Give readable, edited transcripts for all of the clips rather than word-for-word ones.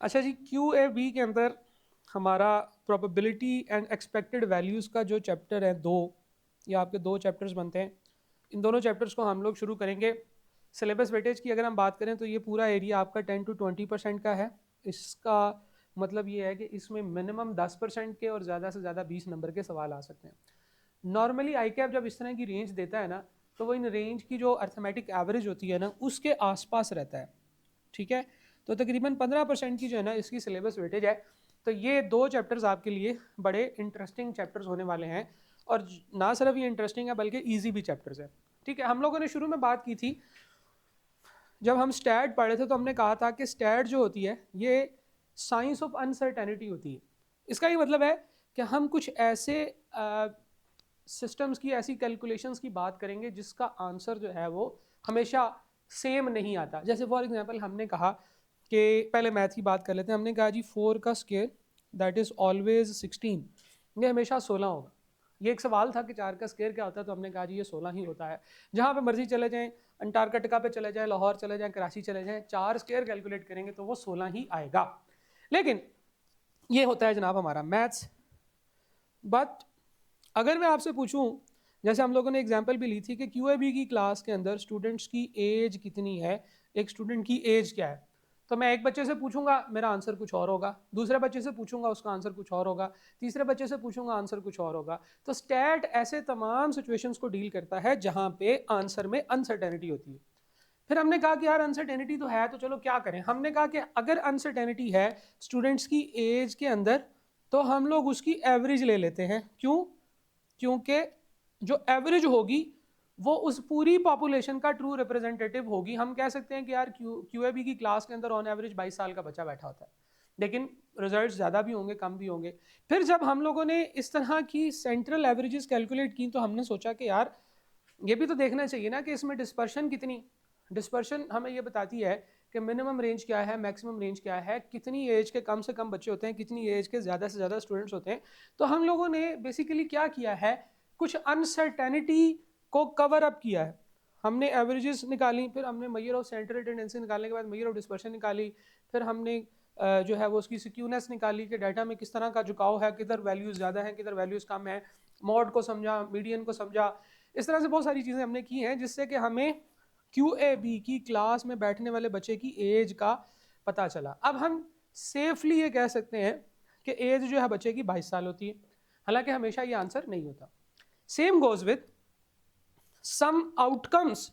अच्छा जी, QAB के अंदर हमारा प्रोबेबिलिटी एंड एक्सपेक्टेड वैल्यूज़ का जो चैप्टर है, दो या आपके दो चैप्टर्स बनते हैं। इन दोनों चैप्टर्स को हम लोग शुरू करेंगे। सिलेबस वेटेज की अगर हम बात करें तो ये पूरा एरिया आपका 10 to 20% का है। इसका मतलब ये है कि इसमें मिनिमम 10% के और ज़्यादा से ज़्यादा 20 नंबर के सवाल आ सकते हैं। नॉर्मली आई कैप जब इस तरह की रेंज देता है ना, तो वो इन रेंज की जो अर्थमेटिक एवरेज होती है ना, उसके आसपास रहता है। ठीक है, तो तकरीबन 15% की जो है ना इसकी सिलेबस वेटेज है। तो ये दो चैप्टर्स आपके लिए बड़े इंटरेस्टिंग चैप्टर्स होने वाले हैं, और ना सिर्फ ये इंटरेस्टिंग है बल्कि ईजी भी चैप्टर्स है। ठीक है, हम लोगों ने शुरू में बात की थी, जब हम स्टैट पढ़े थे तो हमने कहा था कि स्टैट जो होती है ये साइंस ऑफ अनसर्टेनिटी होती है। इसका ये मतलब है कि हम कुछ ऐसे सिस्टम्स की, ऐसी कैलकुलेशंस की बात करेंगे जिसका आंसर जो है वो हमेशा सेम नहीं आता। जैसे फॉर एग्जांपल हमने कहा कि पहले मैथ की बात कर लेते हैं। हमने कहा जी 4 का स्क्वायर दैट इज़ ऑलवेज 16, ये हमेशा 16 होगा। ये एक सवाल था कि 4 का स्क्वायर क्या होता है, तो हमने कहा जी ये 16 ही होता है। जहाँ पे मर्जी चले जाएं, अंटार्कटिका पे चले जाएं, लाहौर चले जाएं, कराची चले जाएं, 4 स्क्वायर कैलकुलेट करेंगे तो वो 16 ही आएगा। लेकिन ये होता है जनाब हमारा मैथ्स। बट अगर मैं आपसे पूछूं, जैसे हम लोगों ने एग्जांपल भी ली थी कि QAB की क्लास के अंदर स्टूडेंट्स की एज कितनी है, एक स्टूडेंट की एज क्या है, तो मैं एक बच्चे से पूछूंगा मेरा आंसर कुछ और होगा, दूसरे बच्चे से पूछूंगा उसका आंसर कुछ और होगा, तीसरे बच्चे से पूछूंगा आंसर कुछ और होगा। तो स्टैट ऐसे तमाम सिचुएशंस को डील करता है जहां पे आंसर में अनसर्टेनिटी होती है। फिर हमने कहा कि यार अनसर्टेनिटी तो है, तो चलो क्या करें। हमने कहा कि अगर अनसर्टेनिटी है स्टूडेंट्स की एज के अंदर, तो हम लोग उसकी एवरेज ले लेते हैं। क्यों? क्योंकि जो एवरेज होगी वो उस पूरी पॉपुलेशन का ट्रू रिप्रेजेंटेटिव होगी। हम कह सकते हैं कि यार QAB की क्लास के अंदर ऑन एवरेज 22 साल का बच्चा बैठा होता है, लेकिन रिजल्ट्स ज़्यादा भी होंगे कम भी होंगे। फिर जब हम लोगों ने इस तरह की सेंट्रल एवरेजेस कैलकुलेट की, तो हमने सोचा कि यार ये भी तो देखना चाहिए ना कि इसमें डिस्पर्शन कितनी, डिस्पर्शन हमें ये बताती है कि मिनिमम रेंज क्या है, मैक्सिमम रेंज क्या है, कितनी एज के कम से कम बच्चे होते हैं, कितनी एज के ज़्यादा से ज़्यादा स्टूडेंट्स होते हैं। तो हम लोगों ने बेसिकली क्या किया है, कुछ अनसर्टेनिटी को कवर अप किया है। हमने एवरेजेस निकाली, फिर हमने मेजर ऑफ सेंट्रल टेंडेंसी निकालने के बाद मेजर ऑफ डिस्पर्शन निकाली, फिर हमने जो है वो उसकी सिक्यूनेस निकाली कि डाटा में किस तरह का झुकाव है, किधर वैल्यूज़ ज़्यादा है किधर वैल्यूज़ कम है, मॉड को समझा, मीडियन को समझा। इस तरह से बहुत सारी चीज़ें हमने की हैं जिससे कि हमें QAB की क्लास में बैठने वाले बच्चे की एज का पता चला। अब हम सेफली ये कह सकते हैं कि एज जो है बच्चे की 22 साल होती है, हालांकि हमेशा ये आंसर नहीं होता। Same goes with some outcomes.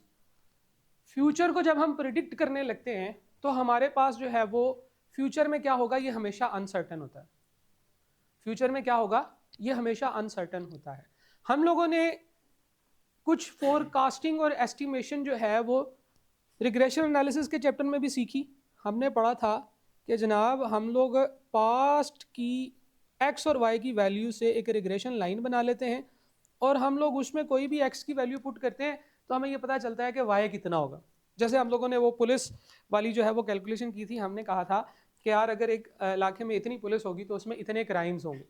Future को जब हम प्रिडिक्ट करने लगते हैं तो हमारे पास जो है वो फ्यूचर में क्या होगा ये हमेशा अनसर्टन होता है। फ्यूचर में क्या होगा ये हमेशा अनसर्टन होता है। हम लोगों ने कुछ फोरकास्टिंग और एस्टिमेशन जो है वो रिग्रेशन एनालिसिस के चैप्टर में भी सीखी। हमने पढ़ा था कि जनाब हम लोग पास्ट की एक्स और वाई की वैल्यू से एक रिग्रेशन लाइन बना लेते हैं, और हम लोग उसमें कोई भी एक्स की वैल्यू पुट करते हैं तो हमें ये पता चलता है कि वाई कितना होगा। जैसे हम लोगों ने वो पुलिस वाली जो है वो कैलकुलेशन की थी। हमने कहा था कि यार अगर एक इलाके में इतनी पुलिस होगी तो उसमें इतने क्राइम्स होंगे।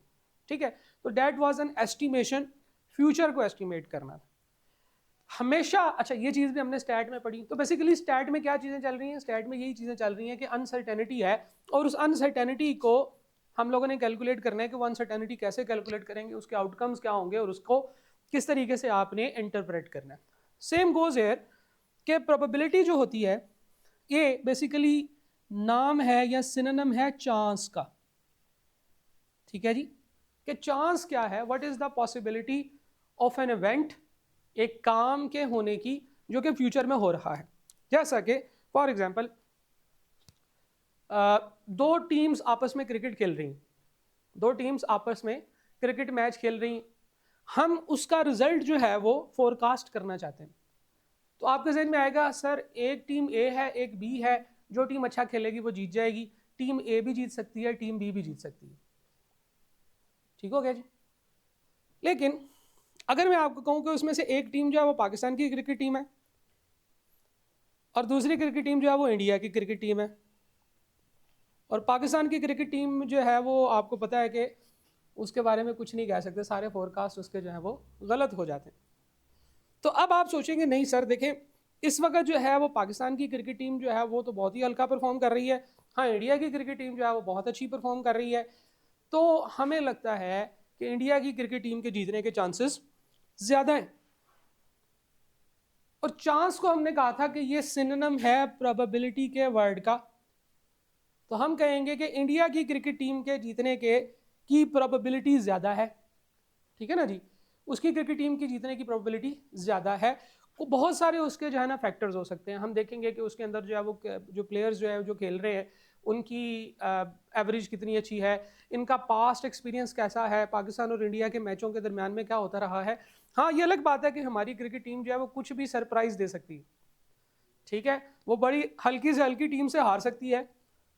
ठीक है, तो that was an estimation, future को एस्टिमेट करना था हमेशा। अच्छा, ये चीज़ भी हमने स्टैट में पढ़ी। तो बेसिकली स्टैट में क्या चीज़ें चल रही हैं, स्टैट में यही चीज़ें चल रही हैं कि अनसर्टेनिटी है, और उस अनसर्टेनिटी को हम लोगों ने कैलकुलेट करना है कि वो अनसर्टेनिटी कैसे कैलकुलेट करेंगे, उसके आउटकम्स क्या होंगे, और उसको किस तरीके से आपने इंटरप्रेट करना है। सेम गोज हेयर कि प्रोबेबिलिटी जो होती है ये बेसिकली नाम है या सिनोनिम है चांस का। ठीक है जी, कि चांस क्या है, what is the possibility of an event, एक काम के होने की जो कि फ्यूचर में हो रहा है। जैसा कि फॉर एग्जांपल दो टीम्स आपस में क्रिकेट खेल रही, दो टीम्स आपस में क्रिकेट मैच खेल रही, हम उसका रिजल्ट जो है वो फोरकास्ट करना चाहते हैं। तो आपके जहन में आएगा सर एक टीम ए है एक बी है, जो टीम अच्छा खेलेगी वो जीत जाएगी, टीम ए भी जीत सकती है टीम बी भी जीत सकती है। ठीक हो गया जी। लेकिन अगर मैं आपको कहूं कि उसमें से एक टीम जो है वो पाकिस्तान की क्रिकेट टीम है और दूसरी क्रिकेट टीम जो है वो इंडिया की क्रिकेट टीम है, और पाकिस्तान की क्रिकेट टीम जो है वो आपको पता है कि उसके बारे में कुछ नहीं कह सकते, सारे फोरकास्ट उसके जो है वो गलत हो जाते हैं। तो अब आप सोचेंगे नहीं सर देखें, इस वक्त जो है वो पाकिस्तान की क्रिकेट टीम जो है वो तो बहुत ही हल्का परफॉर्म कर रही है, हाँ, इंडिया की क्रिकेट टीम जो है वो बहुत अच्छी परफॉर्म कर रही है, तो हमें लगता है कि इंडिया की क्रिकेट टीम के जीतने के चांसेस ज़्यादा हैं। और चांस को हमने कहा था कि ये सिनोनिम है प्रोबेबिलिटी के वर्ड का, तो हम कहेंगे कि इंडिया की क्रिकेट टीम के जीतने के की प्रोबेबिलिटी ज़्यादा है, ठीक है ना जी, उसकी क्रिकेट टीम की जीतने की प्रोबेबिलिटी ज़्यादा है। वो बहुत सारे उसके जो है ना फैक्टर्स हो सकते हैं, हम देखेंगे कि उसके अंदर जो है वो जो प्लेयर्स जो है जो खेल रहे हैं उनकी एवरेज कितनी अच्छी है, इनका पास्ट एक्सपीरियंस कैसा है, पाकिस्तान और इंडिया के मैचों के दरमियान में क्या होता रहा है। हाँ, ये अलग बात है कि हमारी क्रिकेट टीम जो है वो कुछ भी सरप्राइज़ दे सकती है, ठीक है, वो बड़ी हल्की से हल्की टीम से हार सकती है,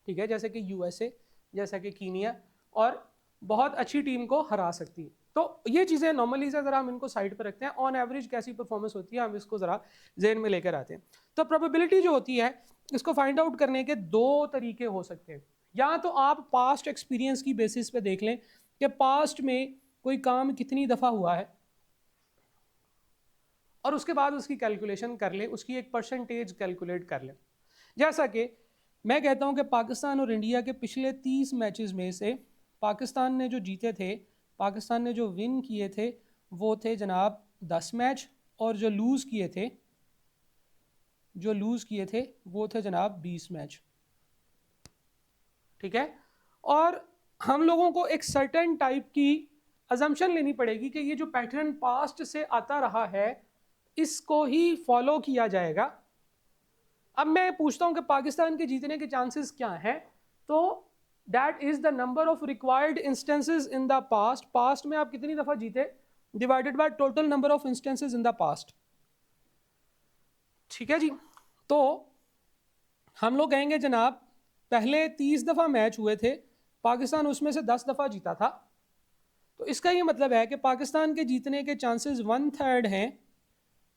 ठीक है, जैसे कि यूएसए, जैसा कि कीनिया, और बहुत अच्छी टीम को हरा सकती है। तो ये चीज़ें नॉर्मली से अगर हम इनको साइड पर रखते हैं, ऑन एवरेज कैसी परफॉर्मेंस होती है हम इसको ज़रा जेहन में लेकर आते हैं। तो प्रोबेबिलिटी जो होती है इसको फाइंड आउट करने के दो तरीके हो सकते हैं। या तो आप पास्ट एक्सपीरियंस की बेसिस पे देख लें कि पास्ट में कोई काम कितनी दफ़ा हुआ है, और उसके बाद उसकी कैलकुलेशन कर लें, उसकी एक परसेंटेज कैलकुलेट कर लें। जैसा कि मैं कहता हूं कि पाकिस्तान और इंडिया के पिछले 30 मैचेस में से पाकिस्तान ने जो जीते थे, पाकिस्तान ने जो विन किए थे वो थे जनाब 10 मैच, और जो लूज़ किए थे वो थे जनाब 20 मैच, ठीक है। और हम लोगों को एक सर्टेन टाइप की अजम्पशन लेनी पड़ेगी कि ये जो पैटर्न पास्ट से आता रहा है इसको ही फॉलो किया जाएगा। अब मैं पूछता हूं कि पाकिस्तान के जीतने के चांसेस क्या हैं, तो that is the number of required instances in the past, past में आप कितनी दफा जीते divided by total number of instances in the past, ठीक है जी। तो हम लोग कहेंगे जनाब पहले 30 दफा मैच हुए थे, पाकिस्तान उसमें से 10 दफा जीता था, तो इसका ये मतलब है कि पाकिस्तान के जीतने के चांसेस 1/3 हैं,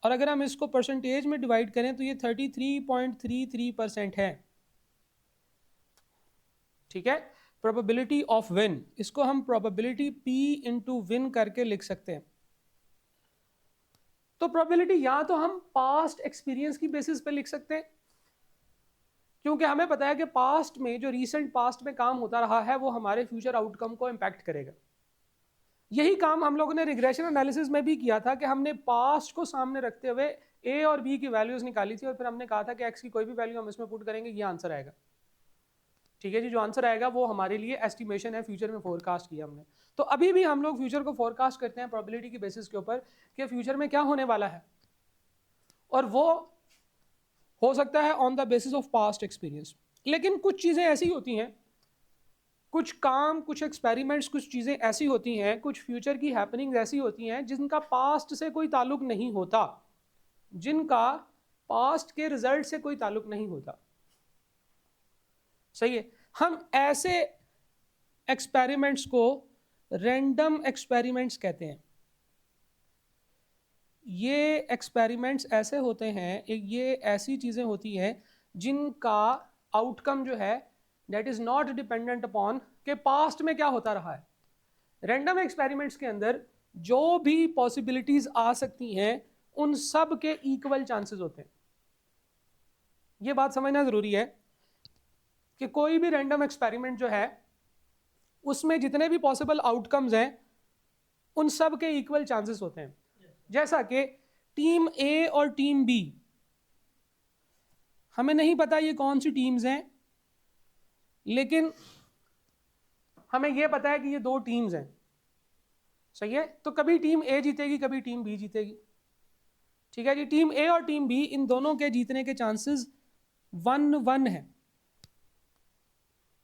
और अगर हम इसको परसेंटेज में डिवाइड करें तो ये 33.33% है, ठीक है। प्रोबेबिलिटी ऑफ विन, इसको हम प्रोबेबिलिटी P इंटू विन करके लिख सकते हैं। तो प्रोबेबिलिटी या तो हम पास्ट एक्सपीरियंस की बेसिस पे लिख सकते हैं, क्योंकि हमें पता है कि पास्ट में जो रीसेंट पास्ट में काम होता रहा है वो हमारे फ्यूचर आउटकम को इम्पैक्ट करेगा। यही काम हम लोगों ने रिग्रेशन एनालिसिस में भी किया था कि हमने पास्ट को सामने रखते हुए ए और बी की वैल्यूज निकाली थी, और फिर हमने कहा था कि एक्स की कोई भी वैल्यू हम इसमें पुट करेंगे ये आंसर आएगा, ठीक है जी। जो आंसर आएगा वो हमारे लिए एस्टिमेशन है, फ्यूचर में फोरकास्ट किया हमने। तो अभी भी हम लोग फ्यूचर को फोरकास्ट करते हैं प्रोबेबिलिटी की बेसिस के ऊपर कि फ्यूचर में क्या होने वाला है, और वो हो सकता है on the basis of past experience. लेकिन कुछ चीज़ें ऐसी होती हैं, कुछ काम, कुछ एक्सपेरिमेंट्स, कुछ चीज़ें ऐसी होती हैं, कुछ फ्यूचर की हैपनिंग्स ऐसी होती हैं जिनका पास्ट से कोई ताल्लुक नहीं होता, जिनका पास्ट के रिजल्ट से कोई ताल्लुक नहीं होता, सही है। हम ऐसे एक्सपेरिमेंट्स को रैंडम एक्सपेरिमेंट्स कहते हैं। ये एक्सपेरिमेंट्स ऐसे होते हैं, ये ऐसी चीज़ें होती हैं जिनका आउटकम जो है that is not dependent upon के पास्ट में क्या होता रहा है। रैंडम एक्सपेरिमेंट्स के अंदर जो भी पॉसिबिलिटीज़ आ सकती हैं उन सब के इक्वल चांसेस होते हैं। ये बात समझना ज़रूरी है कि कोई भी रैंडम एक्सपेरिमेंट जो है उसमें जितने भी पॉसिबल आउटकम्स हैं उन सब के इक्वल चांसेस होते हैं। जैसा कि टीम ए और टीम बी, हमें नहीं पता ये कौन सी टीम्स हैं, लेकिन हमें यह पता है कि ये दो टीम्स हैं, सही है। तो कभी टीम ए जीतेगी, कभी टीम बी जीतेगी, ठीक है जी। टीम ए और टीम बी इन दोनों के जीतने के चांसेस 1-1 है।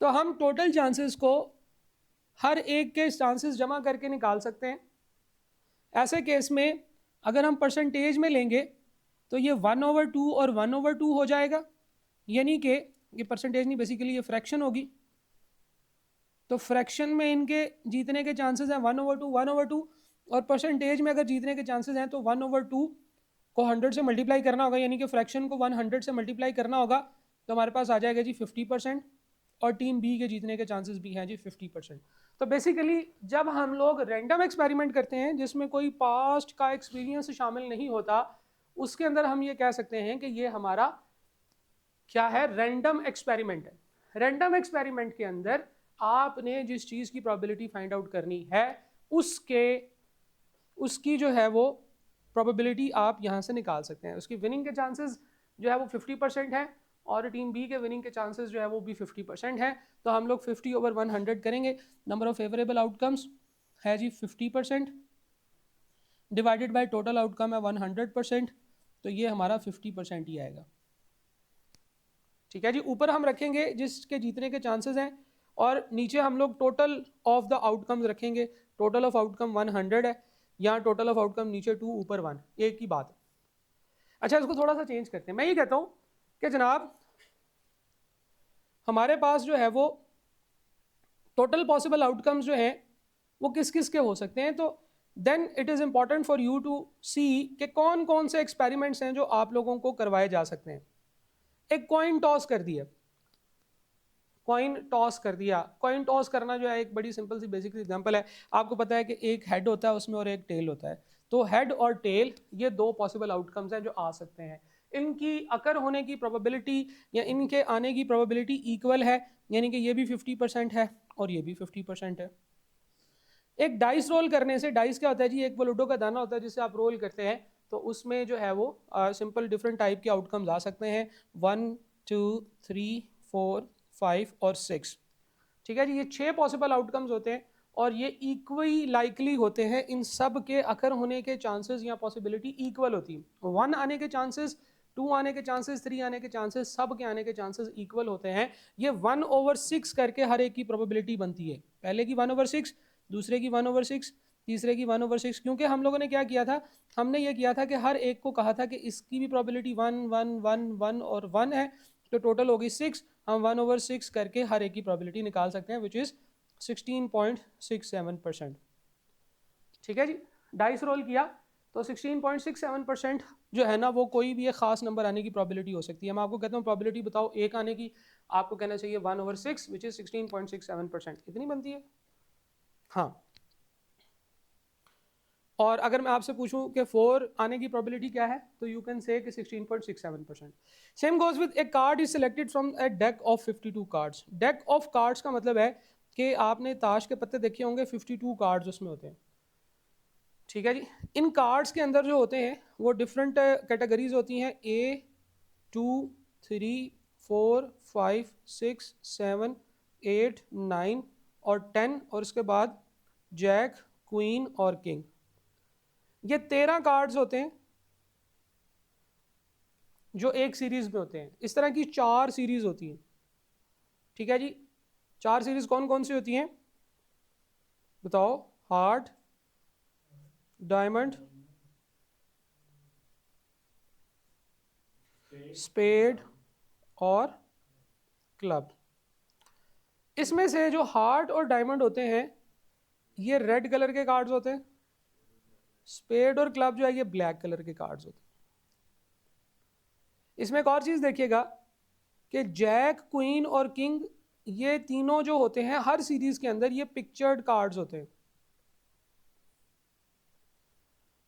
तो हम टोटल चांसेस को हर एक के चांसेस जमा करके निकाल सकते हैं। ऐसे केस में अगर हम परसेंटेज में लेंगे तो ये 1/2 और 1/2 हो जाएगा, यानी कि ये परसेंटेज नहीं, बेसिकली ये फ्रैक्शन होगी। तो फ्रैक्शन में इनके जीतने के चांसेस हैं 1/2, और परसेंटेज में अगर जीतने के चांसेस हैं तो 1/2 को 100 से मल्टीप्लाई करना होगा, यानी कि फ्रैक्शन को 100 से मल्टीप्लाई करना होगा, तो हमारे पास आ जाएगा जी 50%, और टीम बी के जीतने के चांसेस भी हैं जी 50%। तो बेसिकली जब हम लोग रैंडम एक्सपेरिमेंट करते हैं जिसमें कोई पास्ट का एक्सपीरियंस शामिल नहीं होता, उसके अंदर हम ये कह सकते हैं कि ये हमारा क्या है, रैंडम एक्सपेरिमेंट है। रैंडम एक्सपेरिमेंट के अंदर आपने जिस चीज़ की प्रोबेबिलिटी फाइंड आउट करनी है उसकी जो है वो प्रोबेबिलिटी आप यहाँ से निकाल सकते हैं। उसकी विनिंग के चांसेस जो है वो 50% है और टीम बी के विनिंग के चांसेस जो है वो भी 50% है। तो हम लोग 50/100 करेंगे। नंबर ऑफ फेवरेबल आउटकम्स है जी 50% डिवाइडेड बाय टोटल आउटकम है 100%, तो ये हमारा 50% ही आएगा। ठीक है जी, ऊपर हम रखेंगे जिसके जीतने के चांसेस हैं और नीचे हम लोग टोटल ऑफ द आउटकम्स रखेंगे। टोटल ऑफ आउटकम 100 है, यहाँ टोटल ऑफ आउटकम नीचे 2 ऊपर 1, एक ही बात। अच्छा, इसको थोड़ा सा चेंज करते हैं। मैं ये कहता हूँ कि जनाब हमारे पास जो है वो टोटल पॉसिबल आउटकम्स जो हैं वो किस किस के हो सकते हैं, तो then it is important for you to see कि कौन कौन से एक्सपेरिमेंट्स हैं जो आप लोगों को करवाए जा सकते हैं। एक कॉइन टॉस कर दिया, कॉइन टॉस कर दिया। कॉइन टॉस करना जो है एक बड़ी सिंपल सी बेसिक एग्जांपल है। आपको पता है कि एक हेड होता है उसमें और एक टेल होता है, तो हेड और टेल ये दो पॉसिबल आउटकम्स हैं जो आ सकते हैं। इनकी अकर होने की प्रोबेबिलिटी या इनके आने की प्रोबेबिलिटी इक्वल है, यानी कि ये भी 50% है और ये भी 50% है। एक डाइस रोल करने से, डाइस क्या होता है जी, एक वो लूडो का दाना होता है जिसे आप रोल करते हैं, तो उसमें जो है वो सिंपल डिफरेंट टाइप के आउटकम्स आ सकते हैं 1 2 3 4 5 और 6। ठीक है जी, ये 6 पॉसिबल आउटकम्स होते हैं और ये इक्वली लाइकली होते हैं। इन सब के अकर होने के चांसेस या पॉसिबिलिटी इक्वल होती है। 1 आने के चांसेस, 2 आने के चांसेस, 3 आने के चांसेस, सब के आने के चांसेस इक्वल होते हैं। ये 1/6 करके हर एक की प्रोबेबिलिटी बनती है। पहले की 1/6, दूसरे की 1/6, तीसरे की 1/6। क्योंकि हम लोगों ने क्या किया था, हमने ये किया था कि हर एक को कहा था कि इसकी भी प्रोबेबिलिटी 1 1 1 1 और 1 है, तो टोटल होगी 6। हम 1/6 करके हर एक की प्रोबेबिलिटी निकाल सकते हैं, विच इज़ 16.67%। ठीक है जी, डाइस रोल किया तो 16.67% जो है ना वो कोई भी एक खास नंबर आने की प्रोबेबिलिटी हो सकती है। मैं आपको कहता हूँ प्रोबेबिलिटी बताओ एक आने की, आपको कहना चाहिए 1/6 विच इज़ 16.67%। इतनी बनती है। हाँ, और अगर मैं आपसे पूछूं कि 4 आने की प्रोबेबिलिटी क्या है, तो यू कैन से कि 16.67%। Same goes with A card is selected from A deck of 52 cards. Deck of cards का मतलब है कि आपने ताश के पत्ते देखे होंगे, 52 कार्ड्स उसमें होते हैं। ठीक है जी, इन कार्ड्स के अंदर जो होते हैं वो डिफरेंट कैटेगरीज होती हैं, A 2 3 4 5 6 7 8 9 और 10, और उसके बाद जैक, क्वीन और किंग। ये 13 कार्ड्स होते हैं जो एक सीरीज में होते हैं। इस तरह की 4 सीरीज होती हैं। ठीक है जी, 4 सीरीज कौन कौन सी होती हैं बताओ? हार्ट, डायमंड, स्पेड और क्लब। इसमें से जो हार्ट और डायमंड होते हैं ये रेड कलर के कार्ड्स होते हैं, स्पेड और क्लब जो है ये ब्लैक कलर के कार्ड्स होते हैं। इसमें एक और चीज देखिएगा कि जैक, क्वीन और किंग ये तीनों जो होते हैं हर सीरीज के अंदर ये पिक्चर्ड कार्ड्स होते हैं।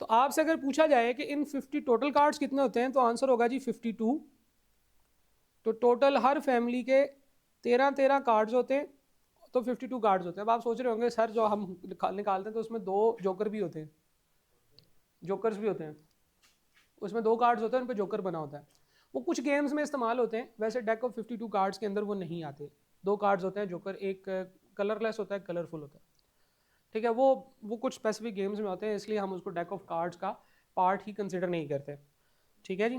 तो आपसे अगर पूछा जाए कि इन 50 टोटल कार्ड्स कितने होते हैं, तो आंसर होगा जी 52। तो टोटल हर फैमिली के 13 कार्ड्स होते हैं, तो 52 कार्ड्स होते हैं। अब आप सोच रहे होंगे सर जो हम निकालते हैं तो उसमें 2 जोकर भी होते हैं, जोकर्स भी होते हैं, उसमें 2 कार्ड्स होते हैं, उन पर जोकर बना होता है। वो कुछ गेम्स में इस्तेमाल होते हैं, वैसे डेक ऑफ 52 कार्ड्स के अंदर वो नहीं आते। 2 कार्ड्स होते हैं जोकर, एक कलरलेस होता है, कलरफुल होता है। ठीक है, वो कुछ स्पेसिफिक गेम्स में होते हैं, इसलिए हम उसको डेक ऑफ कार्ड्स का पार्ट ही कंसिडर नहीं करते। ठीक है जी,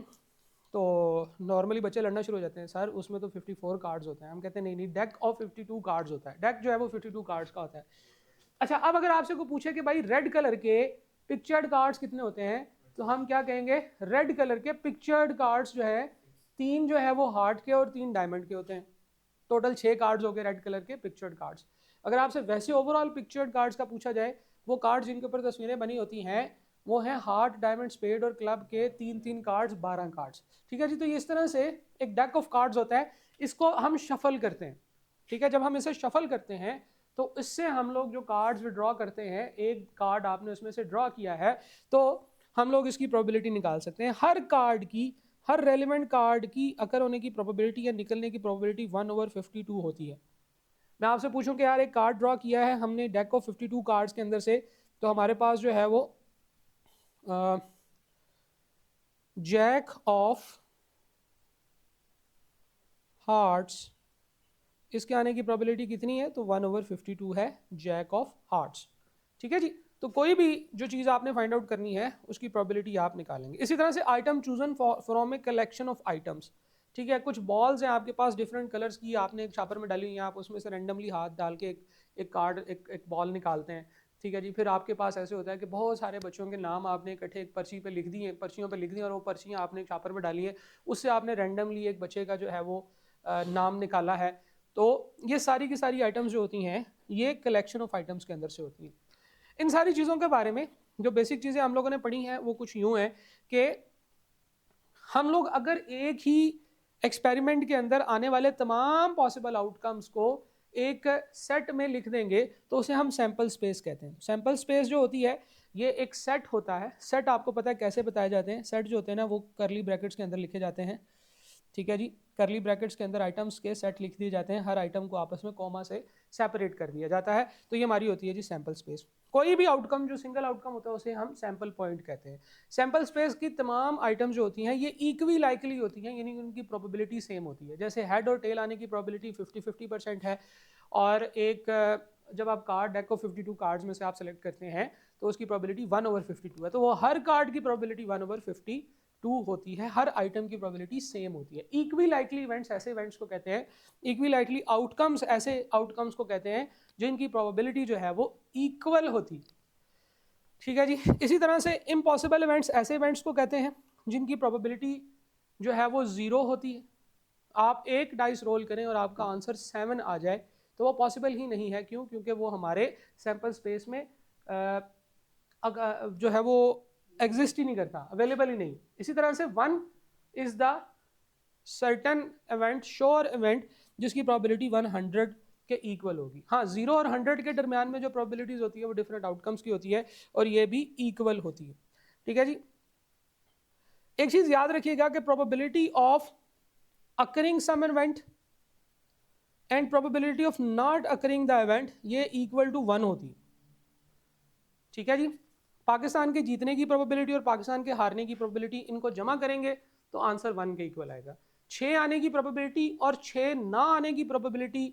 तो नॉर्मली बच्चे लड़ना शुरू हो जाते हैं, सर उसमें तो 54 कार्ड्स होते हैं। हम कहते हैं नहीं नहीं, डेक ऑफ 52 कार्ड्स होता है। डेक जो है वो 52 कार्ड्स का होता है। अच्छा, अब अगर आपसे कोई पूछे कि भाई रेड कलर के पिक्चर्ड कार्ड्स कितने होते हैं, तो हम क्या कहेंगे, रेड कलर के पिक्चर्ड कार्ड्स जो है 3 जो है वो हार्ट के और 3 डायमंड के होते हैं। टोटल 6 कार्ड्स हो गए रेड कलर के पिक्चर्ड कार्ड्स। अगर आपसे वैसे ओवरऑल पिक्चर्ड कार्ड्स का पूछा जाए, वो कार्ड्स जिनके ऊपर तस्वीरें बनी होती हैं वो हैं हार्ट, डायमंड, स्पेड और क्लब के 3 कार्ड्स, 12 कार्ड्स। ठीक है जी, तो ये इस तरह से एक डेक ऑफ कार्ड्स होता है। इसको हम शफल करते हैं। ठीक है, जब हम इसे शफल करते हैं तो इससे हम लोग जो कार्ड्स विड्रॉ करते हैं, एक कार्ड आपने उसमें से ड्रॉ किया है, तो हम लोग इसकी प्रोबेबिलिटी निकाल सकते हैं। हर कार्ड की हर रेलिवेंट कार्ड की अकर होने की प्रोबेबिलिटी या निकलने की प्रोबेबिलिटी 1/52 होती है। मैं आपसे पूछूं कि यार एक कार्ड ड्रॉ किया है हमने डेक ऑफ 52 कार्ड्स के अंदर से, तो हमारे पास जो है वो जैक ऑफ हार्ट्स, इसके आने की प्रोबेबिलिटी कितनी है? तो 1/52 है जैक ऑफ हार्ट्स। ठीक है जी। तो कोई भी जो चीज़ आपने फाइंड आउट करनी है उसकी प्रोबेबिलिटी आप निकालेंगे। इसी तरह से item chosen from a collection of items. ठीक है, कुछ बॉल्स हैं आपके पास डिफरेंट कलर्स की, आपने एक छापर में डाली हुई है, आप उसमें से रेंडमली हाथ डाल के एक कार्ड एक बॉल निकालते हैं। ठीक है जी। फिर आपके पास ऐसे होता है कि बहुत सारे बच्चों के नाम आपने इकट्ठे एक पर्ची पे लिख दिए, पर्चियों पे लिख दिए, और वो पर्चियाँ आपने एक छापर में डाली है, उससे आपने रेंडमली एक बच्चे का जो है वो नाम निकाला है। तो ये सारी की सारी आइटम्स जो होती हैं ये कलेक्शन ऑफ आइटम्स के अंदर से होती हैं। इन सारी चीज़ों के बारे में जो बेसिक चीज़ें हम लोगों ने पढ़ी हैं वो कुछ यूँ हैं कि हम लोग अगर एक ही एक्सपेरिमेंट के अंदर आने वाले तमाम पॉसिबल आउटकम्स को एक सेट में लिख देंगे तो उसे हम सैंपल स्पेस कहते हैं। सैंपल स्पेस जो होती है ये एक सेट होता है। सेट आपको पता है कैसे बताए जाते हैं? सेट जो होते हैं ना वो करली ब्रैकेट्स के अंदर लिखे जाते हैं। ठीक है जी। करली ब्रैकेट्स के अंदर आइटम्स के सेट लिख दिए जाते हैं, हर आइटम को आपस में कॉमा से सेपरेट कर दिया जाता है। तो ये हमारी होती है जी सैंपल स्पेस। कोई भी आउटकम जो सिंगल आउटकम होता है उसे हम सैंपल पॉइंट कहते हैं। सैंपल स्पेस की तमाम आइटम जो होती हैं ये इक्वी लाइकली होती हैं, यानी उनकी प्रोबेबिलिटी सेम होती है। जैसे हेड और टेल आने की प्रोबेबिलिटी 50-50% है, और एक जब आप कार्ड डेक को 52 कार्ड्स में से आप सेलेक्ट करते हैं तो उसकी प्रोबेबिलिटी 1/52 है। तो वो हर कार्ड की प्रोबेबिलिटी 1/52 होती है, हर आइटम की प्रोबेबिलिटी सेम होती है। इक्वी लाइकली इवेंट्स ऐसे इवेंट्स को कहते हैं, इक्वी लाइकली आउटकम्स ऐसे आउटकम्स को कहते हैं जिनकी प्रोबेबिलिटी जो है वो इक्वल होती है। ठीक है जी। इसी तरह से इम्पॉसिबल इवेंट्स ऐसे इवेंट्स को कहते हैं जिनकी प्रोबेबिलिटी जो है वो 0 होती है। आप एक डाइस रोल करें और आपका आंसर 7 आ जाए तो वो पॉसिबल ही नहीं है। क्यों? क्योंकि वो हमारे सैंपल स्पेस में जो है वो एग्जिस्ट ही नहीं करता, अवेलेबल ही नहीं। इसी तरह से 1 is the certain event, sure event, जिसकी प्रोबेबिलिटी 100 के इक्वल होगी। हाँ, 0 और 100 के दरमियान में जो प्रोबेबिलिटीज होती है वो डिफरेंट आउटकम्स की होती है और ये भी इक्वल होती है। ठीक है जी। एक चीज याद रखिएगा कि probability of occurring some event and probability of not occurring the event ये इक्वल टू 1 होती है। ठीक है जी। पाकिस्तान के जीतने की प्रोबेबिलिटी और पाकिस्तान के हारने की प्रोबेबिलिटी, इनको जमा करेंगे तो आंसर 1 के इक्वल आएगा। 6 आने की प्रोबेबिलिटी और 6 ना आने की प्रोबेबिलिटी,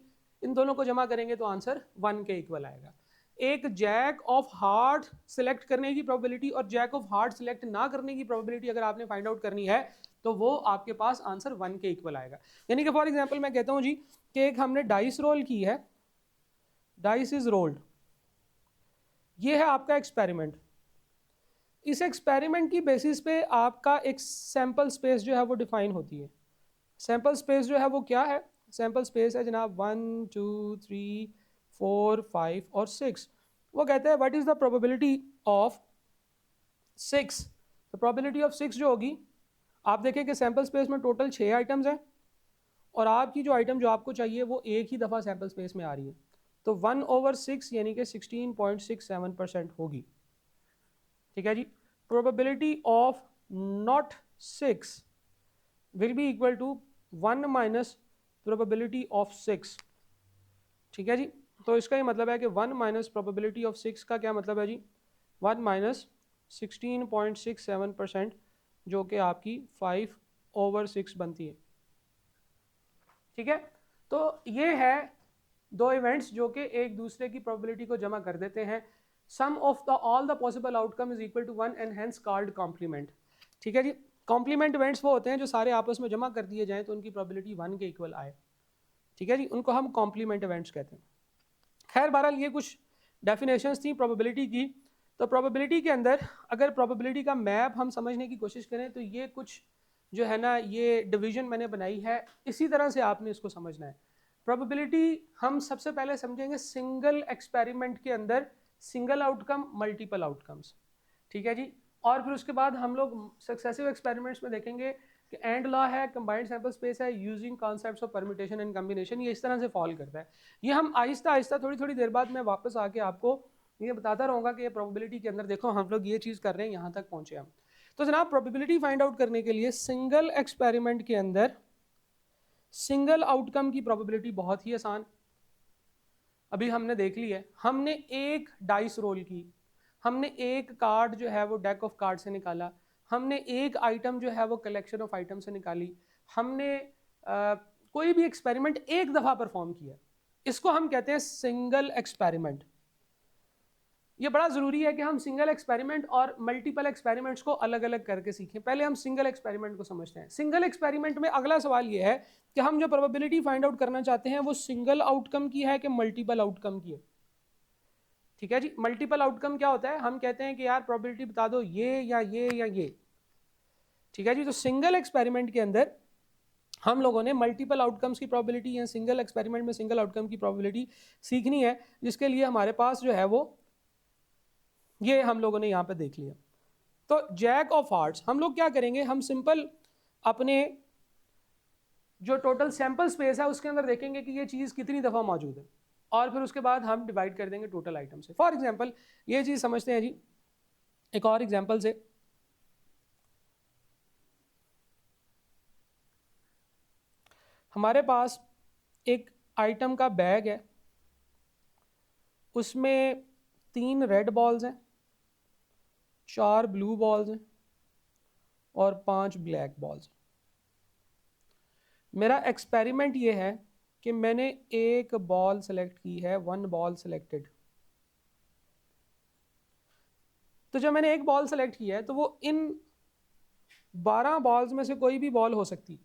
इन दोनों को जमा करेंगे तो आंसर 1 के इक्वल आएगा। एक जैक ऑफ हार्ट सिलेक्ट करने की प्रोबेबिलिटी और जैक ऑफ हार्ट सिलेक्ट ना करने की प्रोबेबिलिटी अगर आपने फाइंड आउट करनी है तो वो आपके पास आंसर 1 के इक्वल आएगा। यानी कि फॉर एग्जांपल मैं कहता हूं जी कि एक हमने डाइस रोल की है, डाइस इज रोल्ड, ये है आपका एक्सपेरिमेंट। इस एक्सपेरिमेंट की बेसिस पे आपका एक सैंपल स्पेस जो है वो डिफाइन होती है। सैंपल स्पेस जो है वो क्या है? सैंपल स्पेस है जनाब 1 2 3 4 5 और 6। वो कहते हैं what is the probability of 6। तो प्रोबेबिलिटी ऑफ 6 जो होगी, आप देखें कि सैंपल स्पेस में टोटल 6 आइटम्स हैं और आपकी जो आइटम जो आपको चाहिए वो एक ही दफ़ा सैंपल स्पेस में आ रही है, तो 1/6 यानी कि 16.67% होगी। ठीक है जी। Probability of not 6 will be equal to 1 minus probability of 6। ठीक है जी। तो इसका ये मतलब है कि 1 माइनस प्रोबेबिलिटी ऑफ 6 का क्या मतलब है जी? 1 माइनस 16.67% जो कि आपकी 5/6 बनती है। ठीक है। तो ये है दो इवेंट्स जो कि एक दूसरे की प्रोबेबिलिटी को जमा कर देते हैं। Sum of the all the possible outcome is equal to 1 and hence called complement. ठीक है जी। कॉम्प्लीमेंट इवेंट्स वो होते हैं जो सारे आपस में जमा कर दिए जाएं तो उनकी प्रोबेबिलिटी 1 के इक्वल आए। ठीक है जी, उनको हम कॉम्प्लीमेंट इवेंट्स कहते हैं। खैर बहरहाल ये कुछ डेफिनेशंस थी प्रोबेबिलिटी की। तो प्रोबेबिलिटी के अंदर अगर प्रोबेबिलिटी का मैप हम समझने की कोशिश करें तो ये कुछ जो है ना ये डिवीजन मैंने बनाई है, इसी तरह से आपने इसको समझना है। प्रोबेबिलिटी हम सबसे पहले समझेंगे सिंगल एक्सपेरिमेंट के अंदर सिंगल आउटकम मल्टीपल आउटकम्स। ठीक है जी। और फिर उसके बाद हम लोग सक्सेसिव एक्सपेरिमेंट्स में देखेंगे कि एंड लॉ है, कंबाइंड सैंपल स्पेस है, using concepts of permutation and combination, ये इस तरह से फॉल करता है। ये हम आहिस्ता आहिस्ता थोड़ी थोड़ी देर बाद मैं वापस आके आपको ये बताता रहूँगा कि ये प्रोबेबिलिटी के अंदर देखो हम लोग ये चीज़ कर रहे हैं, यहाँ तक पहुँचे हम। तो जनाब प्रोबेबिलिटी फाइंड आउट करने के लिए सिंगल एक्सपेरिमेंट के अंदर सिंगल आउटकम की प्रोबेबिलिटी बहुत ही आसान, अभी हमने देख ली है। हमने एक डाइस रोल की, हमने एक कार्ड जो है वो डेक ऑफ कार्ड से निकाला, हमने एक आइटम जो है वो कलेक्शन ऑफ आइटम से निकाली, हमने कोई भी एक्सपेरिमेंट एक दफ़ा परफॉर्म किया, इसको हम कहते हैं सिंगल एक्सपेरिमेंट। ये बड़ा ज़रूरी है कि हम सिंगल एक्सपेरिमेंट और मल्टीपल एक्सपेरिमेंट्स को अलग अलग करके सीखें। पहले हम सिंगल एक्सपेरिमेंट को समझते हैं। सिंगल एक्सपेरिमेंट में अगला सवाल ये है कि हम जो प्रोबेबिलिटी फाइंड आउट करना चाहते हैं वो सिंगल आउटकम की है कि मल्टीपल आउटकम की है। ठीक है जी, मल्टीपल आउटकम क्या होता है, हम कहते हैं कि यार प्रोबेबिलिटी बता दो ये या ये या ये। ठीक है जी, तो सिंगल एक्सपेरिमेंट के अंदर हम लोगों ने मल्टीपल आउटकम्स की प्रोबेबिलिटी या सिंगल एक्सपेरिमेंट में सिंगल आउटकम की प्रोबेबिलिटी सीखनी है, जिसके लिए हमारे पास जो है वो ये हम लोगों ने यहाँ पे देख लिया। तो जैक ऑफ हार्ट्स हम लोग क्या करेंगे, हम सिंपल अपने जो टोटल सैंपल स्पेस है उसके अंदर देखेंगे कि ये चीज़ कितनी दफ़ा मौजूद है, और फिर उसके बाद हम डिवाइड कर देंगे टोटल आइटम से। फॉर एग्जांपल ये चीज़ समझते हैं जी, एक और एग्जांपल से। हमारे पास एक आइटम का बैग है, उसमें 3 रेड बॉल्स हैं, 4 ब्लू बॉल्स हैं और 5 ब्लैक बॉल्स। मेरा एक्सपेरिमेंट ये है कि मैंने एक बॉल सेलेक्ट की है, 1 बॉल सेलेक्टेड। तो जब मैंने एक बॉल सेलेक्ट की है तो वो इन 12 बॉल्स में से कोई भी बॉल हो सकती।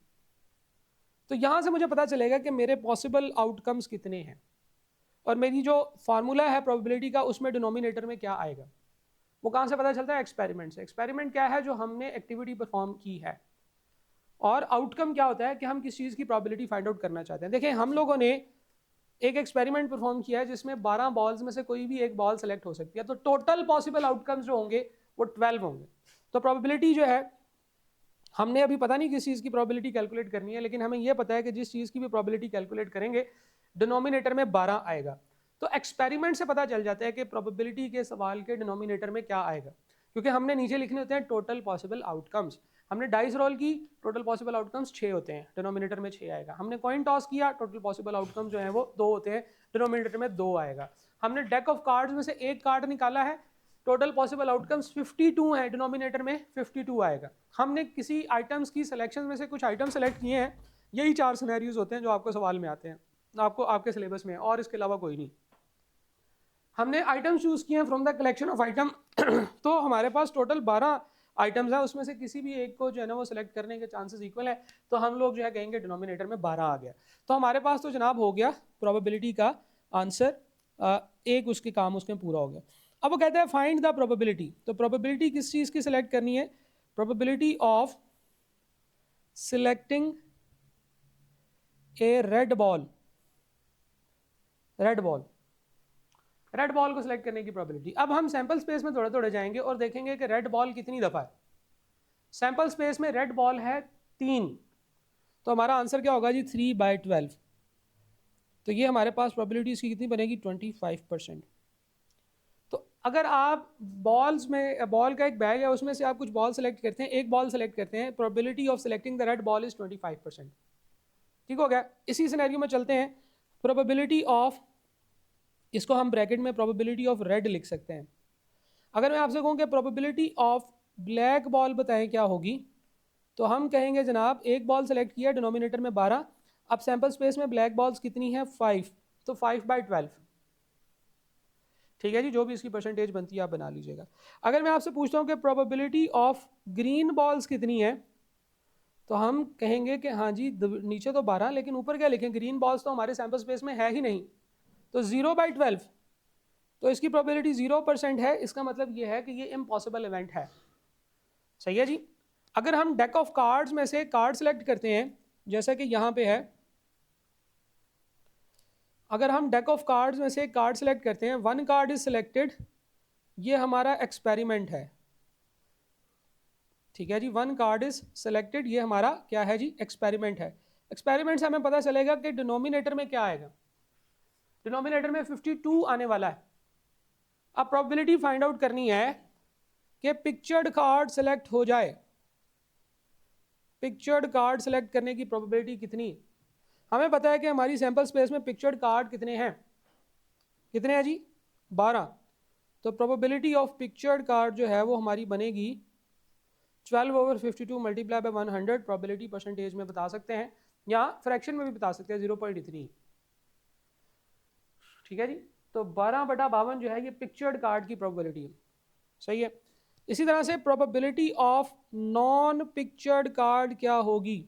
तो यहाँ से मुझे पता चलेगा कि मेरे पॉसिबल आउटकम्स कितने हैं, और मेरी जो फार्मूला है प्रोबेबिलिटी का उसमें डिनोमिनेटर में क्या आएगा। वो कहाँ से पता चलता है, एक्सपेरिमेंट से। एक्सपेरिमेंट क्या है, जो हमने एक्टिविटी परफॉर्म की है। और आउटकम क्या होता है कि हम किस चीज़ की प्रोबेबिलिटी फाइंड आउट करना चाहते हैं। देखिए हम लोगों ने एक एक्सपेरिमेंट परफॉर्म किया है जिसमें 12 बॉल्स में से कोई भी एक बॉल सेलेक्ट हो सकती है, तो टोटल पॉसिबल आउटकम्स जो होंगे वो 12 होंगे। तो प्रोबेबिलिटी जो है, हमने अभी पता नहीं किस चीज़ की प्रोबेबिलिटी कैलकुलेट करनी है, लेकिन हमें यह पता है कि जिस चीज़ की भी प्रोबेबिलिटी कैलकुलेट करेंगे डिनोमिनेटर में 12 आएगा। तो एक्सपेरिमेंट से पता चल जाता है कि प्रोबेबिलिटी के सवाल के डिनोमिनेटर में क्या आएगा, क्योंकि हमने नीचे लिखने होते हैं टोटल पॉसिबल आउटकम्स। हमने डाइस रोल की, टोटल पॉसिबल आउटकम्स 6 होते हैं, डिनोमिनेटर में 6 आएगा। हमने कॉइन टॉस किया, टोटल पॉसिबल आउटकम्स जो है वो 2 होते हैं, डिनोमिनेटर में 2 आएगा। हमने डेक ऑफ कार्ड्स में से एक कार्ड निकाला है, टोटल पॉसिबल आउटकम्स 52 है, डिनोमिनेटर में 52 आएगा। हमने किसी आइटम्स की सिलेक्शन में से कुछ आइटम सेलेक्ट किए हैं, यही 4 सिनेरियोज होते हैं जो आपको सवाल में आते हैं, आपको आपके सिलेबस में, और इसके अलावा कोई नहीं। हमने आइटम चूज किए हैं from the collection of item तो हमारे पास टोटल 12 आइटम्स हैं, उसमें से किसी भी एक को जो है ना वो सिलेक्ट करने के चांसेस इक्वल है, तो हम लोग जो है कहेंगे डिनोमिनेटर में 12 आ गया। तो हमारे पास तो जनाब हो गया प्रोबेबिलिटी का आंसर, एक उसके काम उसमें पूरा हो गया। अब वो कहते हैं फाइंड द प्रोबेबिलिटी। तो प्रोबेबिलिटी किस चीज़ की सिलेक्ट करनी है, probability of selecting A red ball. Red ball को सिलेक्ट करने की प्रोबेबिलिटी। अब हम सैंपल स्पेस में थोड़े थोड़े जाएंगे और देखेंगे कि रेड बॉल कितनी दफ़ा है। सैंपल स्पेस में रेड बॉल है 3, तो हमारा आंसर क्या होगा जी, 3/12। तो ये हमारे पास प्रोबेबिलिटी इसकी कितनी बनेगी, 25%। तो अगर आप बॉल्स में, बॉल का एक बैग है उसमें से आप कुछ बॉल सेलेक्ट करते हैं, एक बॉल सेलेक्ट करते हैं, probability of selecting the red ball is 25%। ठीक हो गया। इसी सिनेरियो में चलते हैं, प्रोबेबिलिटी ऑफ, इसको हम ब्रैकेट में प्रोबेबिलिटी ऑफ रेड लिख सकते हैं। अगर मैं आपसे कहूँ कि प्रोबेबिलिटी ऑफ ब्लैक बॉल बताएं क्या होगी, तो हम कहेंगे जनाब एक बॉल सेलेक्ट किया, डिनोमिनेटर में 12, अब सैंपल स्पेस में ब्लैक बॉल्स कितनी है, 5, तो 5/12। ठीक है जी, जो भी इसकी परसेंटेज बनती है आप बना लीजिएगा। अगर मैं आपसे पूछता हूँ कि प्रोबेबिलिटी ऑफ ग्रीन बॉल्स कितनी है, तो हम कहेंगे कि हाँ जी नीचे तो 12, लेकिन ऊपर क्या लिखें, ग्रीन बॉल्स तो हमारे सैंपल स्पेस में है ही नहीं, तो 0/12। तो इसकी प्रोबेबिलिटी 0% है। इसका मतलब ये है कि ये इम्पॉसिबल इवेंट है। सही है जी। अगर हम डेक ऑफ कार्ड्स में से कार्ड सेलेक्ट करते हैं, जैसा कि यहाँ पे है, अगर हम डेक ऑफ कार्ड्स में से कार्ड सेलेक्ट करते हैं, 1 कार्ड इज सिलेक्टेड, ये हमारा एक्सपेरिमेंट है। ठीक है जी, 1 कार्ड इज सिलेक्टेड, ये हमारा क्या है जी, एक्सपेरिमेंट है। एक्सपेरिमेंट से हमें पता चलेगा कि डिनोमिनेटर में क्या आएगा, डिनोमिनेटर में 52 आने वाला है। अब प्रोबेबिलिटी फाइंड आउट करनी है कि पिक्चर्ड कार्ड सेलेक्ट हो जाए, पिक्चर्ड कार्ड सेलेक्ट करने की प्रोबेबिलिटी कितनी? हमें पता है कि हमारी सैंपल स्पेस में पिक्चर्ड कार्ड कितने हैं, कितने हैं जी? 12। तो प्रोबेबिलिटी ऑफ पिक्चर्ड कार्ड जो है वो हमारी बनेगी 12/52 मल्टीप्लाई बाय 100। प्रोबेबिलिटी परसेंटेज में बता सकते हैं या फ्रैक्शन में भी बता सकते हैं, 0.3। ठीक है जी। तो 12/52 जो है ये पिक्चर्ड कार्ड की प्रोबेबिलिटी है, सही है। इसी तरह से probability of non pictured card क्या होगी?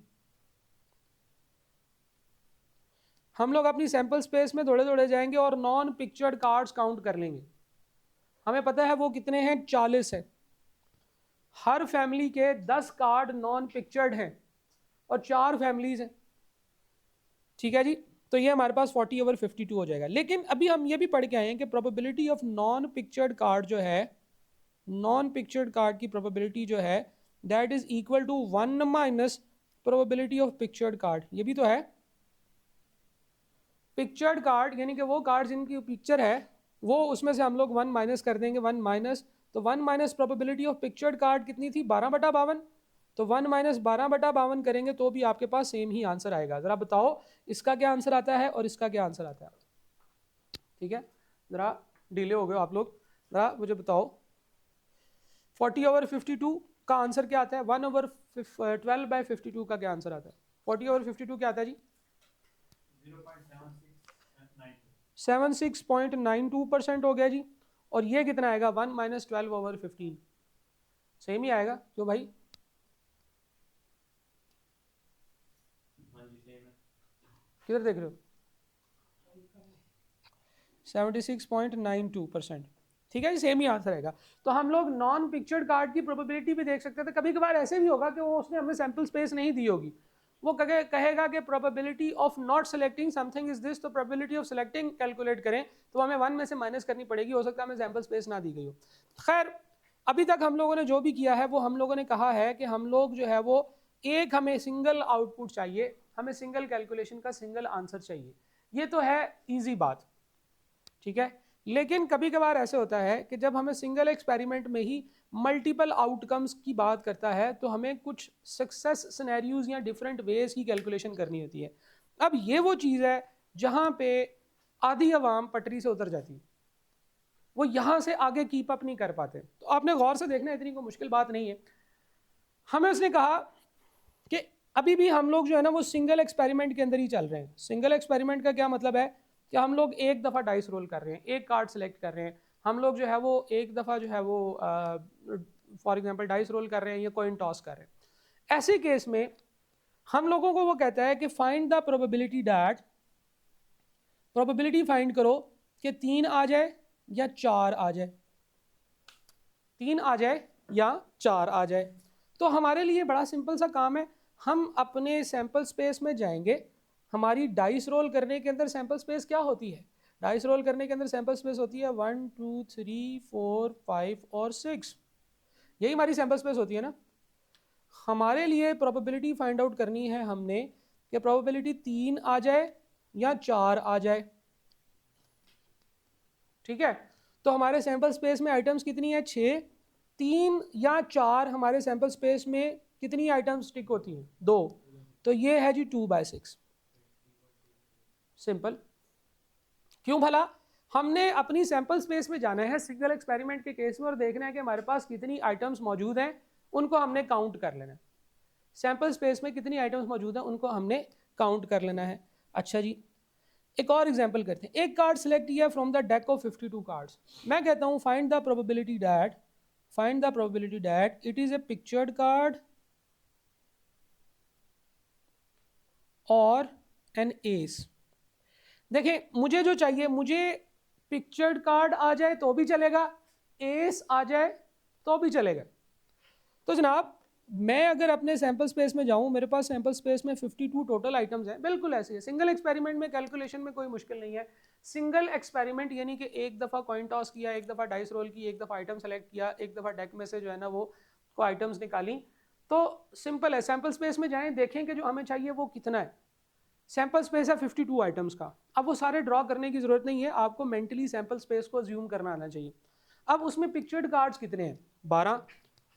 हम लोग अपनी सैंपल स्पेस में थोड़े थोड़े जाएंगे और नॉन पिक्चर्ड कार्ड्स काउंट कर लेंगे। हमें पता है वो कितने हैं, 40 है। हर फैमिली के 10 कार्ड नॉन पिक्चर्ड हैं और 4 फैमिलीज हैं। ठीक है जी। तो ये हमारे पास 40/52 हो जाएगा। लेकिन अभी हम ये भी पढ़ के आए हैं कि probability of non pictured card जो है, नॉन पिक्चर्ड कार्ड की प्रोबेबिलिटी जो है that is equal to 1 minus probability of pictured card. ये भी तो है। पिक्चर्ड कार्ड यानी कि वो कार्ड जिनकी पिक्चर है वो, उसमें से हम लोग 1 माइनस कर देंगे, 1 माइनस, तो 1 minus probability of pictured card कितनी थी, 12/52। तो 1 माइनस 12/52 करेंगे तो भी आपके पास सेम ही आंसर आएगा। ज़रा बताओ इसका क्या आंसर आता है और इसका क्या आंसर आता है? ठीक है, ज़रा डिले हो गए आप लोग, ज़रा मुझे बताओ 40/52 का आंसर क्या आता है? 1/12/52 का क्या आंसर आता है? 40/52 क्या आता है जी? 76.92% हो गया जी। और ये कितना आएगा? 1 माइनस 12/15। सेम ही आएगा क्यों भाई? किधर देख रहे हो? 76.92%। ठीक है जी, सेम ही आंसर आएगा। तो हम लोग नॉन पिक्चर्ड कार्ड की प्रोबेबिलिटी भी देख सकते थे। कभी कभार ऐसे भी होगा कि वो उसने हमें सैंपल स्पेस नहीं दी होगी, वो कहेगा कि probability of not selecting something is this, तो प्रोबेबिलिटी ऑफ सेलेक्टिंग कैलकुलेट करें तो हमें 1 में से माइनस करनी पड़ेगी, हो सकता है हमें सैंपल स्पेस ना दी गई हो। खैर अभी तक हम लोगों ने जो भी किया है वो हम लोगों ने कहा है कि हम लोग जो है वो एक, हमें सिंगल आउटपुट चाहिए, हमें सिंगल कैलकुलेशन का सिंगल आंसर चाहिए। ये तो है ईजी बात, ठीक है। लेकिन कभी कभार ऐसे होता है कि जब हमें सिंगल एक्सपेरिमेंट में ही मल्टीपल आउटकम्स की बात करता है तो हमें कुछ सक्सेस सिनेरियोज या डिफरेंट वेज की कैलकुलेशन करनी होती है। अब ये वो चीज़ है जहाँ पे आधी अवाम पटरी से उतर जाती है, वो यहाँ से आगे कीप अप नहीं कर पाते। तो आपने गौर से देखना, इतनी कोई मुश्किल बात नहीं है। हमें उसने कहा कि अभी भी हम लोग जो है ना वो सिंगल एक्सपेरिमेंट के अंदर ही चल रहे हैं। सिंगल एक्सपेरिमेंट का क्या मतलब है कि हम लोग एक दफ़ा डाइस रोल कर रहे हैं, एक कार्ड सेलेक्ट कर रहे हैं, हम लोग जो है वो एक दफ़ा जो है वो फॉर एग्जांपल डाइस रोल कर रहे हैं या कॉइन टॉस कर रहे हैं। ऐसे केस में हम लोगों को वो कहता है कि find the probability that, probability find करो कि 3 आ जाए या 4 आ जाए, 3 आ जाए या 4 आ जाए। तो हमारे लिए बड़ा सिंपल सा काम है, हम अपने सैंपल स्पेस में जाएंगे। हमारी डाइस रोल करने के अंदर सैंपल स्पेस क्या होती है? डाइस रोल करने के अंदर सैंपल स्पेस होती है 1 2 3 4 5 और 6, यही हमारी सैंपल स्पेस होती है ना। हमारे लिए प्रोबेबिलिटी फाइंड आउट करनी है हमने कि प्रोबेबिलिटी 3 आ जाए या 4 आ जाए। ठीक है, तो हमारे सैंपल स्पेस में आइटम्स कितनी है? 6। 3 या 4 हमारे सैंपल स्पेस में कितनी आइटम्स टिक होती हैं? 2। तो ये है जी 2/6। सिंपल। क्यों भला? हमने अपनी सैंपल स्पेस में जाना है सिंगल एक्सपेरिमेंट के केस में और देखना है कि हमारे पास कितनी आइटम्स मौजूद हैं, उनको हमने काउंट कर लेना है। सैंपल स्पेस में कितनी आइटम्स मौजूद हैं उनको हमने काउंट कर लेना है। अच्छा जी, एक और एग्जांपल करते हैं। एक कार्ड सिलेक्ट किया from the deck of 52 cards. मैं कहता हूं find the probability that, find the probability that it is a pictured card और एन एस। देखिए मुझे जो चाहिए, मुझे पिक्चर्ड कार्ड आ जाए तो भी चलेगा, एस आ जाए तो भी चलेगा। तो जनाब मैं अगर अपने सैंपल स्पेस में जाऊं, मेरे पास सैंपल स्पेस में 52 टोटल आइटम्स हैं, बिल्कुल ऐसे है। सिंगल एक्सपेरिमेंट में कैलकुलेशन में कोई मुश्किल नहीं है। सिंगल एक्सपेरिमेंट यानी कि एक दफ़ा कॉइन टॉस किया, एक दफ़ा डाइस रोल की, एक दफ़ा आइटम सेलेक्ट किया, एक दफ़ा डेक में से जो है ना वो को आइटम्स निकाली, तो सिंपल है। सैंपल स्पेस में जाएँ, देखें कि जो हमें चाहिए वो कितना है। सैंपल स्पेस है 52 आइटम्स का। अब वो सारे ड्रॉ करने की ज़रूरत नहीं है, आपको मेंटली सैंपल स्पेस को ज्यूम करना आना चाहिए। अब उसमें पिक्चर्ड कार्ड्स कितने हैं 12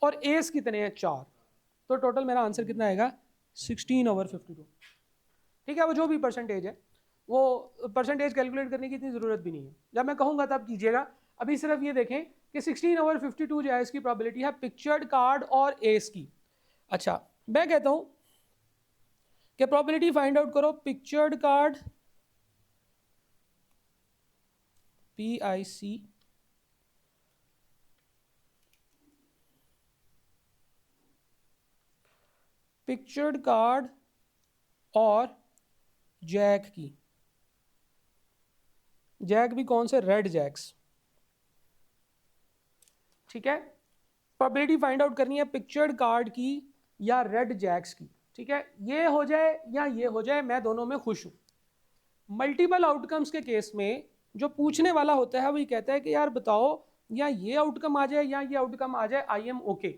और एस कितने हैं 4, तो टोटल मेरा आंसर कितना आएगा 16/52। ठीक है, वो जो भी परसेंटेज है वो परसेंटेज कैलकुलेट करने की इतनी ज़रूरत भी नहीं है, जब मैं कहूँगा तब कीजिएगा। अभी सिर्फ ये देखें कि 16/52 जो है इसकी प्रोबेबिलिटी है पिक्चर्ड कार्ड और एस की। अच्छा, मैं कहता हूँ कि प्रोबेबिलिटी फाइंड आउट करो pictured card PIC pictured card और जैक की। जैक भी कौन से, रेड जैक्स। ठीक है, प्रोबेबिलिटी फाइंड आउट करनी है पिक्चर्ड कार्ड की या रेड जैक्स की। ठीक है, ये हो जाए या ये हो जाए, मैं दोनों में खुश हूं। मल्टीपल आउटकम्स के केस में जो पूछने वाला होता है वो ये कहता है कि यार बताओ या ये आउटकम आ जाए या ये आउटकम आ जाए, आई एम ओके।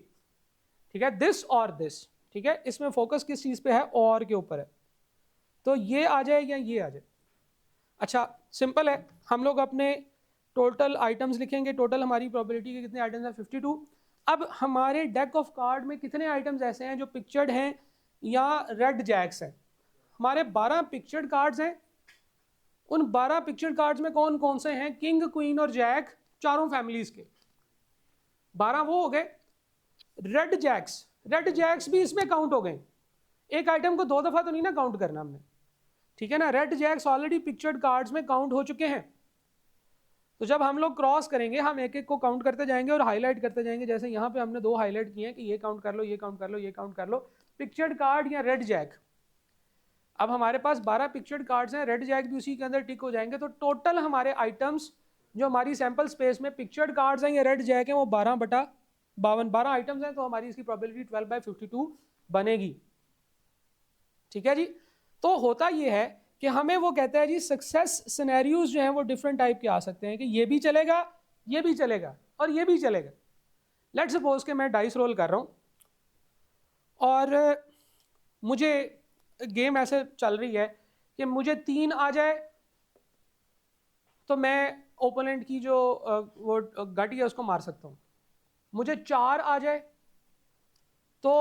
ठीक है, दिस और दिस। ठीक है, इसमें फोकस किस चीज पे है, और के ऊपर है, तो ये आ जाए या ये आ जाए। अच्छा, सिंपल है, हम लोग अपने टोटल आइटम्स लिखेंगे। टोटल हमारी प्रोबेबिलिटी के कितने आइटम्स हैं 52। अब हमारे डेक ऑफ कार्ड में कितने आइटम्स ऐसे हैं जो पिक्चर्ड हैं या रेड जैक्स हैं। हमारे 12 पिक्चर्ड कार्ड्स हैं। उन 12 पिक्चर्ड कार्ड्स में कौन कौन से हैं, किंग क्वीन और जैक, चारों फैमिलीज के 12 वो हो गए। रेड जैक्स भी इसमें काउंट हो गए। एक आइटम को 2 दफा तो नहीं ना काउंट करना हमने, ठीक है ना। Red jacks already pictured cards में काउंट हो चुके हैं। तो जब हम लोग क्रॉस करेंगे हम एक एक को काउंट करते जाएंगे और हाईलाइट करते जाएंगे। जैसे यहाँ पे हमने 2 हाईलाइट किए हैं कि ये काउंट कर लो, ये काउंट कर लो, ये काउंट कर लो, पिक्चर्ड कार्ड या रेड जैक। अब हमारे पास 12 पिक्चर्ड कार्ड्स हैं, रेड जैक भी उसी के अंदर टिक हो जाएंगे। तो टोटल हमारे आइटम्स जो हमारी सैंपल स्पेस में पिक्चर्ड कार्ड्स हैं या रेड जैक हैं वो 12/52 12 आइटम्स हैं। तो हमारी इसकी प्रोबेबिलिटी 12/52 बनेगी। ठीक है जी। तो होता ये है कि हमें वो कहता है जी सक्सेस सिनेरियोज जो हैं वो डिफरेंट टाइप के आ सकते हैं, कि ये भी चलेगा, ये भी चलेगा और ये भी चलेगा। लेट्स सपोज कि मैं डाइस रोल कर रहा हूँ और मुझे गेम ऐसे चल रही है कि मुझे 3 आ जाए तो मैं ओपोनेंट की जो वो गाड़ी है उसको मार सकता हूँ। मुझे 4 आ जाए तो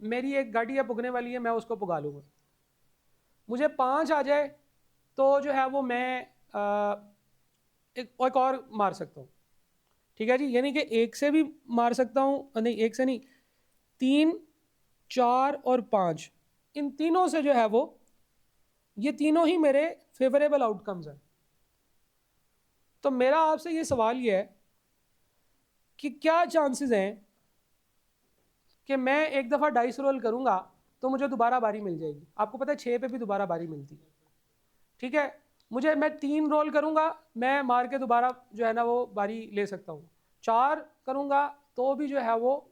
मेरी एक गाड़ी है पुगने वाली है, मैं उसको पुगा लूँगा। मुझे 5 आ जाए तो जो है वो मैं एक और मार सकता हूँ। ठीक है जी, यानी कि एक से भी मार सकता हूँ, नहीं एक से नहीं, 3, 4 और 5, इन तीनों से जो है वो ये तीनों ही मेरे फेवरेबल आउटकम्स हैं। तो मेरा आपसे ये सवाल ये है कि क्या चांसेस हैं कि मैं एक दफ़ा डाइस रोल करूँगा तो मुझे दोबारा बारी मिल जाएगी। आपको पता है 6 पे भी दोबारा बारी मिलती है। ठीक है, मैं 3 रोल करूँगा, मैं मार के दोबारा जो है ना वो बारी ले सकता हूँ। 4 करूँगा तो भी जो है वो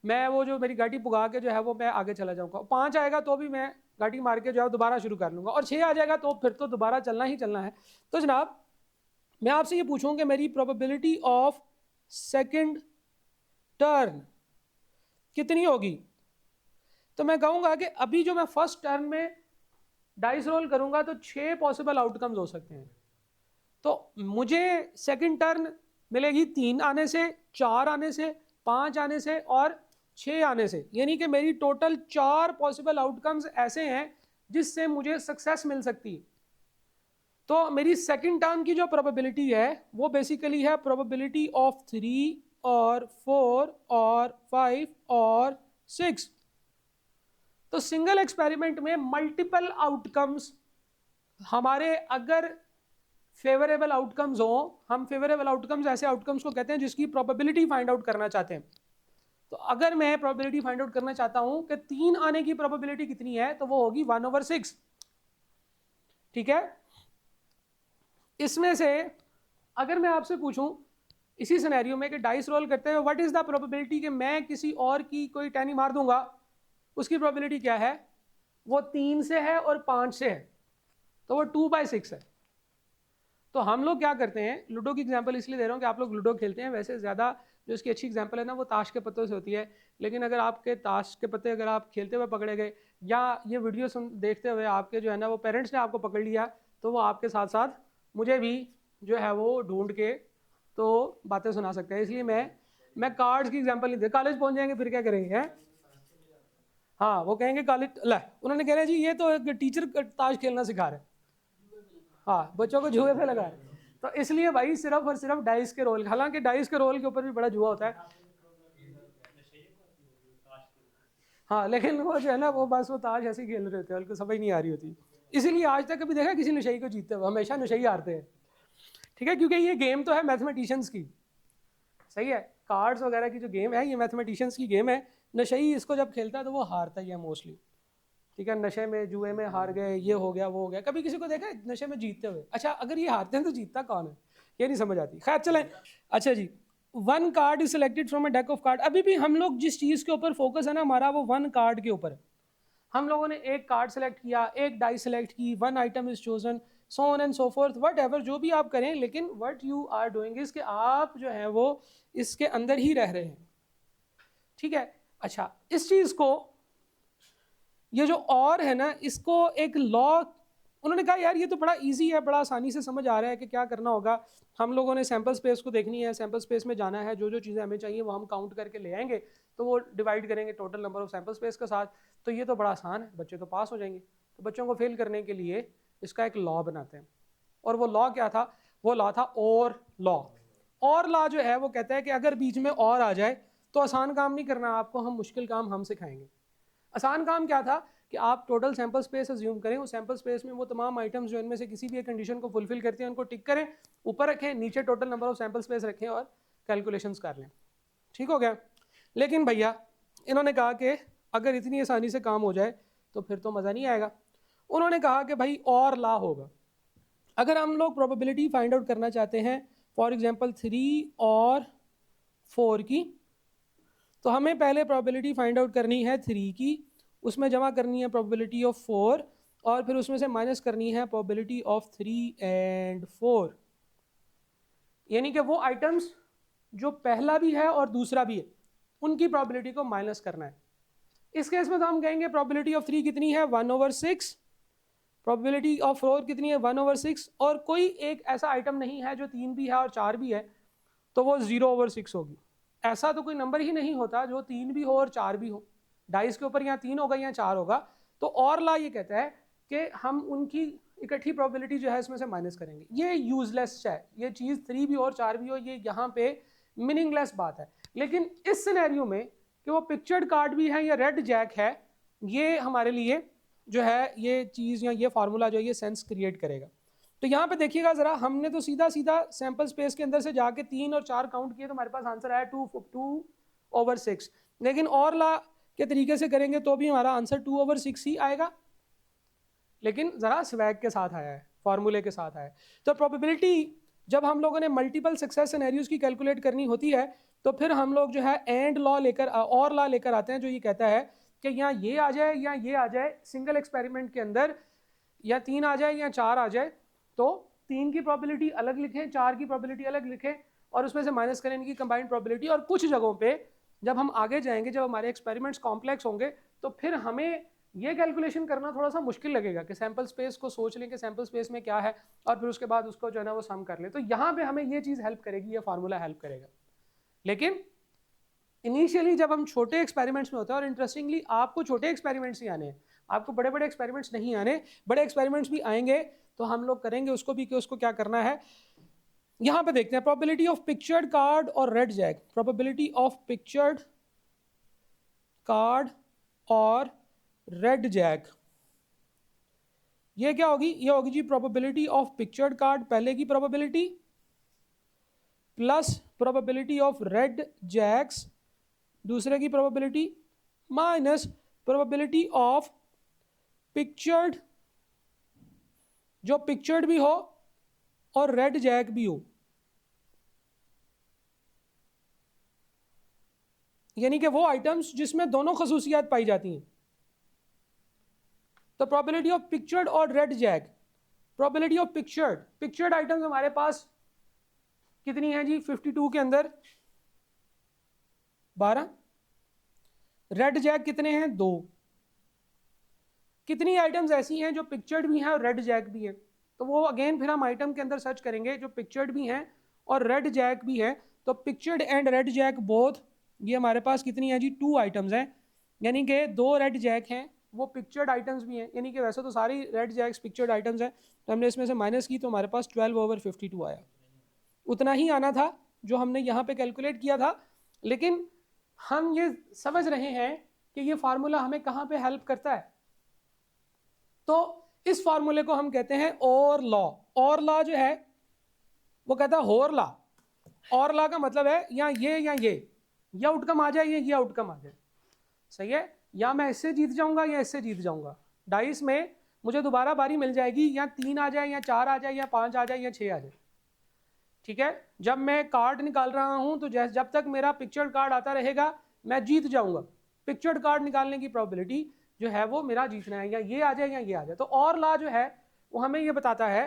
मैं वो जो मेरी गाड़ी पुगा के जो है वो मैं आगे चला जाऊँगा। 5 आएगा तो भी मैं गाड़ी मार के जो है दोबारा शुरू कर लूँगा, और 6 आ जाएगा तो फिर तो दोबारा चलना ही चलना है। तो जनाब मैं आपसे ये पूछूँ कि मेरी प्रोबेबिलिटी ऑफ सेकंड टर्न कितनी होगी। तो मैं कहूँगा कि अभी जो मैं फर्स्ट टर्न में डाइस रोल करूँगा तो 6 पॉसिबल आउटकम्स हो सकते हैं। तो मुझे सेकंड टर्न मिलेगी 3 आने से, 4 आने से, 5 आने से और 6 आने से, यानी कि मेरी टोटल 4 पॉसिबल आउटकम्स ऐसे हैं जिससे मुझे सक्सेस मिल सकती है। तो मेरी सेकंड टर्म की जो प्रोबेबिलिटी है वो बेसिकली है प्रोबेबिलिटी ऑफ 3 और 4 और 5 और 6। तो सिंगल एक्सपेरिमेंट में मल्टीपल आउटकम्स हमारे अगर फेवरेबल आउटकम्स हो, हम फेवरेबल आउटकम्स ऐसे आउटकम्स को कहते हैं जिसकी प्रोबेबिलिटी फाइंड आउट करना चाहते हैं। तो अगर मैं प्रोबेबिलिटी फाइंड आउट करना चाहता हूं कि 3 आने की प्रोबेबिलिटी कितनी है तो वो होगी 1/6। ठीक है, इसमें से अगर मैं आपसे पूछूं इसी सिनेरियो में कि डाइस रोल करते हुए व्हाट इज द प्रोबेबिलिटी कि मैं किसी और की कोई टैनी मार दूंगा, उसकी प्रोबेबिलिटी क्या है, वो 3 से है और 5 से है, तो वो 2/6 है। तो हम लोग क्या करते हैं, लूडो की एग्जांपल इसलिए दे रहा हूँ कि आप लोग लूडो खेलते हैं, वैसे ज़्यादा जो इसकी अच्छी एग्जांपल है ना वो ताश के पत्तों से होती है। लेकिन अगर आपके ताश के पत्ते अगर आप खेलते हुए पकड़े गए या ये वीडियो देखते हुए आपके जो है ना वो पेरेंट्स ने आपको पकड़ लिया, तो वो आपके साथ साथ मुझे भी जो है वो ढूंढ के तो बातें सुना सकते हैं। इसलिए मैं कार्ड्स की एग्जांपल नहीं दे, कॉलेज पहुंच जाएंगे फिर क्या करेंगे हैं? हाँ वो कहेंगे कॉलेज ला, उन्होंने कह रहे हैं जी ये तो टीचर ताश खेलना सिखा रहे हैं, हाँ बच्चों को जुए पे लगा रहे हैं। तो इसलिए भाई सिर्फ और सिर्फ डाइस के रोल, हालांकि डाइस के रोल के ऊपर भी बड़ा जुआ होता है, हाँ लेकिन वो जो है ना वो बस वो ताश ऐसे ही खेल रहे होते हैं, उनको समझ नहीं आ रही होती। इसीलिए आज तक कभी देखा किसी नशेई को जीतते हुए? हमेशा नशेई हारते हैं, ठीक है, क्योंकि ये गेम तो है मैथमेटिशियंस की, सही है, कार्ड्स वगैरह की जो गेम है ये मैथमेटिशियंस की गेम है। नशेई इसको जब खेलता है तो वो हारता ही है मोस्टली, ठीक है, नशे में जुए में हार गए, ये हो गया वो हो गया। कभी किसी को देखा है नशे में जीतते हुए? अच्छा अगर ये हारते हैं तो जीतता कौन है, ये नहीं समझ आती। खैर चलें, अच्छा जी, one card is selected from a deck of card. अभी भी हम लोग जिस चीज़ के ऊपर फोकस है ना हमारा, वो वन कार्ड के ऊपर है। हम लोगों ने एक कार्ड सेलेक्ट किया, एक डाई सेलेक्ट की, one item is chosen, so on and so forth, whatever जो भी आप करें, लेकिन what you are doing is कि आप जो है वो इसके अंदर ही रह रहे हैं, ठीक है। अच्छा इस चीज़ को, ये जो और है ना, इसको एक लॉ, उन्होंने कहा यार ये तो बड़ा इजी है, बड़ा आसानी से समझ आ रहा है कि क्या करना होगा। हम लोगों ने सैम्पल स्पेस को देखनी है, सैम्पल स्पेस में जाना है, जो जो चीज़ें हमें चाहिए वो हम काउंट करके ले आएंगे, तो वो डिवाइड करेंगे total number of sample space के साथ। तो ये तो बड़ा आसान है, बच्चे तो पास हो जाएंगे। तो बच्चों को फेल करने के लिए इसका एक लॉ बनाते हैं, और वो लॉ क्या था? वो लॉ था और लॉ। और लॉ जो है वो कहता है कि अगर बीच में और आ जाए तो आसान काम नहीं करना आपको, हम मुश्किल काम हम सिखाएंगे। आसान काम क्या था कि आप टोटल सैंपल स्पेस अज्यूम करें, उस सैंपल स्पेस में वो तमाम आइटम्स जो इनमें से किसी भी एक कंडीशन को फुलफिल करते हैं उनको टिक करें, ऊपर रखें, नीचे total number of sample space रखें और कैलकुलेशंस कर लें। ठीक हो गया। लेकिन भैया इन्होंने कहा कि अगर इतनी आसानी से काम हो जाए तो फिर तो मज़ा नहीं आएगा। उन्होंने कहा कि भाई और ला होगा। अगर हम लोग प्रोबेबिलिटी फाइंड आउट करना चाहते हैं फॉर एग्जांपल 3 और 4 की, तो हमें पहले प्रोबेबिलिटी फाइंड आउट करनी है 3 की, उसमें जमा करनी है प्रोबेबिलिटी ऑफ 4, और फिर उसमें से माइनस करनी है प्रोबेबिलिटी ऑफ 3 एंड 4, यानी कि वो आइटम्स जो पहला भी है और दूसरा भी है उनकी प्रोबेबिलिटी को माइनस करना है। इस केस में तो हम कहेंगे प्रोबेबिलिटी ऑफ 3 कितनी है 1/6, प्रोबेबिलिटी ऑफ 4 कितनी है 1/6, और कोई एक ऐसा आइटम नहीं है जो 3 भी है और 4 भी है, तो वो 0/6 होगी। ऐसा तो कोई नंबर ही नहीं होता जो 3 भी हो और 4 भी हो, डाइस के ऊपर या 3 होगा या 4 होगा। तो और ला ये कहता है कि हम उनकी इकट्ठी प्रोबेबिलिटी जो है इसमें से माइनस करेंगे। ये यूजलेस है, ये चीज़ 3 भी हो और 4 भी हो, ये यहाँ पे मीनिंगलेस बात है। लेकिन इस सिनेरियो में कि वो पिक्चर्ड कार्ड भी है या रेड जैक है, ये हमारे लिए जो है ये चीज़ या ये फार्मूला जो है ये सेंस क्रिएट करेगा। तो यहाँ पे देखिएगा ज़रा, हमने तो सीधा सीधा सैंपल स्पेस के अंदर से जाके 3 और 4 काउंट किए तो हमारे पास आंसर आया 2/6, लेकिन और ला के तरीके से करेंगे तो भी हमारा आंसर 2/6 ही आएगा, लेकिन ज़रा स्वैग के साथ आया है, फार्मूले के साथ आया है। तो प्रोबेबिलिटी जब हम लोगों ने मल्टीपल सक्सेस सिनेरियोज की कैलकुलेट करनी होती है तो फिर हम लोग जो है एंड लॉ लेकर और लॉ लेकर आते हैं, जो ये कहता है कि यहाँ ये आ जाए या ये आ जाए सिंगल एक्सपेरिमेंट के अंदर, या 3 आ जाए या 4 आ जाए, तो 3 की प्रोबेबिलिटी अलग लिखें, 4 की प्रोबेबिलिटी अलग लिखें, और उसमें से माइनस करें इनकी कंबाइंड प्रोबेबिलिटी। और कुछ जगहों पे जब हम आगे जाएंगे, जब हमारे एक्सपेरिमेंट्स कॉम्प्लेक्स होंगे, तो फिर हमें ये कैलकुलेशन करना थोड़ा सा मुश्किल लगेगा कि सैंपल स्पेस को सोच लें कि सैंपल स्पेस में क्या है, और फिर उसके बाद उसको जो है ना वो सम कर लें। तो यहाँ पे हमें ये चीज़ हेल्प करेगी, ये फार्मूला हेल्प करेगा। लेकिन इनिशियली जब हम छोटे एक्सपेरिमेंट्स में होते हैं, और इंटरेस्टिंगली आपको छोटे एक्सपेरिमेंट्स ही आने हैं, आपको बड़े बड़े एक्सपेरिमेंट्स नहीं आने, बड़े एक्सपेरिमेंट्स भी आएंगे तो हम लोग करेंगे उसको भी कि उसको क्या करना है। यहाँ पे देखते हैं प्रोबेबिलिटी ऑफ पिक्चर्ड कार्ड और red jack, probability of pictured card और रेड जैक, ये क्या होगी? ये होगी जी प्रोबेबिलिटी ऑफ पिक्चर्ड कार्ड पहले की probability plus probability of red jacks दूसरे की probability minus probability of pictured जो पिक्चर्ड भी हो और रेड जैक भी हो, यानी कि वो आइटम्स जिसमें दोनों खसूसियात पाई जाती हैं। तो प्रोबेबिलिटी ऑफ पिक्चर्ड और red jack, probability of pictured items हमारे पास कितनी है जी 52 के अंदर 12, रेड जैक कितने हैं 2। कितनी आइटम्स ऐसी हैं जो पिक्चर्ड भी हैं और रेड जैक भी हैं? तो वो अगेन फिर हम आइटम के अंदर सर्च करेंगे जो पिक्चर्ड भी हैं और रेड जैक भी है, तो pictured and red jack both, ये हमारे पास कितनी है जी, 2 आइटम्स हैं, यानी कि 2 रेड जैक हैं, वो पिक्चर्ड आइटम्स भी हैं, यानी कि वैसे तो सारी रेड जैक्स पिक्चर्ड आइटम्स हैं, तो हमने इसमें से माइनस की तो हमारे पास 12/52 आया। उतना ही आना था जो हमने यहाँ पे कैलकुलेट किया था, लेकिन हम ये समझ रहे हैं कि ये फार्मूला हमें कहाँ पे हेल्प करता है। तो इस फार्मूले को हम कहते हैं और लॉ। और लॉ जो है वो कहता है होर लॉ। और लॉ का मतलब है या ये आउटकम आ जाए या ये आउटकम आ जाए, सही है, या मैं इससे जीत जाऊंगा या इससे जीत जाऊंगा। डाइस में मुझे दोबारा बारी मिल जाएगी, या 3 आ जाए या 4 आ जाए या 5 आ जाए या 6 आ जाए, ठीक है। जब मैं कार्ड निकाल रहा हूं तो जब तक मेरा पिक्चर्ड कार्ड आता रहेगा मैं जीत जाऊंगा। पिक्चर्ड कार्ड निकालने की प्रोबेबिलिटी जो है वो मेरा जीतना है, या ये आ जाए या ये आ जाए। तो और लॉ जो है वो हमें ये बताता है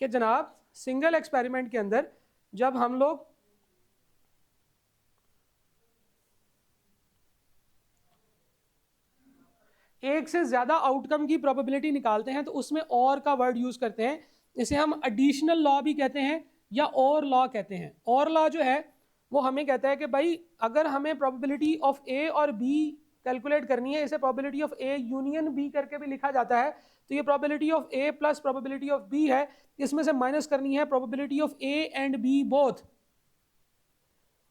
कि जनाब सिंगल एक्सपेरिमेंट के अंदर जब हम लोग एक से ज्यादा आउटकम की प्रोबेबिलिटी निकालते हैं तो उसमें और का वर्ड यूज करते हैं, इसे हम एडिशनल लॉ भी कहते हैं या और लॉ कहते हैं। और लॉ जो है वो हमें कहता है कि भाई अगर हमें प्रोबेबिलिटी ऑफ ए और बी कैलकुलेट करनी है, इसे probability of A union B करके भी लिखा जाता है, तो ये probability of A plus probability of B है, इसमें से माइनस करनी है probability of A and B both.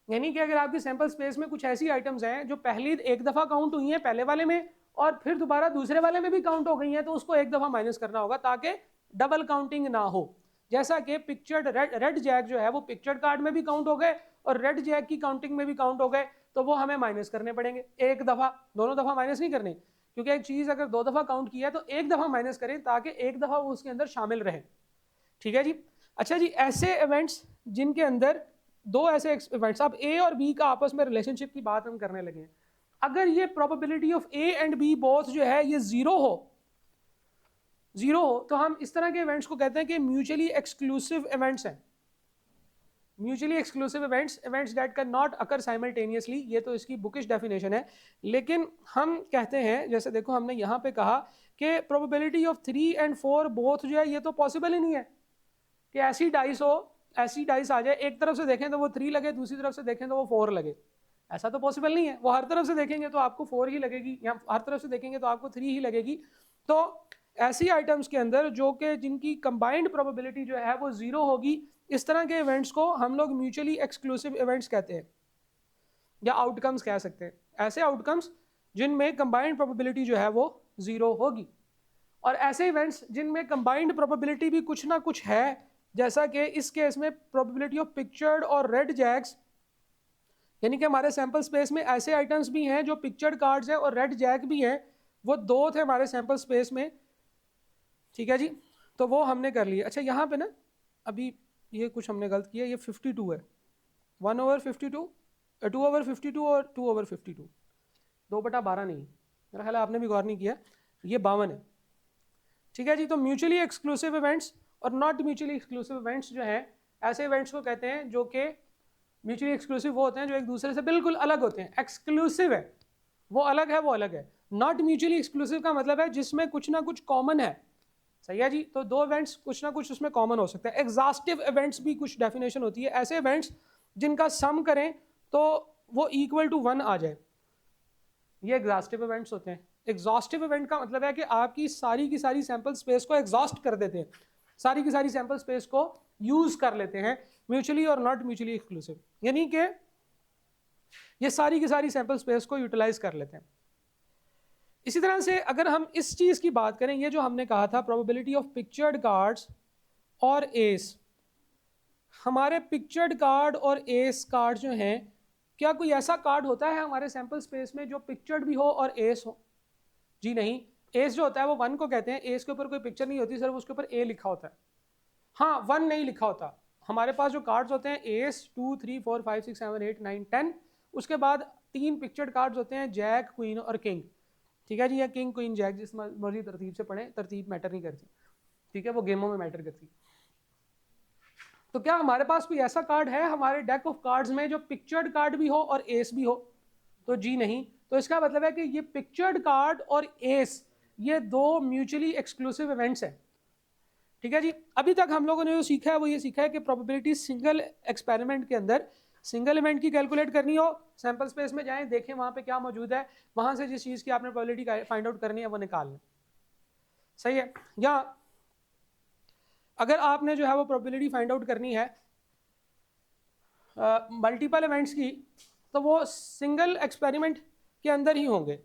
यानी कि अगर आपकी सैंपल स्पेस में कुछ ऐसी आइटम्स हैं जो पहली एक दफा काउंट हुई हैं पहले वाले में और फिर दोबारा दूसरे वाले में भी काउंट हो गई हैं, तो उसको एक दफा माइनस करना होगा ताकि डबल काउंटिंग ना हो। जैसा कि पिक्चर्ड रेड जैक जो है वो पिक्चर्ड कार्ड में भी काउंट हो गए और रेड जैक की काउंटिंग में भी काउंट हो गए, तो वो हमें माइनस करने पड़ेंगे एक दफा, दोनों दफा माइनस नहीं करने, क्योंकि एक चीज अगर 2 दफा काउंट किया है तो एक दफा माइनस करें ताकि एक दफा वो उसके अंदर शामिल रहे, ठीक है जी। अच्छा जी, ऐसे इवेंट्स जिनके अंदर 2 ऐसे इवेंट्स, अब ए और बी का आपस में रिलेशनशिप की बात हम करने लगे हैं, अगर ये probability of A and B both जो है ये जीरो हो तो हम इस तरह के इवेंट्स को कहते हैं कि म्यूचुअली एक्सक्लूसिव इवेंट्स हैं। Mutually exclusive events that can not occur simultaneously, ये तो इसकी बुकिश डेफिनेशन है, लेकिन हम कहते हैं, जैसे देखो हमने यहाँ पे कहा कि प्रोबेबिलिटी ऑफ 3 and 4 बोथ जो है ये तो पॉसिबल ही नहीं है कि ऐसी डाइस हो, ऐसी डाइस आ जाए, एक तरफ से देखें तो वो 3 लगे, दूसरी तरफ से देखें तो वो 4 लगे, ऐसा तो पॉसिबल नहीं है। वो हर तरफ से देखेंगे तो आपको 4 ही लगेगी, या हर तरफ से देखेंगे तो आपको 3 ही लगेगी। तो ऐसी आइटम्स के अंदर जो कि जिनकी कंबाइंड प्रोबेबिलिटी जो है वो 0 होगी, इस तरह के इवेंट्स को हम लोग म्यूचुअली एक्सक्लूसिव इवेंट्स कहते हैं या आउटकम्स कह सकते हैं। ऐसे आउटकम्स जिनमें कंबाइंड प्रोबेबिलिटी जो है वो 0 होगी, और ऐसे इवेंट्स जिनमें कंबाइंड प्रोबेबिलिटी भी कुछ ना कुछ है, जैसा कि इस केस में प्रोबेबिलिटी ऑफ पिक्चर्ड और रेड जैक्स, यानी कि हमारे सैंपल स्पेस में ऐसे आइटम्स भी हैं जो पिक्चर्ड कार्ड्स हैं और रेड जैक भी हैं, वो 2 थे हमारे सैंपल स्पेस में, ठीक है जी। तो वो हमने कर लिया। अच्छा यहाँ पे ना अभी ये कुछ हमने गलत किया, ये 52 है, 1/52, 2/52 और 2/52, 2/12 नहीं, मेरा ख्याल आपने भी गौर नहीं किया, ये 52 है, ठीक है जी। तो म्यूचुअली एक्सक्लूसिव इवेंट्स और नॉट म्यूचुअली एक्सक्लूसिव इवेंट्स जो हैं, ऐसे इवेंट्स को कहते हैं जो कि म्यूचुअली एक्सक्लूसिव वो होते हैं जो एक दूसरे से बिल्कुल अलग होते हैं। एक्सक्लूसिव है वो अलग है, वो अलग है। नॉट म्यूचुअली एक्सक्लूसिव का मतलब है जिसमें कुछ ना कुछ कॉमन है, सही है जी। तो 2 इवेंट्स कुछ ना कुछ उसमें कॉमन हो सकता है। एग्जॉस्टिव इवेंट्स भी कुछ डेफिनेशन होती है, ऐसे इवेंट्स जिनका सम करें तो वो इक्वल टू 1 आ जाए, ये एग्जॉस्टिव इवेंट्स होते हैं। एग्जॉस्टिव इवेंट का मतलब है कि आपकी सारी की सारी सैंपल स्पेस को एग्जॉस्ट कर देते हैं, सारी की सारी सैंपल स्पेस को यूज कर लेते हैं, म्यूचुअली और नॉट म्यूचुअली एक्सक्लूसिव, यानी कि ये सारी की सारी सैंपल स्पेस को यूटिलाइज कर लेते हैं। इसी तरह से अगर हम इस चीज की बात करें, ये जो हमने कहा था प्रोबेबिलिटी ऑफ पिक्चर्ड कार्ड्स और एस, हमारे पिक्चर्ड कार्ड और एस कार्ड जो हैं, क्या कोई ऐसा कार्ड होता है हमारे सैंपल स्पेस में जो पिक्चर्ड भी हो और एस हो? जी नहीं। एस जो होता है वो 1 को कहते हैं, एस के ऊपर कोई पिक्चर नहीं होती, सिर्फ उसके ऊपर ए लिखा होता है, हाँ 1 नहीं लिखा होता। हमारे पास जो कार्ड्स होते हैं एस 2 3 4 5 6 7 8 9 10, उसके बाद 3 पिक्चर्ड कार्ड्स होते हैं जैक, क्वीन और किंग, ठीक है जी, या किंग क्वीन जैक, जिस मर्जी तरतीब से पढ़ें, तरतीब मैटर नहीं करती, ठीक है, वो गेमों में मैटर करती। तो क्या हमारे पास कोई ऐसा कार्ड है हमारे डेक ऑफ कार्ड्स में जो पिक्चर्ड कार्ड भी हो और एस भी हो? तो जी नहीं। तो इसका मतलब है कि ये पिक्चर्ड कार्ड और एस ये 2 म्यूचुअली एक्सक्लूसिव इवेंट्स हैं। ठीक है जी। अभी तक हम लोगों ने जो सीखा है वो ये सीखा है कि प्रोबेबिलिटी सिंगल एक्सपेरिमेंट के अंदर सिंगल इवेंट की कैलकुलेट करनी हो, सैंपल स्पेस में जाएं, देखें वहां पे क्या मौजूद है, वहां से जिस चीज़ की आपने प्रोबेबिलिटी फाइंड आउट करनी है वो निकाल लें, सही है। या अगर आपने जो है वो प्रोबेबिलिटी फाइंड आउट करनी है मल्टीपल इवेंट्स की, तो वो सिंगल एक्सपेरिमेंट के अंदर ही होंगे,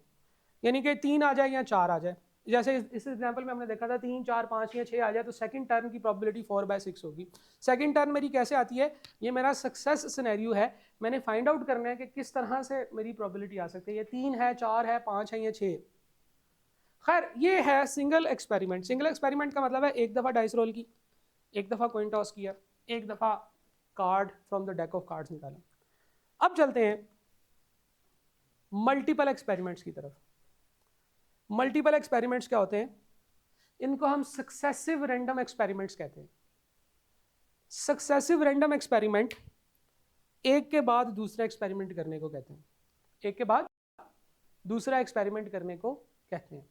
यानी कि 3 आ जाए या 4 आ जाए। जैसे इस एग्जांपल में हमने देखा था 3, 4, 5 या 6 आ जाए तो सेकंड टर्म की प्रोबेबिलिटी 4/6 होगी। सेकंड टर्म मेरी कैसे आती है, ये मेरा सक्सेस सिनेरियो है, मैंने फाइंड आउट करना है कि किस तरह से मेरी प्रोबेबिलिटी आ सकती है, ये 3 है, 4 है, 5 है या 6। खैर ये है सिंगल एक्सपेरिमेंट। सिंगल एक्सपेरिमेंट का मतलब है एक दफ़ा डाइस रोल की, एक दफ़ा कॉइन टॉस किया, एक दफ़ा card from the deck of cards निकाला। अब चलते हैं मल्टीपल एक्सपेरिमेंट्स की तरफ। मल्टीपल एक्सपेरिमेंट्स क्या होते हैं, इनको हम सक्सेसिव रैंडम एक्सपेरिमेंट्स कहते हैं। सक्सेसिव रैंडम एक्सपेरिमेंट एक के बाद दूसरा एक्सपेरिमेंट करने को कहते हैं, एक के बाद दूसरा एक्सपेरिमेंट करने को कहते हैं।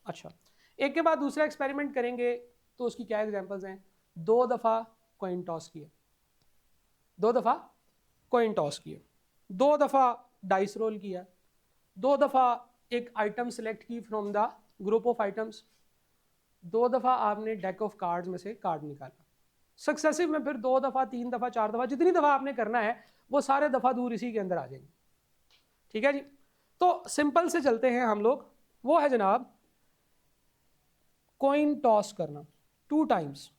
अच्छा, एक के बाद दूसरा एक्सपेरिमेंट करेंगे तो उसकी क्या एग्जांपल्स हैं, 2 दफ़ा कॉइन टॉस किए, 2 दफ़ा कॉइन टॉस किए, 2 दफ़ा डाइस रोल किया, 2 दफ़ा एक आइटम सेलेक्ट की from the group of items, 2 दफ़ा आपने डेक ऑफ कार्ड्स में से कार्ड निकाला। सक्सेसिव में फिर 2 दफ़ा, 3 दफ़ा, 4 दफ़ा, जितनी दफ़ा आपने करना है वो सारे दफ़ा दूर इसी के अंदर आ जाएंगे। ठीक है जी। तो सिंपल से चलते हैं हम लोग, वो है जनाब कॉइन टॉस करना 2 टाइम्स,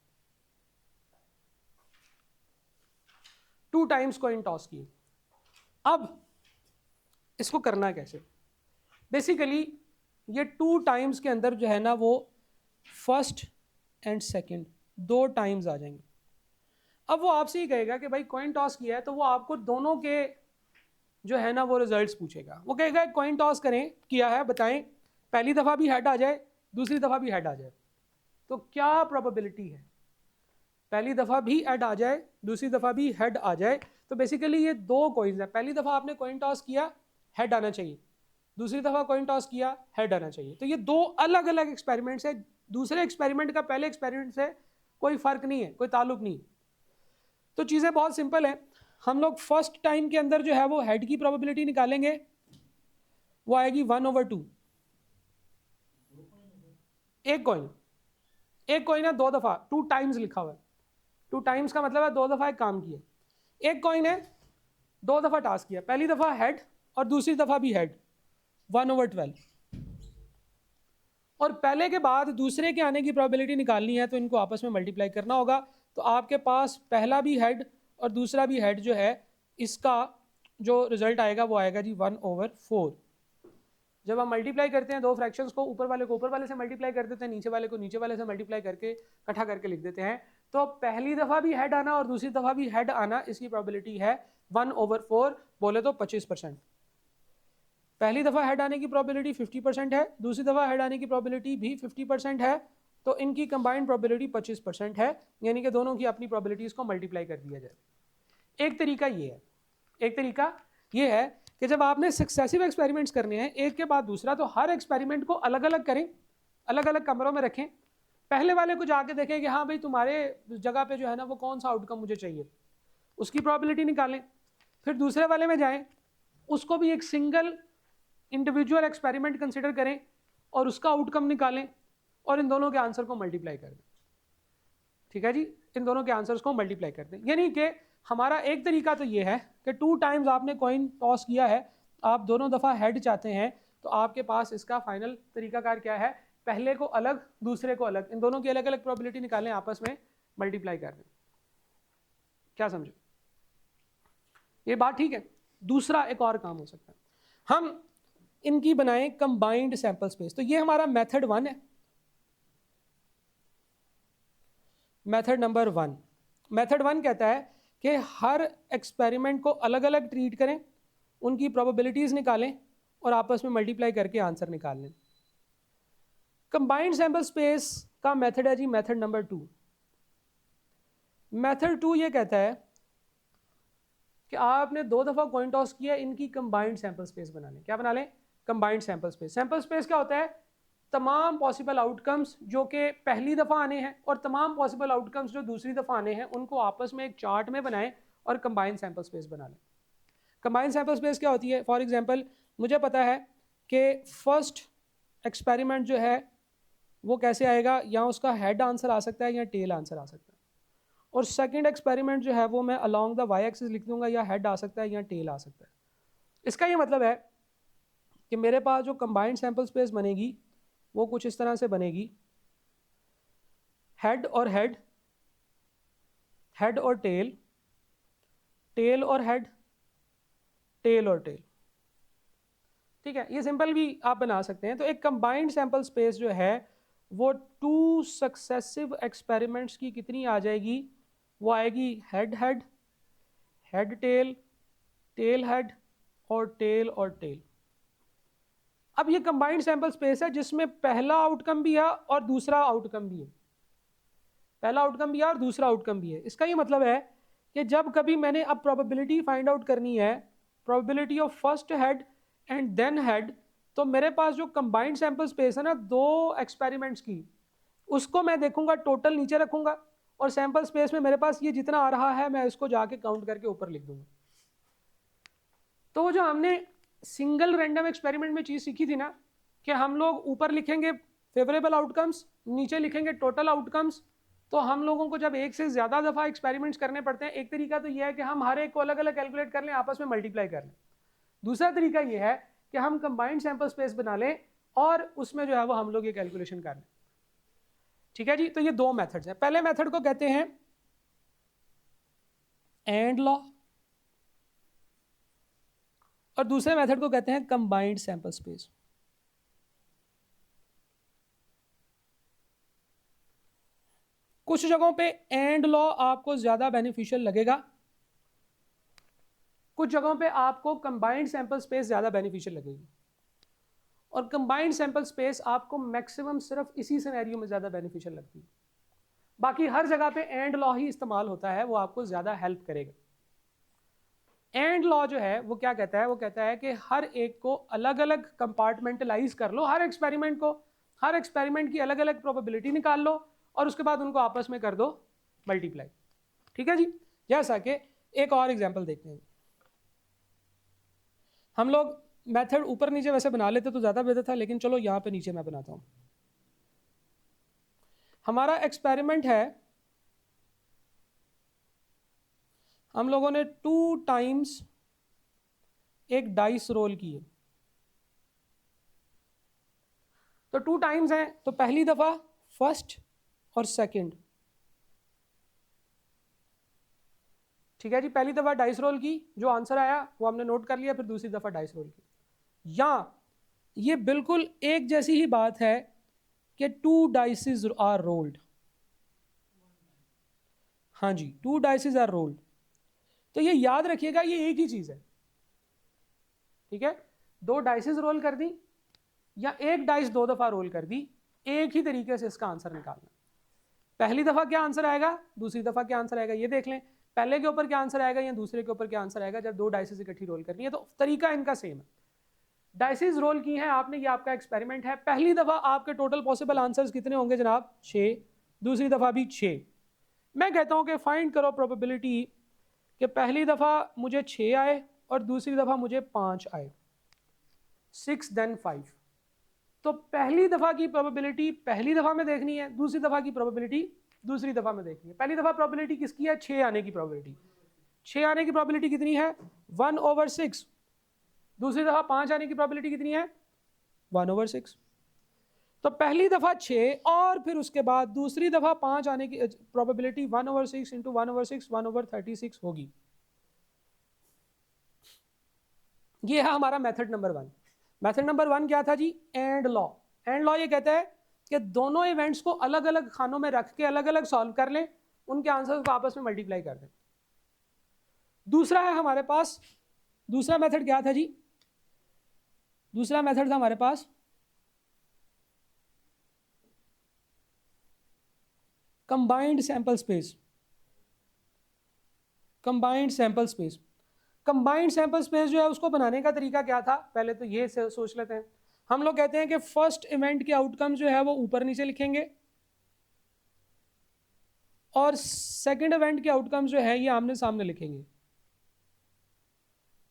2 टाइम्स कॉइन टॉस किए। अब इसको करना कैसे, बेसिकली ये 2 टाइम्स के अंदर जो है ना वो फर्स्ट एंड सेकंड 2 टाइम्स आ जाएंगे। अब वो आपसे ही कहेगा कि भाई कॉइन टॉस किया है, तो वो आपको दोनों के जो है ना वो रिजल्ट्स पूछेगा। वो कहेगा कॉइन टॉस करें, किया है, बताएं, पहली दफ़ा भी हेड आ जाए, दूसरी दफ़ा भी हेड आ जाए, तो क्या प्रोबेबिलिटी है, पहली दफ़ा भी हेड आ जाए, दूसरी दफ़ा भी हेड आ जाए। तो बेसिकली ये 2 कॉइन्स हैं, पहली दफ़ा आपने कॉइन टॉस किया, हेड आना चाहिए, दूसरी दफ़ा कॉइन टॉस किया, हेड आना चाहिए। तो ये 2 अलग अलग एक्सपेरिमेंट्स है, दूसरे एक्सपेरिमेंट का पहले एक्सपेरिमेंट से कोई फ़र्क नहीं है, कोई ताल्लुक नहीं। तो चीज़ें बहुत सिंपल है, हम लोग फर्स्ट टाइम के अंदर जो है वो हेड की प्रोबेबिलिटी निकालेंगे, वो आएगी 1/2। एक कॉइन है 2 दफ़ा, 2 टाइम्स लिखा हुआ है, 2 टाइम्स का मतलब है 2 दफ़ा एक काम किया। एक कॉइन है 2 दफ़ा टास्क किया, पहली दफ़ा हेड और दूसरी दफ़ा भी हेड, 1/12। और पहले के बाद दूसरे के आने की प्रोबेबिलिटी निकालनी है तो इनको आपस में मल्टीप्लाई करना होगा। तो आपके पास पहला भी हेड और दूसरा भी हेड जो है, इसका जो रिजल्ट आएगा वो आएगा जी 1/4। जब हम मल्टीप्लाई करते हैं 2 फ्रैक्शंस को, ऊपर वाले से मल्टीप्लाई कर देते हैं, नीचे वाले को नीचे वाले से मल्टीप्लाई करके इकट्ठा करके लिख देते हैं। तो पहली दफ़ा भी हेड आना और दूसरी दफ़ा भी हेड आना, इसकी प्रोबेबिलिटी है 1/4, बोले तो 25%। पहली दफ़ा हेड आने की प्रोबेबिलिटी 50% है, दूसरी दफ़ा हेड आने की प्रोबेबिलिटी भी 50% है, तो इनकी कंबाइंड प्रोबेबिलिटी 25% है, यानी कि दोनों की अपनी प्रोबेबिलिटीज़ को मल्टीप्लाई कर दिया जाए। एक तरीका ये है, एक तरीका ये है कि जब आपने सक्सेसिव एक्सपेरिमेंट्स करने हैं एक के बाद दूसरा, तो हर एक्सपेरिमेंट को अलग अलग करें, अलग अलग कमरों में रखें। पहले वाले को जाके देखें कि हाँ भाई तुम्हारे जगह पे जो है ना वो कौन सा आउटकम मुझे चाहिए, उसकी प्रोबेबिलिटी निकालें। फिर दूसरे वाले में जाएं, उसको भी एक सिंगल इंडिविजुअल एक्सपेरिमेंट कंसिडर करें और उसका आउटकम निकालें और इन दोनों के आंसर को मल्टीप्लाई कर दें। ठीक है जी, इन दोनों के आंसर्स को मल्टीप्लाई कर दें। यानी कि हमारा एक तरीका तो ये है कि 2 टाइम्स आपने कॉइन टॉस किया है, आप दोनों दफ़ा हेड चाहते हैं, तो आपके पास इसका फाइनल तरीकाकार क्या है, पहले को अलग दूसरे को अलग, इन दोनों की अलग अलग प्रोबेबिलिटी निकालें, आपस में मल्टीप्लाई कर दें। क्या समझो, ये बात ठीक है। दूसरा एक और काम हो सकता है, हम इनकी बनाएं कंबाइंड सैंपल स्पेस। तो ये हमारा मेथड 1 है, मेथड नंबर 1। मेथड 1 कहता है कि हर एक्सपेरिमेंट को अलग अलग ट्रीट करें, उनकी प्रोबेबिलिटीज़ निकालें और आपस में मल्टीप्लाई करके आंसर निकाल लें। कंबाइंड सैंपल स्पेस का मेथड है जी मेथड नंबर 2। मेथड 2 ये कहता है कि आपने 2 दफ़ा कॉइन टॉस किया, इनकी कंबाइंड सैंपल स्पेस बना लें। क्या बना लें, combined sample space. Sample space क्या होता है, तमाम पॉसिबल आउटकम्स जो कि पहली दफ़ा आने हैं और तमाम पॉसिबल आउटकम्स जो दूसरी दफ़ा आने हैं उनको आपस में एक चार्ट में बनाएं और कंबाइन सैम्पल स्पेस बना लें। कंबाइन सैम्पल स्पेस क्या होती है? फॉर एग्जांपल मुझे पता है कि फर्स्ट एक्सपेरिमेंट जो है वो कैसे आएगा, या उसका हेड आंसर आ सकता है या टेल आंसर आ सकता है, और सेकंड एक्सपेरिमेंट जो है वो मैं अलोंग द वाई एक्सिस लिख दूंगा, या हेड आ सकता है या टेल आ सकता है। इसका ये मतलब है कि मेरे पास जो कंबाइंड सैम्पल स्पेस बनेगी वो कुछ इस तरह से बनेगी, हेड और हेड, हेड और टेल, टेल और हेड, टेल और टेल। ठीक है, ये सिंपल भी आप बना सकते हैं। तो एक कंबाइंड सैम्पल स्पेस जो है वो टू सक्सेसिव एक्सपेरिमेंट्स की कितनी आ जाएगी? वो आएगी head head, head tail, tail head और टेल और टेल। अब ये कंबाइंड सैंपल स्पेस है जिसमें पहला आउटकम भी है और दूसरा आउटकम भी है, पहला आउटकम भी है और दूसरा आउटकम भी है। इसका ये मतलब है कि जब कभी मैंने अब प्रोबेबिलिटी फाइंड आउट करनी है, probability of first head and then head, तो मेरे पास जो कंबाइंड सैंपल स्पेस है ना दो एक्सपेरिमेंट्स की, उसको मैं देखूंगा, टोटल नीचे रखूंगा और सैंपल स्पेस में मेरे पास ये जितना आ रहा है मैं इसको जाके काउंट करके ऊपर लिख दूंगा। तो वो जो हमने सिंगल रैंडम एक्सपेरिमेंट में चीज़ सीखी थी ना कि हम लोग ऊपर लिखेंगे फेवरेबल आउटकम्स, नीचे लिखेंगे टोटल आउटकम्स, तो हम लोगों को जब एक से ज़्यादा दफ़ा एक्सपेरिमेंट्स करने पड़ते हैं, एक तरीका तो ये है कि हम हर एक को अलग अलग कैलकुलेट कर लें, आपस में मल्टीप्लाई कर लें। दूसरा तरीका ये है कि हम कंबाइंड सैंपल स्पेस बना लें और उसमें जो है वो हम लोग ये कैलकुलेशन कर लें। ठीक है जी, तो ये दो मेथड्स हैं। पहले मेथड को कहते हैं एंड लॉ और दूसरे मेथड को कहते हैं कंबाइंड सैंपल स्पेस। कुछ जगहों पे एंड लॉ आपको ज्यादा बेनिफिशियल लगेगा, कुछ जगहों पे आपको कंबाइंड सैंपल स्पेस ज्यादा बेनिफिशियल लगेगी, और कंबाइंड सैंपल स्पेस आपको मैक्सिमम सिर्फ इसी सिनेरियो में ज्यादा बेनिफिशियल लगती है। बाकी हर जगह पे एंड लॉ ही इस्तेमाल होता है, वो आपको ज्यादा हेल्प करेगा। एंड लॉ जो है वो क्या कहता है? वो कहता है कि हर एक को अलग अलग कंपार्टमेंटलाइज कर लो, हर एक्सपेरिमेंट को, हर एक्सपेरिमेंट की अलग अलग प्रोबेबिलिटी निकाल लो और उसके बाद उनको आपस में कर दो मल्टीप्लाई। ठीक है जी, जैसा कि एक और एग्जांपल देखते हैं। हम लोग मेथड ऊपर नीचे वैसे बना लेते तो ज़्यादा बेहतर था, लेकिन चलो यहाँ पे नीचे मैं बनाता हूँ। हमारा एक्सपेरिमेंट है, हम लोगों ने 2 टाइम्स एक डाइस रोल की है। तो 2 टाइम्स हैं, तो पहली दफ़ा फर्स्ट और सेकंड। ठीक है जी, पहली दफ़ा डाइस रोल की, जो आंसर आया वो हमने नोट कर लिया, फिर दूसरी दफ़ा डाइस रोल की। या ये बिल्कुल एक जैसी ही बात है कि 2 डाइसेस आर रोल्ड। हाँ जी, 2 डाइसेस आर रोल्ड। तो ये याद रखिएगा, ये एक ही चीज़ है। ठीक है, 2 डाइसेस रोल कर दी या एक डाइस 2 दफ़ा रोल कर दी, एक ही तरीके से इसका आंसर निकालना। पहली दफ़ा क्या आंसर आएगा, दूसरी दफ़ा क्या आंसर आएगा, ये देख लें। पहले के ऊपर क्या आंसर आएगा या दूसरे के ऊपर क्या आंसर आएगा जब 2 डाइसेस इकट्ठी रोल करनी है। तो तरीका इनका सेम है। डाइसेस रोल की हैं आपने, ये आपका एक्सपेरिमेंट है। पहली दफ़ा आपके टोटल पॉसिबल आंसर्स कितने होंगे जनाब? 6। दूसरी दफ़ा भी 6। मैं कहता हूँ कि फाइंड करो प्रोबेबिलिटी कि पहली दफ़ा मुझे 6 आए और दूसरी दफ़ा मुझे 5 आए, 6 देन 5। तो पहली दफ़ा की प्रोबेबिलिटी पहली दफ़ा में देखनी है, दूसरी दफ़ा की प्रोबेबिलिटी दूसरी दफ़ा में देखनी है। पहली दफ़ा प्रोबेबिलिटी किसकी है? 6 आने की प्रोबेबिलिटी। 6 आने की प्रोबेबिलिटी कितनी है? 1/6। दूसरी दफ़ा 5 आने की प्रोबेबिलिटी कितनी है? 1/6। तो पहली दफ़ा 6 और फिर उसके बाद दूसरी दफ़ा 5 आने की प्रोबेबिलिटी 1/6 इंटू 1/6 1/36 होगी। ये है हमारा मेथड नंबर 1। मेथड नंबर 1 क्या था जी? And law. एंड लॉ ये कहता है कि दोनों इवेंट्स को अलग अलग खानों में रख के अलग अलग सॉल्व कर लें, उनके आंसर्स को आपस में मल्टीप्लाई कर दें। दूसरा है हमारे पास, दूसरा मेथड क्या था जी? दूसरा मेथड था हमारे पास combined sample space. Combined sample space, combined sample space जो है उसको बनाने का तरीका क्या था? पहले तो ये सोच लेते हैं। हम लोग कहते हैं कि फर्स्ट इवेंट के आउटकम जो है वो ऊपर नीचे लिखेंगे और सेकंड इवेंट के आउटकम जो है ये आमने सामने लिखेंगे।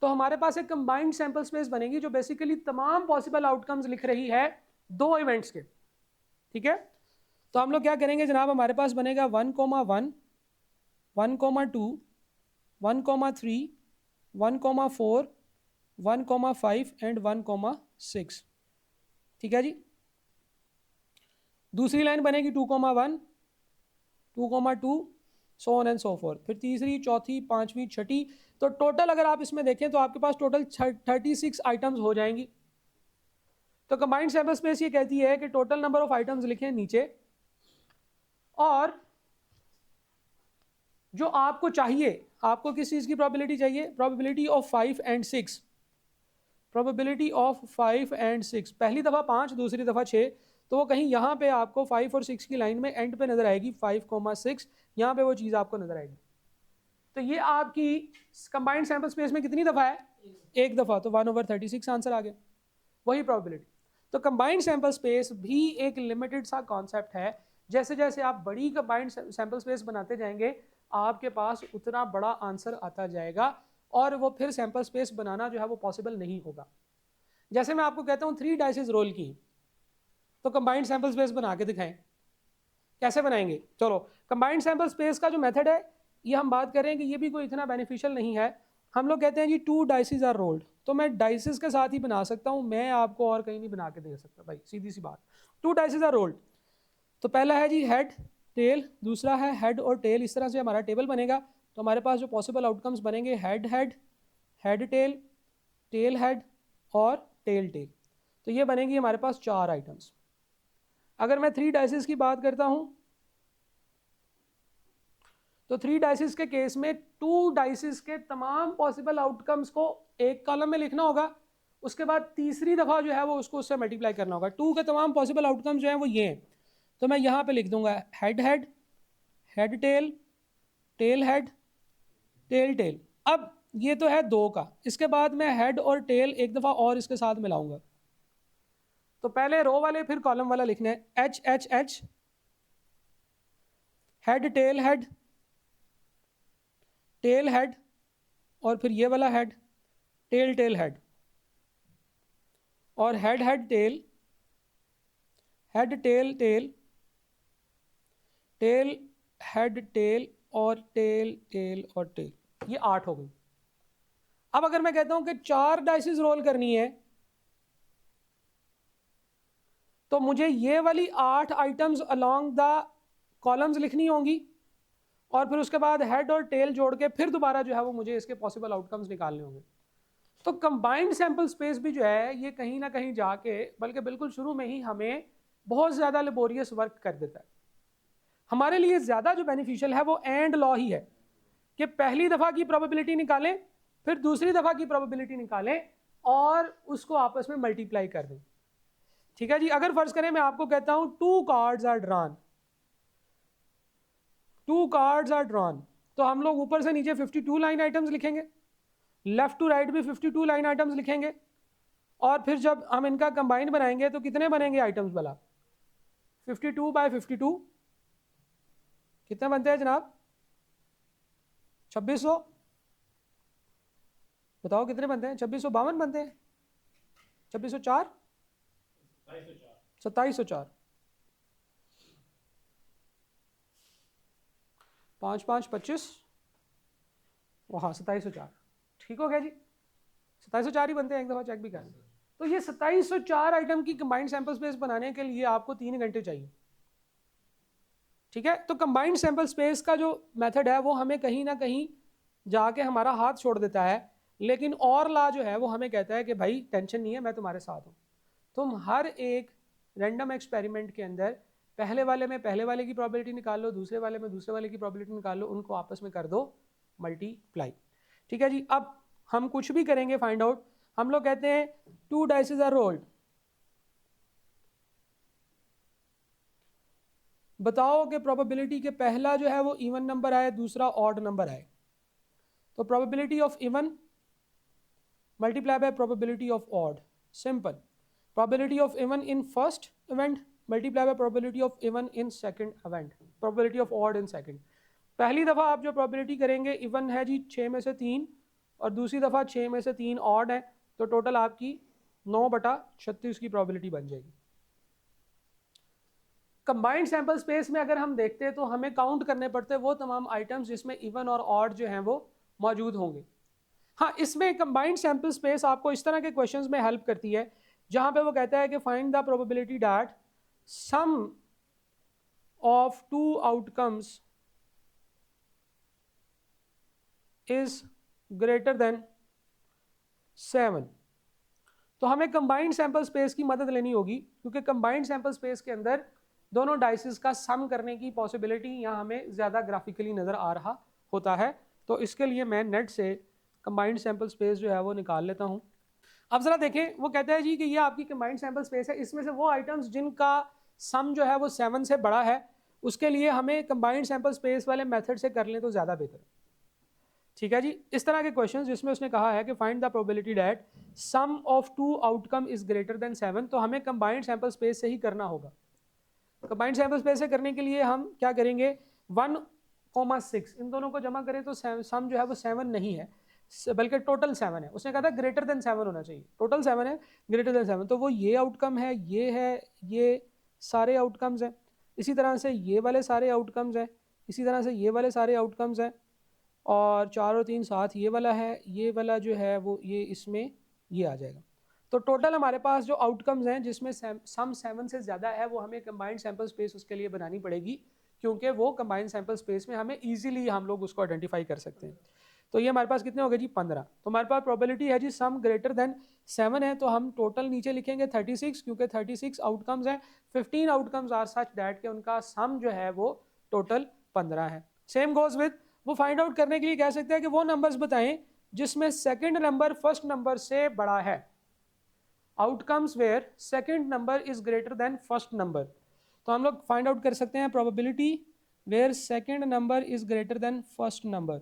तो हमारे पास एक कंबाइंड सैंपल स्पेस बनेगी जो बेसिकली तमाम पॉसिबल आउटकम्स लिख रही है दो इवेंट्स के। ठीक है, तो हम लोग क्या करेंगे जनाब, हमारे पास बनेगा 1,1, 1,2, 1,3, 1,4, 1,5 एंड 1,6। ठीक है जी। दूसरी लाइन बनेगी 2,1, 2,2, सो ऑन एंड सो फोर्थ। फिर तीसरी, चौथी, पांचवी, छठी। तो टोटल अगर आप इसमें देखें तो आपके पास टोटल 36 आइटम्स हो जाएंगी। तो कंबाइंड सैंपल स्पेस ये कहती है कि टोटल नंबर ऑफ आइटम्स लिखें नीचे, और जो आपको चाहिए, आपको किस चीज़ की प्रोबेबिलिटी चाहिए, probability of 5 and 6, probability of 5 and 6। पहली दफ़ा 5, दूसरी दफ़ा 6, तो वो कहीं यहाँ पे आपको 5 और 6 की लाइन में एंड पे नज़र आएगी, 5,6 यहाँ पे वो चीज़ आपको नज़र आएगी। तो ये आपकी कंबाइंड सैंपल स्पेस में कितनी दफ़ा है, एक दफ़ा, तो 1/36 आंसर आ गया, वही प्रोबेबिलिटी। तो कंबाइंड सैंपल स्पेस भी एक लिमिटेड सा कॉन्सेप्ट है। जैसे जैसे आप बड़ी कंबाइंड सैंपल स्पेस बनाते जाएंगे आपके पास उतना बड़ा आंसर आता जाएगा, और वो फिर सैंपल स्पेस बनाना जो है वो पॉसिबल नहीं होगा। जैसे मैं आपको कहता हूँ 3 डाइसेस रोल की, तो कंबाइंड सैंपल स्पेस बना के दिखाएं, कैसे बनाएंगे। चलो, कंबाइंड सैंपल स्पेस का जो मेथड है ये हम बात करें कि ये भी कोई इतना बेनिफिशियल नहीं है। हम लोग कहते हैं जी 2 डाइसेस आर रोल्ड, तो मैं डाइसेस के साथ ही बना सकता हूँ, मैं आपको और कहीं नहीं बना के दे सकता भाई, सीधी सी बात। 2 डाइसेस आर रोल्ड, तो पहला है जी हेड टेल, दूसरा है हेड और टेल। इस तरह से हमारा टेबल बनेगा। तो हमारे पास जो पॉसिबल आउटकम्स बनेंगे, head head, head tail, tail head और टेल टेल। तो ये बनेगी हमारे पास 4 आइटम्स। अगर मैं 3 डाइसेस की बात करता हूँ, तो 3 डाइसेस के केस में 2 डाइसेस के तमाम पॉसिबल आउटकम्स को एक कॉलम में लिखना होगा, उसके बाद तीसरी दफ़ा जो है वो उसको उससे मल्टीप्लाई करना होगा। 2 के तमाम पॉसिबल आउटकम्स जो हैं वो ये हैं। तो मैं यहाँ पे लिख दूंगा head head, head tail, tail head, tail tail. अब ये तो है 2 का, इसके बाद मैं हेड और टेल एक दफ़ा और इसके साथ मिलाऊंगा। तो पहले रो वाले फिर कॉलम वाला लिखना है, H H H, head tail head, tail head, और फिर ये वाला हेड, टेल टेल हेड, और head head tail, head tail tail, tail head tail, और टेल टेल और टेल। ये 8 हो गई। अब अगर मैं कहता हूं कि 4 डाइसेस रोल करनी है, तो मुझे ये वाली 8 आइटम्स अलोंग द कॉलम्स लिखनी होंगी, और फिर उसके बाद हेड और टेल जोड़ के फिर दोबारा जो है वो मुझे इसके पॉसिबल आउटकम्स निकालने होंगे। तो कंबाइंड सैंपल स्पेस भी जो है ये कहीं ना कहीं जाके, बल्कि बिल्कुल शुरू में ही हमें बहुत ज़्यादा लेबोरियस वर्क कर देता है। हमारे लिए ज़्यादा जो बेनिफिशियल है वो एंड लॉ ही है कि पहली दफ़ा की प्रोबेबिलिटी निकालें, फिर दूसरी दफ़ा की प्रोबेबिलिटी निकालें, और उसको आपस में मल्टीप्लाई कर दें। ठीक है जी। अगर फर्ज करें मैं आपको कहता हूं 2 cards are drawn, 2 cards are drawn, तो हम लोग ऊपर से नीचे 52 लाइन आइटम्स लिखेंगे, लेफ्ट टू राइट भी 52 लाइन आइटम्स लिखेंगे, और फिर जब हम इनका कंबाइंड बनाएंगे तो कितने बनेंगे आइटम्स वाला, 52/52 कितने बनते हैं जनाब, 2600। बताओ कितने बनते हैं, 2652 बनते हैं, 2604, 2704, 5 5 25, वहाँ 2704। ठीक हो गया जी, 2704 ही बनते हैं, एक दफ़ा चेक भी कर। तो ये 2704 आइटम की कंबाइंड सैंपल स्पेस बनाने के लिए आपको 3 घंटे चाहिए। ठीक है, तो कंबाइंड सैंपल स्पेस का जो मेथड है वो हमें कहीं ना कहीं जाके हमारा हाथ छोड़ देता है, लेकिन और ला जो है वो हमें कहता है कि भाई टेंशन नहीं है, मैं तुम्हारे साथ हूँ। तुम हर एक रैंडम एक्सपेरिमेंट के अंदर पहले वाले में पहले वाले की प्रोबेबिलिटी निकाल लो, दूसरे वाले में दूसरे वाले की प्रोबेबिलिटी निकाल लो, उनको आपस में कर दो मल्टीप्लाई। ठीक है जी। अब हम कुछ भी करेंगे फाइंड आउट, हम लोग कहते हैं 2 डाइसेस आर रोल्ड, बताओ कि प्रोबेबिलिटी के पहला जो है वो इवन नंबर आए, दूसरा ऑड नंबर आए। तो probability of even multiply by probability of odd, simple. probability of even in first event multiply by probability of even in second event, probability of odd in second। पहली दफ़ा आप जो probability करेंगे even है जी 6 में से 3 और दूसरी दफ़ा 6 में से 3 ऑड है, तो टोटल आपकी 9/36 की probability बन जाएगी। कंबाइंड सैंपल स्पेस में अगर हम देखते हैं तो हमें काउंट करने पड़ते हैं वो तमाम आइटम्स जिसमें इवन और ऑड जो हैं वो मौजूद होंगे। हाँ, इसमें कंबाइंड सैंपल स्पेस आपको इस तरह के क्वेश्चंस में हेल्प करती है जहां पे वो कहता है कि find the probability that sum of two outcomes is greater than 7। तो हमें कंबाइंड सैंपल स्पेस की मदद लेनी होगी क्योंकि कंबाइंड सैंपल स्पेस के अंदर दोनों डाइसेस का सम करने की पॉसिबिलिटी यहाँ हमें ज़्यादा ग्राफिकली नज़र आ रहा होता है। तो इसके लिए मैं नेट से कंबाइंड सैंपल स्पेस जो है वो निकाल लेता हूँ। अब ज़रा देखें, वो कहता है जी कि ये आपकी कंबाइंड सैंपल स्पेस है, इसमें से वो आइटम्स जिनका सम जो है वो 7 से बड़ा है उसके लिए हमें कंबाइंड सैंपल स्पेस वाले मेथड से कर लें तो ज़्यादा बेहतर है। ठीक है जी, इस तरह के क्वेश्चन जिसमें उसने कहा है कि find the probability that sum of two outcome is greater than 7, तो हमें कंबाइंड सैंपल स्पेस से ही करना होगा। कंबाइंड सैंपल स्पेस से करने के लिए हम क्या करेंगे, 1,6 इन दोनों को जमा करें तो सम जो है वो 7 नहीं है बल्कि टोटल 7 है। उसने कहा था ग्रेटर देन 7 होना चाहिए, टोटल 7 है, ग्रेटर देन 7, तो वो ये आउटकम है, ये सारे आउटकम्स हैं, इसी तरह से ये वाले सारे आउटकम्स हैं, इसी तरह से ये वाले सारे आउटकम्स हैं, और 4 और 3 साथ ये वाला है, ये वाला जो है वो ये इसमें ये आ जाएगा। तो टोटल हमारे पास जो आउटकम्स हैं जिसमें सम 7 से ज़्यादा है वो हमें कंबाइंड सैंपल स्पेस उसके लिए बनानी पड़ेगी क्योंकि वो कंबाइंड सैंपल स्पेस में हमें ईजिली हम लोग उसको आइडेंटिफाई कर सकते हैं। तो ये हमारे पास कितने हो गए जी 15। तो हमारे पास प्रोबेबिलिटी है जी सम ग्रेटर देन 7 है, तो हम टोटल नीचे लिखेंगे 36 क्योंकि 36 आउटकम्स हैं, 15 आउटकम्स आर सच दैट के उनका सम जो है वो टोटल 15 है। सेम गोज विद, वो फाइंड आउट करने के लिए कह सकते हैं कि वो नंबर्स बताएं जिसमें सेकंड नंबर फर्स्ट नंबर से बड़ा है, outcomes where second number is greater than first number. तो हम लोग फाइंड आउट कर सकते हैं probability where second number is greater than first number.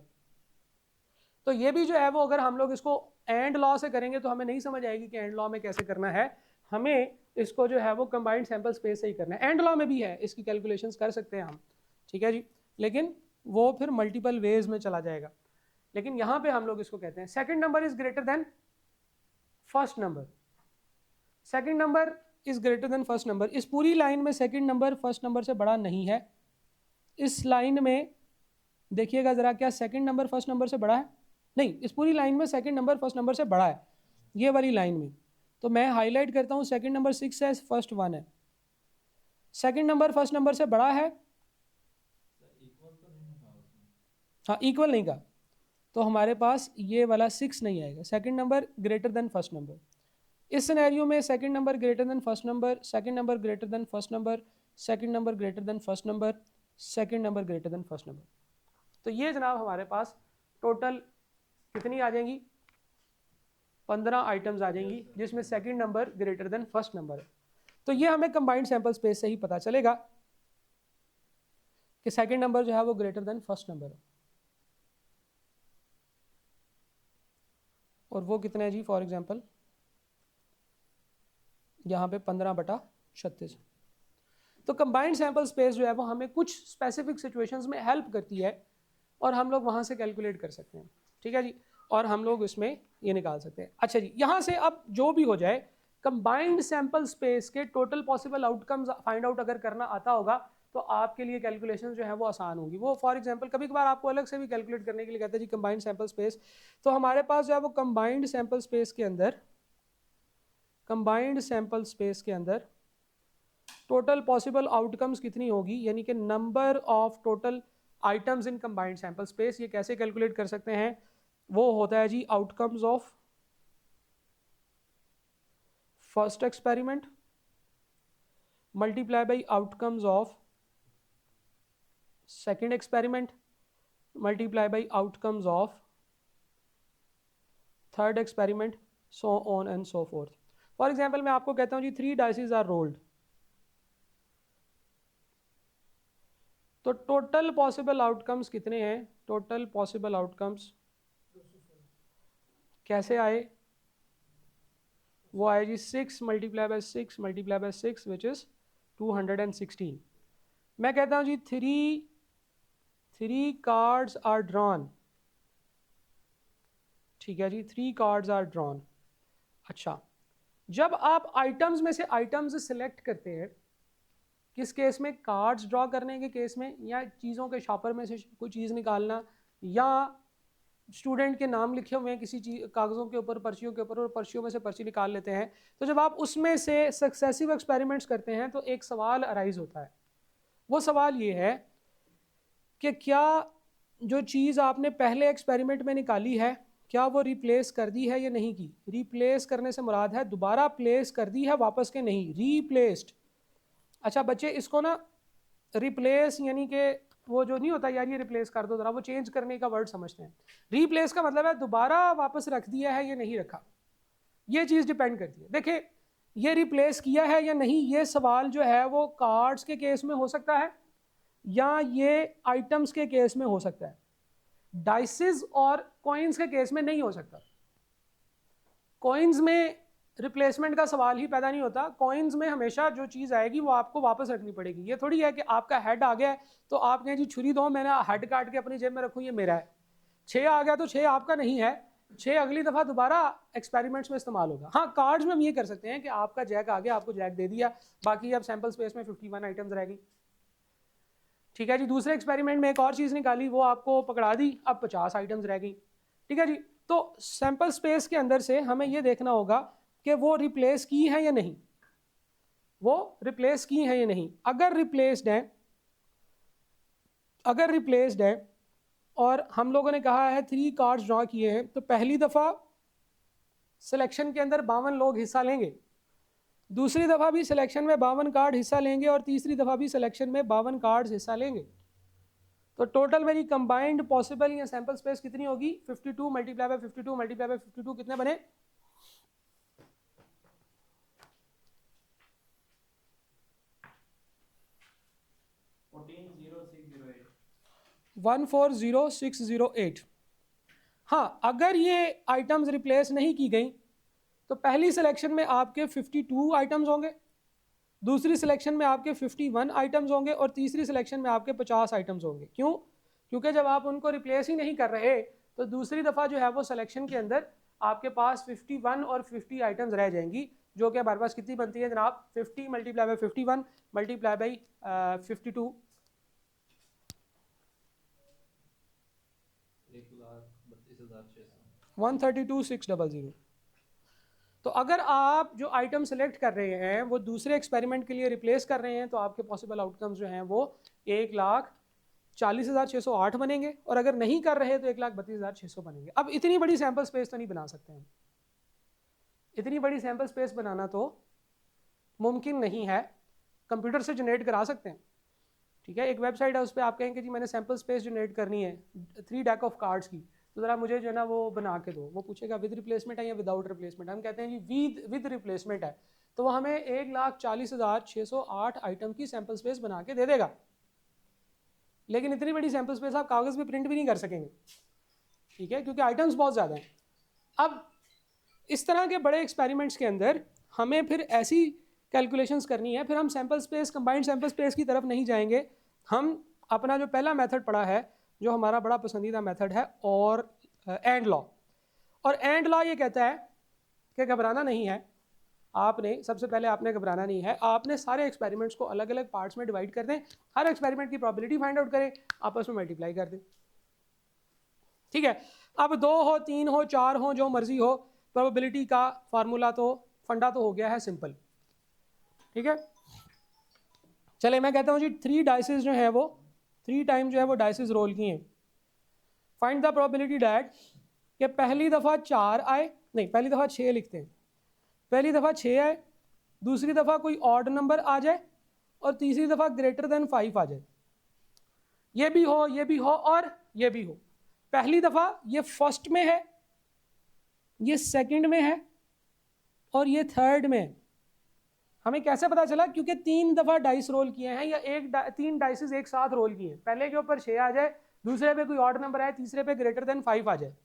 तो ये भी जो है वो अगर हम लोग इसको एंड लॉ से करेंगे तो हमें नहीं समझ आएगी कि एंड लॉ में कैसे करना है, हमें इसको जो है वो कंबाइंड सैंपल स्पेस से ही करना है। एंड लॉ में भी है, इसकी कैलकुलेशंस कर सकते हैं हम, ठीक है जी, लेकिन वो फिर मल्टीपल वेज में चला जाएगा। लेकिन यहाँ पे हम लोग इसको कहते हैं second number is greater than first number, second number is greater than first number. इस पूरी लाइन में सेकंड नंबर फर्स्ट नंबर से बड़ा नहीं है। इस लाइन में देखिएगा ज़रा, क्या सेकंड नंबर फर्स्ट नंबर से बड़ा है? नहीं, इस पूरी लाइन में सेकंड नंबर फर्स्ट नंबर से बड़ा है, ये वाली लाइन में। तो मैं हाईलाइट करता हूँ, सेकंड नंबर 6 है, फर्स्ट 1 है। सेकंड नंबर फर्स्ट नंबर से बड़ा है, हाँ इक्वल नहीं कहा, तो हमारे पास ये वाला 6 नहीं आएगा। Second number greater than first number, इस सिनेरियो में second number greater than first number, second number greater than first number, second number greater than first number, second number greater than first number. तो ये जनाब हमारे पास total कितनी आ जाएंगी, 15 items आ जाएंगी जिसमें second number greater than first number है। तो ये हमें कंबाइंड सैंपल स्पेस से ही पता चलेगा कि सेकंड नंबर जो है वो ग्रेटर देन फर्स्ट नंबर है। और वो कितने है जी, फॉर एग्जांपल यहाँ पे 15/36। तो कंबाइंड सैंपल स्पेस जो है वो हमें कुछ स्पेसिफिक सिचुएशंस में हेल्प करती है और हम लोग वहाँ से कैलकुलेट कर सकते हैं, ठीक है जी, और हम लोग इसमें ये निकाल सकते हैं। अच्छा जी, यहाँ से अब जो भी हो जाए, कंबाइंड सैंपल स्पेस के total possible outcomes find out अगर करना आता होगा तो आपके लिए कैलकुलेशन जो है वो आसान होगी। वो फॉर एग्जांपल कभी कभार आपको अलग से भी कैलकुलेट करने के लिए कहते हैं जी कंबाइंड सैंपल स्पेस। तो हमारे पास जो है वो कंबाइंड सैंपल स्पेस के अंदर, कंबाइंड सैंपल स्पेस के अंदर टोटल पॉसिबल आउटकम्स कितनी होगी, यानी कि number of total items in combined sample space. ये कैसे कैलकुलेट कर सकते हैं, वो होता है जी outcomes of first experiment multiply by outcomes of second experiment multiply by outcomes of third experiment, so on and so forth. For example मैं आपको कहता हूँ जी 3 डाइसेस आर रोल्ड, तो टोटल पॉसिबल आउटकम्स कितने हैं, टोटल पॉसिबल आउटकम्स कैसे आए, वो आया जी 6 multiply by 6 multiply by 6 which is 216। मैं कहता हूँ जी थ्री कार्ड्स आर ड्रॉन, ठीक है जी, 3 कार्ड्स आर ड्रॉन। अच्छा, जब आप आइटम्स में से आइटम्स सिलेक्ट करते हैं, किस केस में, कार्ड्स ड्रॉ करने के केस में, या चीज़ों के शॉपर में से कोई चीज़ निकालना, या स्टूडेंट के नाम लिखे हुए हैं किसी चीज़ कागज़ों के ऊपर, पर्चियों के ऊपर, और पर्चियों में से पर्ची निकाल लेते हैं। तो जब आप उसमें से सक्सेसिव एक्सपेरिमेंट्स करते हैं तो एक सवाल अराइज होता है। वो सवाल ये है कि क्या जो चीज़ आपने पहले एक्सपेरिमेंट में निकाली है, क्या वो रिप्लेस कर दी है या नहीं की। रिप्लेस करने से मुराद है दोबारा प्लेस कर दी है, वापस के नहीं, रीप्लेस्ड। अच्छा बच्चे, इसको ना रिप्लेस यानी कि वो जो नहीं होता यार ये रिप्लेस कर दो, जरा वो चेंज करने का वर्ड समझते हैं। रिप्लेस का मतलब है दोबारा वापस रख दिया है या नहीं रखा, ये चीज़ डिपेंड करती है। देखिए, ये रिप्लेस किया है या नहीं, ये सवाल जो है वो कार्ड्स के केस में हो सकता है या ये आइटम्स के केस में हो सकता है। डाइसेस और कॉइन्स के केस में नहीं हो सकता। कॉइन्स में रिप्लेसमेंट का सवाल ही पैदा नहीं होता। कॉइन्स में हमेशा जो चीज़ आएगी वो आपको वापस रखनी पड़ेगी। ये थोड़ी है कि आपका हेड आ गया है तो आप कहें जी छुरी दो, मैंने हेड काट के अपनी जेब में रखूँ, ये मेरा है। 6 आ गया तो 6 आपका नहीं है, 6 अगली दफ़ा दोबारा एक्सपेरिमेंट्स में इस्तेमाल होगा। हाँ, कार्ड्स में हम ये कर सकते हैं कि आपका जैक आ गया, आपको जैक दे दिया, बाकी अब सैम्पल स्पेस में 51 आइटम्स रह गई, ठीक है जी। दूसरे एक्सपेरिमेंट में एक और चीज़ निकाली, वो आपको पकड़ा दी, अब 50 आइटम्स रह गई, ठीक है जी। तो सैम्पल स्पेस के अंदर से हमें ये देखना होगा कि वो रिप्लेस की है या नहीं, वो रिप्लेस की है या नहीं। अगर रिप्लेस्ड है और हम लोगों ने कहा है 3 कार्ड्स ड्रॉ किए हैं, तो पहली दफ़ा सिलेक्शन के अंदर 52 लोग हिस्सा लेंगे, दूसरी दफ़ा भी सिलेक्शन में 52 कार्ड हिस्सा लेंगे, और तीसरी दफ़ा भी सिलेक्शन में 52 कार्ड्स हिस्सा लेंगे। तो टोटल मेरी कंबाइंड पॉसिबल या सैंपल स्पेस कितनी होगी, 52 मल्टीप्लाई बाय 52 मल्टीप्लाई बाय 52 कितने बने, 140608। हाँ, अगर ये आइटम्स रिप्लेस नहीं की गई तो पहली सिलेक्शन में आपके 52 आइटम्स होंगे, दूसरी सिलेक्शन में आपके 51 आइटम्स होंगे, और तीसरी सिलेक्शन में आपके 50 आइटम्स होंगे। क्यों? क्योंकि जब आप उनको रिप्लेस ही नहीं कर रहे तो दूसरी दफ़ा जो है वो सिलेक्शन के अंदर आपके पास 51 और 50 आइटम्स रह जाएंगी, जो कि हमारे पास कितनी बनती है जनाब, 50 मल्टीप्लाई बाई 51 मल्टीप्लाई बाई 52, 132,600। तो अगर आप जो आइटम सेलेक्ट कर रहे हैं वो दूसरे एक्सपेरिमेंट के लिए रिप्लेस कर रहे हैं तो आपके पॉसिबल आउटकम्स जो हैं वो 1,40,608 बनेंगे, और अगर नहीं कर रहे तो 1,32,600 बनेंगे। अब इतनी बड़ी सैंपल स्पेस तो नहीं बना सकते हैं, इतनी बड़ी सैंपल स्पेस बनाना तो मुमकिन नहीं है, कंप्यूटर से जनरेट करा सकते हैं, ठीक है। एक वेबसाइट है, उस पर आप कहेंगे जी मैंने सैंपल स्पेस जनरेट करनी है 3 डेक ऑफ कार्ड्स की, तो ज़रा मुझे जो है ना वो बना के दो। वो पूछेगा विद रिप्लेसमेंट है या विदाउट रिप्लेसमेंट। हम कहते हैं जी विद रिप्लेसमेंट है, तो वो हमें 1,40,608 आइटम की सैंपल स्पेस बना के दे देगा। लेकिन इतनी बड़ी सैंपल स्पेस आप कागज़ पे प्रिंट भी नहीं कर सकेंगे, ठीक है, क्योंकि आइटम्स बहुत ज़्यादा हैं। अब इस तरह के बड़े एक्सपेरिमेंट्स के अंदर हमें फिर ऐसी कैलकुलेशंस करनी है, फिर हम sample space, combined sample space की तरफ नहीं जाएंगे। हम अपना जो पहला मेथड पढ़ा है, जो हमारा बड़ा पसंदीदा मेथड है, और एंड लॉ। और एंड लॉ ये कहता है कि घबराना नहीं है आपने, सबसे पहले आपने घबराना नहीं है, आपने सारे एक्सपेरिमेंट्स को अलग अलग पार्ट्स में डिवाइड कर दें, हर एक्सपेरिमेंट की प्रोबेबिलिटी फाइंड आउट करें, आपस में मल्टीप्लाई कर दें, ठीक है। अब 2 हो, 3 हो, 4 हो, जो मर्जी हो, प्रोबेबिलिटी का फार्मूला तो फंडा तो हो गया है सिंपल, ठीक है। चले मैं कहता हूँ जी 3 डाइसेस जो है वो 3 टाइम जो है वो डाइसेस रोल किए हैं। फाइंड द प्रोबेबिलिटी डैट कि पहली दफ़ा 4 आए, नहीं पहली दफ़ा 6 लिखते हैं, पहली दफ़ा 6 आए, दूसरी दफ़ा कोई ऑड नंबर आ जाए, और तीसरी दफ़ा ग्रेटर देन 5 आ जाए। ये भी हो, ये भी हो, और ये भी हो। पहली दफ़ा ये फर्स्ट में है, ये सेकंड में है, और ये थर्ड में है। हमें कैसे पता चला? क्योंकि 3 दफ़ा डाइस रोल किए हैं, या 3 डाइसेस एक साथ रोल किए हैं। पहले के ऊपर 6 आ जाए, दूसरे पे कोई ऑड नंबर आए, तीसरे पे ग्रेटर देन 5 आ जाए।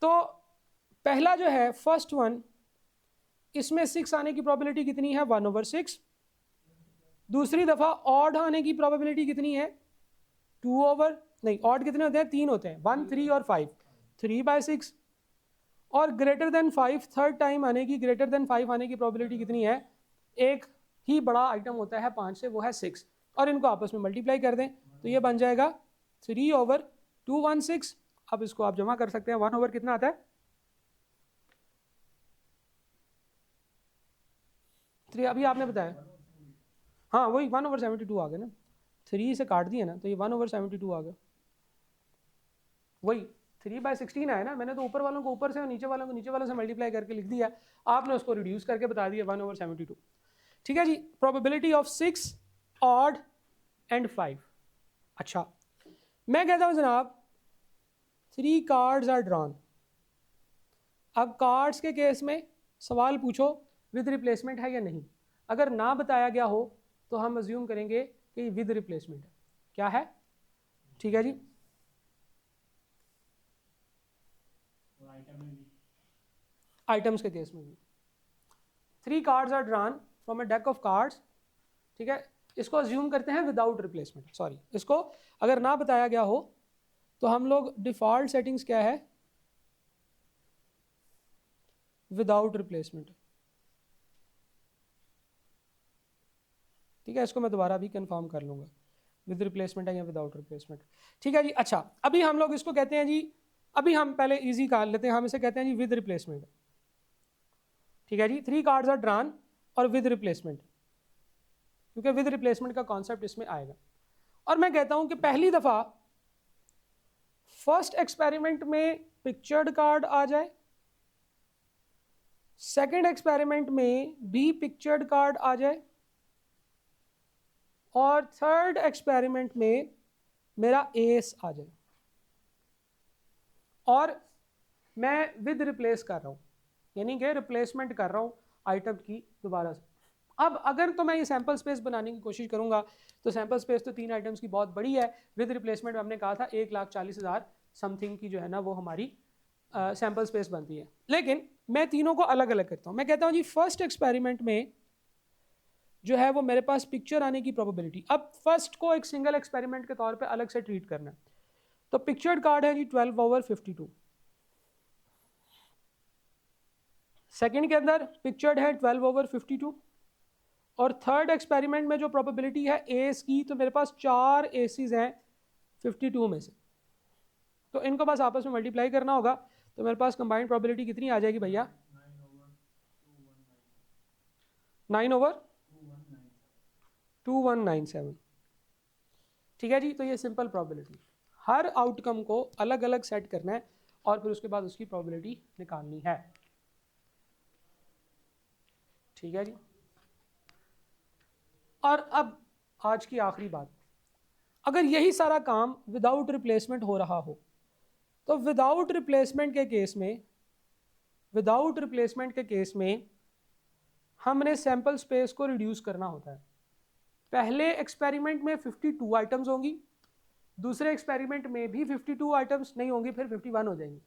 तो पहला जो है फर्स्ट वन इसमें 6 आने की प्रोबेबिलिटी कितनी है 1/6। दूसरी दफ़ा ऑड आने की प्रोबेबिलिटी कितनी है 2 नहीं, ऑड कितने होते हैं 3 होते हैं, 1 3 और 5, 3/6। और ग्रेटर देन 5 थर्ड टाइम आने की, ग्रेटर देन 5 आने की प्रोबेबिलिटी कितनी है, एक ही बड़ा आइटम होता है 5 से, वो है 6, और इनको आपस में मल्टीप्लाई कर दें तो ये बन जाएगा 3/216। अब इसको आप जमा कर सकते हैं, 1 कितना आता है 3, अभी आपने बताया, हाँ वही 1/72 आ गया ना, 3 से काट दिया ना तो ये 1/72 आ गया, वही 3/16 आया ना, मैंने तो ऊपर वालों को ऊपर से और नीचे वालों को नीचे वालों से मल्टीप्लाई करके लिख दिया, आपने उसको रिड्यूस करके बता दिया 1/72। ठीक है जी, प्रोबेबिलिटी ऑफ 6 ऑड एंड 5। अच्छा, मैं कहता हूं जनाब 3 कार्ड्स आर ड्रॉन। अब कार्ड्स के केस में सवाल पूछो विद रिप्लेसमेंट है या नहीं, अगर ना बताया गया हो तो हम अज्यूम करेंगे कि विद रिप्लेसमेंट है। क्या है, ठीक है जी, आइटम्स के केस में भी 3 cards are drawn from a deck of cards, ठीक है, इसको अज्यूम करते हैं विदाउट रिप्लेसमेंट, सॉरी, इसको अगर ना बताया गया हो तो हम लोग डिफ़ॉल्ट सेटिंग्स क्या है विदाउट रिप्लेसमेंट, ठीक है, इसको मैं दोबारा भी कंफर्म कर लूँगा विद रिप्लेसमेंट है या विदाउट रिप्लेसमेंट। ठीक है जी, अच्छा अभी हम लोग इसको कहते हैं जी, अभी हम पहले इजी कर लेते हैं, हम इसे कहते हैं जी विद रिप्लेसमेंट। ठीक है जी, 3 कार्ड्स आर ड्रॉन और विद रिप्लेसमेंट, क्योंकि विद रिप्लेसमेंट का कॉन्सेप्ट इसमें आएगा। और मैं कहता हूं कि पहली दफ़ा फर्स्ट एक्सपेरिमेंट में पिक्चर्ड कार्ड आ जाए, सेकंड एक्सपेरिमेंट में भी पिक्चर्ड कार्ड आ जाए, और थर्ड एक्सपेरिमेंट में मेरा एस आ जाए, और मैं विद रिप्लेस कर रहा हूँ, यानी कि रिप्लेसमेंट कर रहा हूँ आइटम की दोबारा से। अब अगर तो मैं ये सैम्पल स्पेस बनाने की कोशिश करूँगा तो सैम्पल स्पेस तो 3 आइटम्स की बहुत बड़ी है, विद रिप्लेसमेंट हमने कहा था 1,40,000 समथिंग की जो है ना वो हमारी सैम्पल स्पेस बनती है। लेकिन मैं तीनों को अलग अलग करता हूँ, मैं कहता हूँ जी फर्स्ट एक्सपेरिमेंट में जो है वो मेरे पास पिक्चर आने की प्रोबेबिलिटी, अब फर्स्ट को एक सिंगल एक्सपेरिमेंट के तौर पे अलग से ट्रीट करना है, तो पिक्चर्ड कार्ड है जी 12/52, सेकंड के अंदर पिक्चर्ड है 12/52, और थर्ड एक्सपेरिमेंट में जो प्रोबेबिलिटी है एस की, तो मेरे पास 4 एसीज हैं 52 में से, तो इनको बस आपस में मल्टीप्लाई करना होगा, तो मेरे पास कंबाइंड प्रोबेबिलिटी कितनी आ जाएगी भैया 9/2197। ठीक है जी, तो ये सिंपल प्रोबेबिलिटी, हर आउटकम को अलग अलग सेट करना है और फिर उसके बाद उसकी प्रोबेबिलिटी निकालनी है। ठीक है जी, और अब आज की आखिरी बात, अगर यही सारा काम विदाउट रिप्लेसमेंट हो रहा हो तो विदाउट रिप्लेसमेंट के केस में हमने सैंपल स्पेस को रिड्यूस करना होता है। पहले एक्सपेरिमेंट में 52 आइटम्स होंगी, दूसरे एक्सपेरिमेंट में भी 52 आइटम्स नहीं होंगी, फिर 51 हो जाएंगी,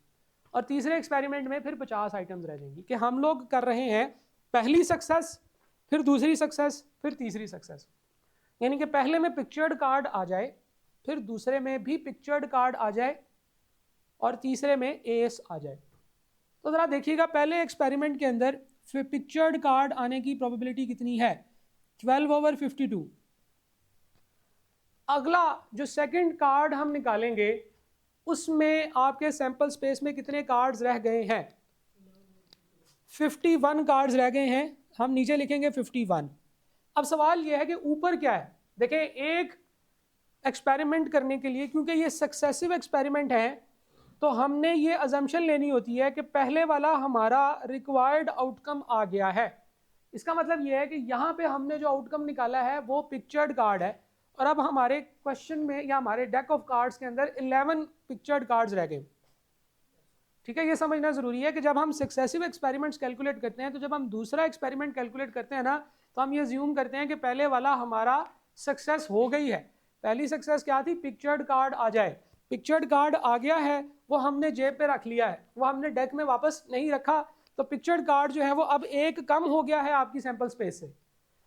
और तीसरे एक्सपेरिमेंट में फिर 50 आइटम्स रह जाएंगी, कि हम लोग कर रहे हैं पहली सक्सेस, फिर दूसरी सक्सेस, फिर तीसरी सक्सेस, यानी कि पहले में पिक्चर्ड कार्ड आ जाए, फिर दूसरे में भी पिक्चर्ड कार्ड आ जाए, और तीसरे में एस आ जाए। तो ज़रा देखिएगा पहले एक्सपेरिमेंट के अंदर पिक्चर्ड कार्ड आने की प्रोबेबिलिटी कितनी है 12/52। अगला जो सेकंड कार्ड हम निकालेंगे उसमें आपके सैंपल स्पेस में कितने कार्ड्स रह गए हैं 51 कार्ड्स रह गए हैं, हम नीचे लिखेंगे 51। अब सवाल यह है कि ऊपर क्या है, देखें एक एक्सपेरिमेंट करने के लिए, क्योंकि ये सक्सेसिव एक्सपेरिमेंट है, तो हमने ये अजम्पशन लेनी होती है कि पहले वाला हमारा रिक्वायर्ड आउटकम आ गया है। इसका मतलब ये है कि यहाँ पे हमने जो आउटकम निकाला है वो पिक्चर्ड कार्ड है, और अब हमारे क्वेश्चन में या हमारे डेक ऑफ कार्ड्स के अंदर 11 पिक्चर्ड कार्ड्स रह गए। ठीक है, ये समझना ज़रूरी है कि जब हम सक्सेसिव एक्सपेरिमेंट्स कैलकुलेट करते हैं, तो जब हम दूसरा एक्सपेरिमेंट कैलकुलेट करते हैं ना, तो हम ये ज्यूम करते हैं कि पहले वाला हमारा सक्सेस हो गई है। पहली सक्सेस क्या थी, पिक्चर्ड कार्ड आ जाए, पिक्चर्ड कार्ड आ गया है, वो हमने जेब पे रख लिया है, वो हमने डेक में वापस नहीं रखा, तो पिक्चर्ड कार्ड जो है वो अब एक कम हो गया है आपकी सैंपल स्पेस से।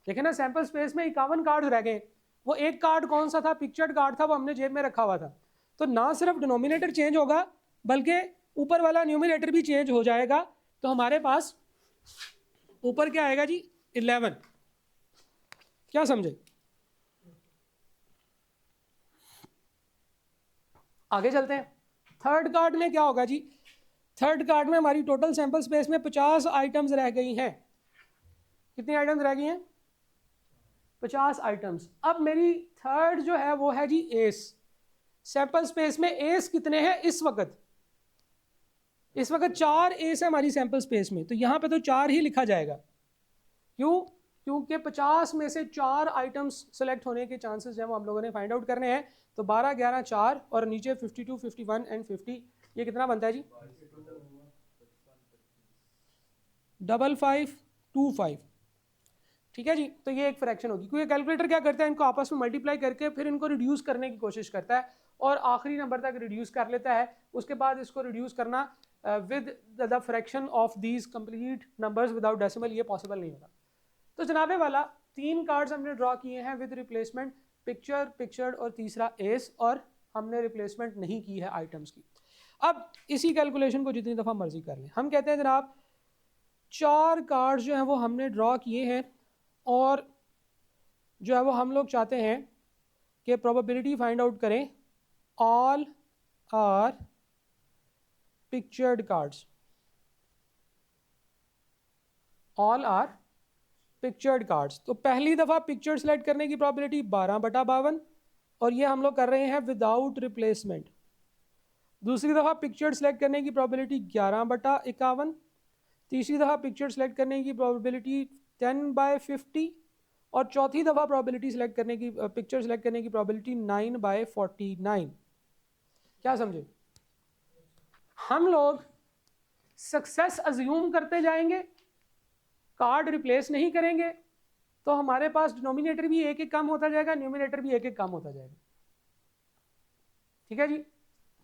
देखें ना, सैंपल स्पेस में 51 कार्ड रह गए, वो एक कार्ड कौन सा था? पिक्चर्ड कार्ड था, वो हमने जेब में रखा हुआ था। तो ना सिर्फ डिनोमिनेटर चेंज होगा बल्कि ऊपर वाला न्यूमिनेटर भी चेंज हो जाएगा। तो हमारे पास ऊपर क्या आएगा जी? 11। क्या समझे? आगे चलते हैं। थर्ड कार्ड में क्या होगा जी? थर्ड कार्ड में हमारी टोटल सैंपल स्पेस में 50 आइटम्स रह गई हैं। कितनी आइटम्स रह गई हैं? 50 आइटम्स। अब मेरी थर्ड जो है वो है जी एस। सैंपल स्पेस में एस कितने हैं इस वक्त? इस वक्त 4 एस है हमारी सैंपल स्पेस में, तो यहां पे तो 4 ही लिखा जाएगा। क्यों? क्योंकि 50 में से 4 आइटम्स सेलेक्ट होने के चांसेस जो है वो हम लोगों ने फाइंड आउट करने हैं। तो 12, 11, 4 और नीचे 52, 51 एंड 50, ये कितना बनता है जी? 5525। ठीक है जी। तो ये एक फ्रैक्शन होगी, क्योंकि कैलकुलेटर क्या करता है, इनको आपस में मल्टीप्लाई करके फिर इनको रिड्यूस करने की कोशिश करता है और आखिरी नंबर तक रिड्यूस कर लेता है। उसके बाद इसको रिड्यूस करना with the fraction of these complete numbers without decimal, ये पॉसिबल नहीं होता। तो जनाबे वाला 3 कार्ड्स हमने ड्रॉ किए हैं विद रिप्लेसमेंट, पिक्चर, पिक्चर्ड और तीसरा एस, और हमने रिप्लेसमेंट नहीं की है आइटम्स की। अब इसी कैलकुलेशन को जितनी दफ़ा मर्जी कर लें, हम कहते हैं जनाब 4 कार्ड्स जो हैं वो हमने ड्रॉ किए हैं और जो है वो हम लोग चाहते हैं कि प्रोबेबिलिटी फाइंड आउट करें all are pictured cards, all are pictured cards. तो पहली दफ़ा पिक्चर सेलेक्ट करने की प्रोबेबिलिटी 12/52 और ये हम लोग कर रहे हैं विदाउट रिप्लेसमेंट। दूसरी दफ़ा पिक्चर सेलेक्ट करने की प्रोबेबिलिटी 11/51। तीसरी दफ़ा पिक्चर सेलेक्ट करने की प्रोबेबिलिटी 10/50 और चौथी दफ़ा प्रोबेबिलिटी सेलेक्ट करने की पिक्चर सेलेक्ट करने की प्रोबेबिलिटी 9/49। क्या समझे? हम लोग सक्सेस अज्यूम करते जाएंगे, कार्ड रिप्लेस नहीं करेंगे, तो हमारे पास डिनोमिनेटर भी एक एक कम होता जाएगा, न्यूमिनेटर भी एक एक कम होता जाएगा। ठीक है जी।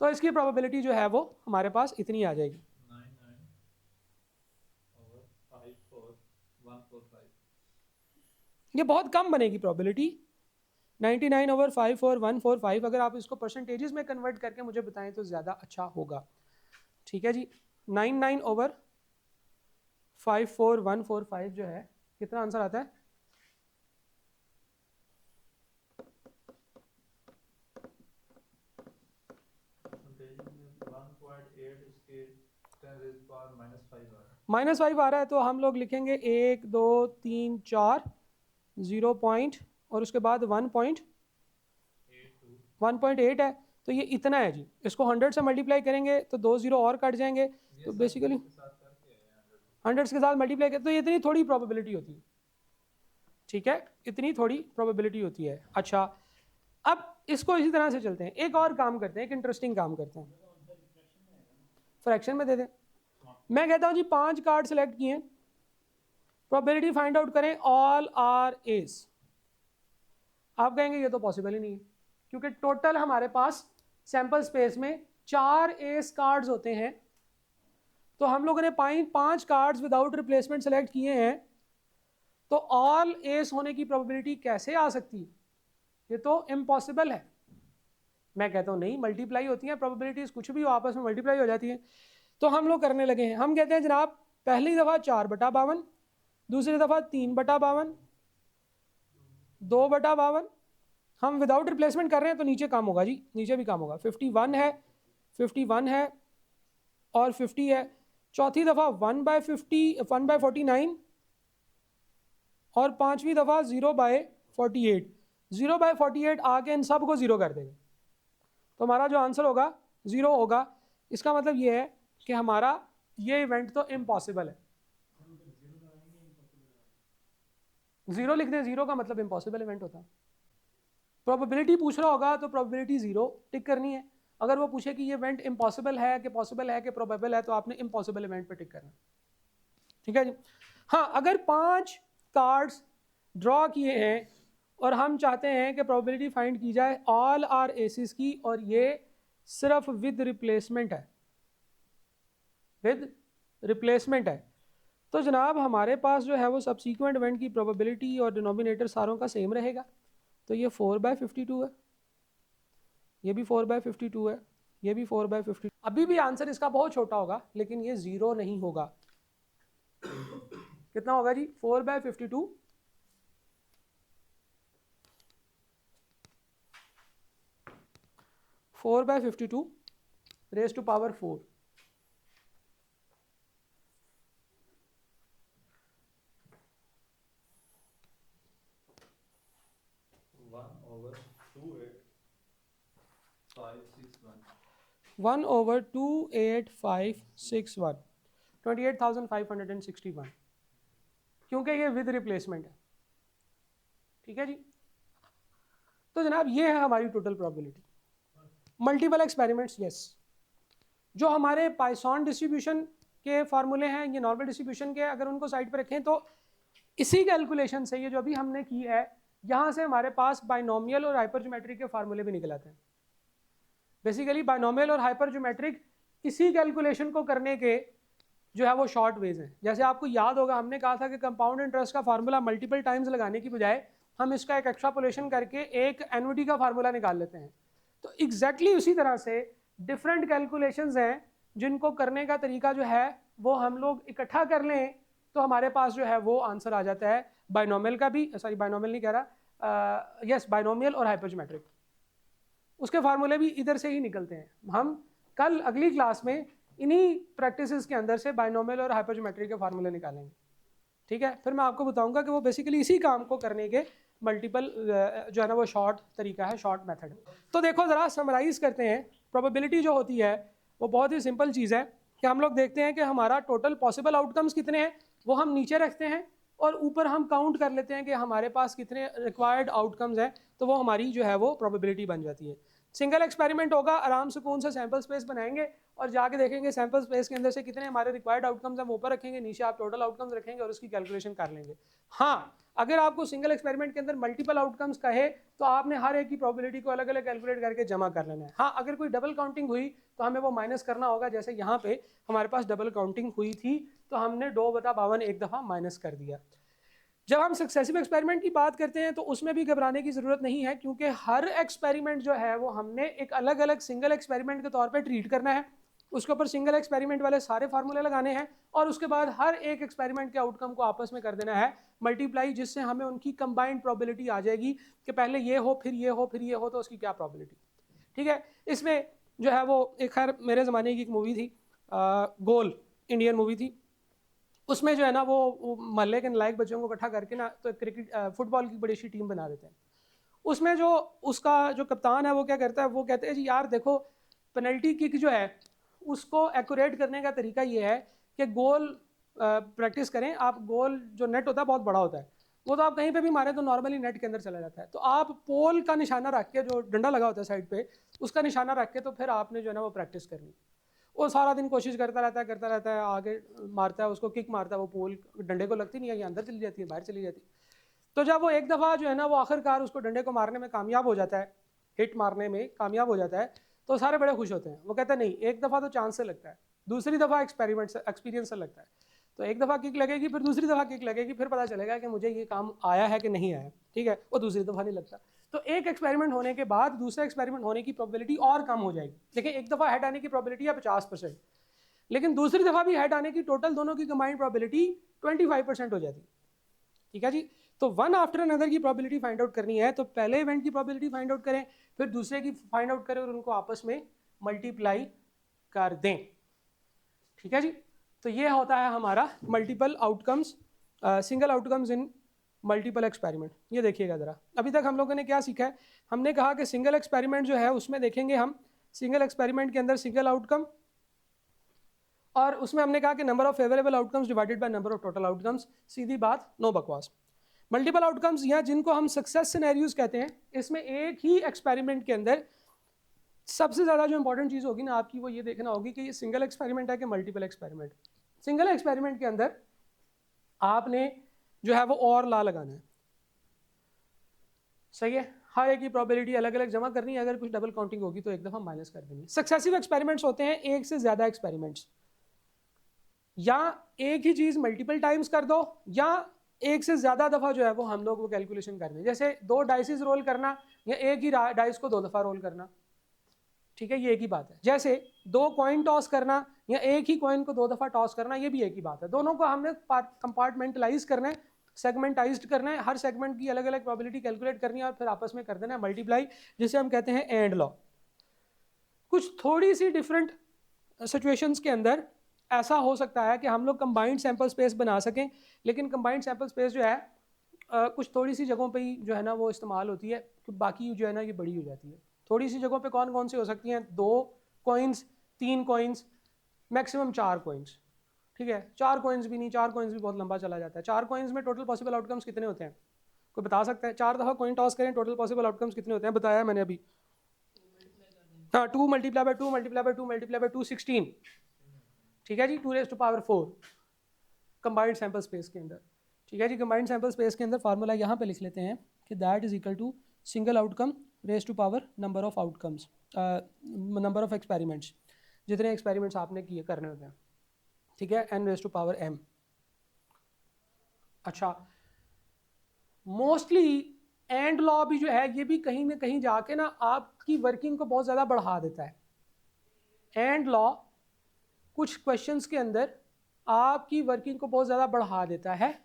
तो इसकी प्रोबेबिलिटी जो है वो हमारे पास इतनी आ जाएगी, 99/54145। ये बहुत कम बनेगी प्रोबेबिलिटी 99/54145। अगर आप इसको परसेंटेजेस में कन्वर्ट करके मुझे बताएं तो ज़्यादा अच्छा होगा। ठीक है जी। 99/54145 जो है, कितना आंसर आता है? -5 आ रहा है, तो हम लोग लिखेंगे 1 2 3 4 0 पॉइंट और उसके बाद 1.8 है, तो ये इतना है जी। इसको 100 से मल्टीप्लाई करेंगे तो 2 0 और कट जाएंगे, तो बेसिकली 100 के साथ मल्टीप्लाई करें तो ये इतनी थोड़ी प्रोबेबिलिटी होती है। ठीक है, इतनी थोड़ी प्रोबेबिलिटी होती है। अच्छा, अब इसको इसी तरह से चलते हैं, एक और काम करते हैं, एक इंटरेस्टिंग काम करते हैं, फ्रैक्शन में दे दें। मैं कहता हूँ जी 5 कार्ड सेलेक्ट किए, प्रोबेबिलिटी फाइंड आउट करें ऑल आर एस। आप कहेंगे ये तो पॉसिबल ही नहीं है, क्योंकि टोटल हमारे पास सैंपल स्पेस में 4 एस कार्ड्स होते हैं, तो हम लोगों ने 5 कार्ड्स विदाउट रिप्लेसमेंट सेलेक्ट किए हैं, तो ऑल एस होने की प्रोबेबिलिटी कैसे आ सकती है? ये तो इम्पॉसिबल है। मैं कहता हूँ नहीं, मल्टीप्लाई होती हैं प्रोबेबिलिटीज, कुछ भी हो आपस में मल्टीप्लाई हो जाती है। तो हम लोग करने लगे हैं, हम कहते हैं जनाब पहली दफ़ा 4/52, दूसरी दफ़ा 3/52, 2/52। हम विदाउट रिप्लेसमेंट कर रहे हैं तो नीचे काम होगा जी, नीचे भी काम होगा। 51 है, 51 है और 50 है। चौथी दफ़ा 1/50, 1/49 और पांचवी दफ़ा 0/48। 0/48 आके इन सब को 0 कर देगा, तो हमारा जो आंसर होगा 0 होगा। इसका मतलब ये है कि हमारा ये इवेंट तो इम्पॉसिबल है। 0 लिख दें, 0 का मतलब इम्पॉसिबल इवेंट होता है। प्रोबेबिलिटी पूछ रहा होगा तो प्रोबेबिलिटी 0 टिक करनी है। अगर वो पूछे कि ये इवेंट इम्पॉसिबल है कि पॉसिबल है कि प्रोबेबल है, तो आपने इम्पॉसिबल इवेंट पे टिक करना। ठीक है जी। हाँ, अगर 5 कार्ड्स ड्रॉ किए हैं और हम चाहते हैं कि प्रोबेबिलिटी फाइंड की जाए ऑल आर एसिस की, और ये सिर्फ विद रिप्लेसमेंट है, विद रिप्लेसमेंट है, तो जनाब हमारे पास जो है वो सबसीक्वेंट इवेंट की प्रोबेबिलिटी और डिनोमिनेटर सारों का सेम रहेगा। तो ये 4/52 है, ये भी 4/52 है, ये भी 4/52। अभी भी आंसर इसका बहुत छोटा होगा, लेकिन ये 0 नहीं होगा। कितना होगा जी? 4/52 4/52 रेज टू पावर 4। 1/28561 28,561, क्योंकि ये विद रिप्लेसमेंट है। ठीक है जी। तो जनाब ये है हमारी total probability. Multiple experiments, yes. जो हमारे पाइथन डिस्ट्रीब्यूशन के फार्मूले हैं, ये नॉर्मल डिस्ट्रीब्यूशन के, अगर उनको साइड पे रखें तो इसी कैलकुलेशन से, ये जो अभी हमने की है, यहाँ से हमारे पास बाइनोमियल और हाइपरज्योमेट्रिक के फार्मूले भी निकल आते हैं। बेसिकली बाइनोमियल और हाइपरज्योमेट्रिक इसी कैलकुलेशन को करने के जो है वो शॉर्ट वेज हैं। जैसे आपको याद होगा हमने कहा था कि कंपाउंड इंटरेस्ट का फार्मूला मल्टीपल टाइम्स लगाने की बजाय हम इसका एक एक्स्ट्रापोलेशन करके एक एन्युटी का फार्मूला निकाल लेते हैं। तो एग्जैक्टली उसी तरह से डिफरेंट कैलकुलेशंस हैं जिनको करने का तरीका जो है वो हम लोग इकट्ठा कर लें तो हमारे पास जो है वो आंसर आ जाता है। बाइनोमियल का भी, सॉरी बाइनोमियल नहीं कह रहा, यस बाइनोमियल और हाइपरज्योमेट्रिक, उसके फार्मूले भी इधर से ही निकलते हैं। हम कल अगली क्लास में इन्हीं प्रैक्टिसेस के अंदर से बाइनोमियल और हाइपरज्योमेट्रिक के फार्मूले निकालेंगे। ठीक है, फिर मैं आपको बताऊंगा कि वो बेसिकली इसी काम को करने के मल्टीपल जो है ना वो शॉर्ट तरीका है, शॉर्ट मेथड। तो देखो ज़रा समराइज़ करते हैं। प्रोबेबिलिटी जो होती है वो बहुत ही सिंपल चीज़ है कि हम लोग देखते हैं कि हमारा टोटल पॉसिबल आउटकम्स कितने हैं, वो हम नीचे रखते हैं और ऊपर हम काउंट कर लेते हैं कि हमारे पास कितने रिक्वायर्ड आउटकम्स हैं, तो वो हमारी जो है वो प्रोबेबिलिटी बन जाती है। सिंगल एक्सपेरिमेंट होगा, आराम से कौन सा सैंपल स्पेस बनाएंगे और जाके देखेंगे सैंपल स्पेस के अंदर से कितने हमारे रिक्वायर्ड आउटकम्स हम ऊपर रखेंगे, नीचे आप टोटल आउटकम्स रखेंगे और उसकी कैलकुलेशन कर लेंगे। हाँ, अगर आपको सिंगल एक्सपेरिमेंट के अंदर मल्टीपल आउटकम्स कहे तो आपने हर एक की प्रोबेबिलिटी को अलग अलग कैलकुलेट करके जमा कर लेना है। हाँ, अगर कोई डबल काउंटिंग हुई तो हमें वो माइनस करना होगा। जैसे यहाँ पे हमारे पास डबल काउंटिंग हुई थी तो हमने 2/52 एक दफ़ा माइनस कर दिया। जब हम सक्सेसिव एक्सपेरिमेंट की बात करते हैं तो उसमें भी घबराने की ज़रूरत नहीं है, क्योंकि हर एक्सपेरिमेंट जो है वो हमने एक अलग अलग सिंगल एक्सपेरिमेंट के तौर पे ट्रीट करना है। उसके ऊपर सिंगल एक्सपेरिमेंट वाले सारे फार्मूले लगाने हैं और उसके बाद हर एक एक्सपेरिमेंट के आउटकम को आपस में कर देना है मल्टीप्लाई, जिससे हमें उनकी कंबाइंड प्रोबेबिलिटी आ जाएगी कि पहले ये हो फिर ये हो फिर ये हो, तो उसकी क्या प्रोबेबिलिटी। ठीक है, इसमें जो है वो एक, खैर मेरे ज़माने की एक मूवी थी, गोल, इंडियन मूवी थी। उसमें जो है ना वो मोहल्ले के नालायक बच्चों को इकट्ठा करके ना तो क्रिकेट फुटबॉल की बड़ी अच्छी टीम बना देते हैं। उसमें जो उसका जो कप्तान है वो क्या करता है, वो कहते हैं जी यार देखो, पेनल्टी किक जो है उसको एक्यूरेट करने का तरीका ये है कि गोल प्रैक्टिस करें आप। गोल जो नेट होता है बहुत बड़ा होता है, वो तो आप कहीं पे भी मारें तो नॉर्मली नेट के अंदर चला जाता है। तो आप पोल का निशाना रख के, जो डंडा लगा होता है साइड पे, उसका निशाना रख के तो फिर आपने जो है ना वो प्रैक्टिस करनी। वो सारा दिन कोशिश करता रहता है, आगे मारता है, उसको किक मारता है, वो पोल डंडे को लगती नहीं है, ये अंदर चली जाती है, बाहर चली जाती है। तो जब वो एक दफ़ा जो है ना वो आखिरकार उसको डंडे को मारने में कामयाब हो जाता है, हिट मारने में कामयाब हो जाता है, तो सारे बड़े खुश होते हैं। वो कहते हैं नहीं, एक दफ़ा तो चांस से लगता है, दूसरी दफ़ा एक्सपीरियंस से लगता है। तो एक दफ़ा किक लगेगी, फिर दूसरी दफ़ा किक लगेगी, फिर पता चलेगा कि मुझे ये काम आया है कि नहीं आया। ठीक है, वो दूसरी दफ़ा नहीं लगता। तो एक एक्सपेरिमेंट होने के बाद दूसरा एक्सपेरिमेंट होने की प्रोबेबिलिटी और कम हो जाएगी। देखिए, एक दफ़ा हेड आने की प्रोबेबिलिटी है 50%, लेकिन दूसरी दफ़ा भी हेड आने की टोटल दोनों की कंबाइंड प्रोबेबिलिटी 25% हो जाती है। ठीक है जी। तो वन आफ्टर अनदर की प्रोबेबिलिटी फाइंड आउट करनी है तो पहले इवेंट की प्रोबेबिलिटी फाइंड आउट करें, फिर दूसरे की फाइंड आउट करें और उनको आपस में मल्टीप्लाई कर दें। ठीक है जी। तो ये होता है हमारा multiple outcomes, single outcomes in multiple experiment. ये देखिएगा ज़रा, अभी तक हम लोगों ने क्या सीखा है। हमने कहा कि सिंगल एक्सपेरिमेंट जो है उसमें देखेंगे हम सिंगल एक्सपेरिमेंट के अंदर सिंगल आउटकम, और उसमें हमने कहा कि number of favourable outcomes divided by number of total outcomes. सीधी बात, नो बकवास। मल्टीपल आउटकम्स या जिनको हम सक्सेस सिनेरियोज कहते हैं, इसमें एक ही एक्सपेरिमेंट के अंदर सबसे ज़्यादा जो इंपॉर्टेंट चीज़ होगी ना आपकी, वो ये देखना होगी कि ये सिंगल एक्सपेरिमेंट है कि मल्टीपल एक्सपेरिमेंट। सिंगल एक्सपेरिमेंट के अंदर आपने जो है वो और ला लगाना है, सही है। हर एक की प्रोबेबिलिटी अलग अलग जमा करनी है, अगर कुछ डबल काउंटिंग होगी तो एक दफ़ा माइनस कर देनी। सक्सेसिव एक्सपेरिमेंट्स होते हैं एक से ज़्यादा एक्सपेरिमेंट्स। या एक ही चीज़ मल्टीपल टाइम्स कर दो, या एक से ज़्यादा दफ़ा जो है वो हम लोग वो कैलकुलेशन कर दें। जैसे 2 डाइसिस रोल करना या एक ही डाइस को 2 दफ़ा रोल करना, ठीक है, ये एक ही बात है। जैसे 2 कॉइन टॉस करना या एक ही कॉइन को 2 दफ़ा टॉस करना, ये भी एक ही बात है। दोनों को हमने कंपार्टमेंटलाइज करना है, सेगमेंटाइज्ड करना है, हर सेगमेंट की अलग अलग प्रोबेबिलिटी कैलकुलेट करनी है और फिर आपस में कर देना है मल्टीप्लाई, जिसे हम कहते हैं एंड लॉ। कुछ थोड़ी सी डिफरेंट सिचुएशंस के अंदर ऐसा हो सकता है कि हम लोग कंबाइंड सैंपल स्पेस बना सकें, लेकिन कंबाइंड सैंपल स्पेस जो है कुछ थोड़ी सी जगहों पे ही जो है ना वो इस्तेमाल होती है, तो बाकी जो है ना ये बड़ी हो जाती है। थोड़ी सी जगहों पे कौन कौन सी हो सकती हैं? 2 कॉइन्स, 3 कॉइन्स, मैक्सिमम 4 कॉइन्स, ठीक है। 4 कॉइन्स भी नहीं, 4 कॉइन्स भी बहुत लंबा चला जाता है। 4 कॉइन्स में टोटल पॉसिबल आउटकम्स कितने होते हैं? कोई बता सकता है? 4 दफ़ा कॉइन टॉस करें, टोटल पॉसिबल आउटकम्स कितने होते हैं? बताया मैंने अभी। हाँ, 2 multiply by 2 multiply by 2 multiply by 2 16, ठीक है जी, 2⁴ कंबाइंड सैंपल स्पेस के अंदर, ठीक है जी। कंबाइंड सैंपल स्पेस के अंदर फार्मूला यहाँ पे लिख लेते हैं कि that is equal to single outcome raise to power number of outcomes, number of experiments, जितने एक्सपेरिमेंट्स आपने किए करने होते हैं, ठीक है, n raise to power m। अच्छा, मोस्टली एंड लॉ भी जो है ये भी कहीं ना कहीं जाके ना आपकी वर्किंग को बहुत ज़्यादा बढ़ा देता है। एंड लॉ कुछ क्वेश्चंस के अंदर आपकी वर्किंग को बहुत ज़्यादा बढ़ा देता है,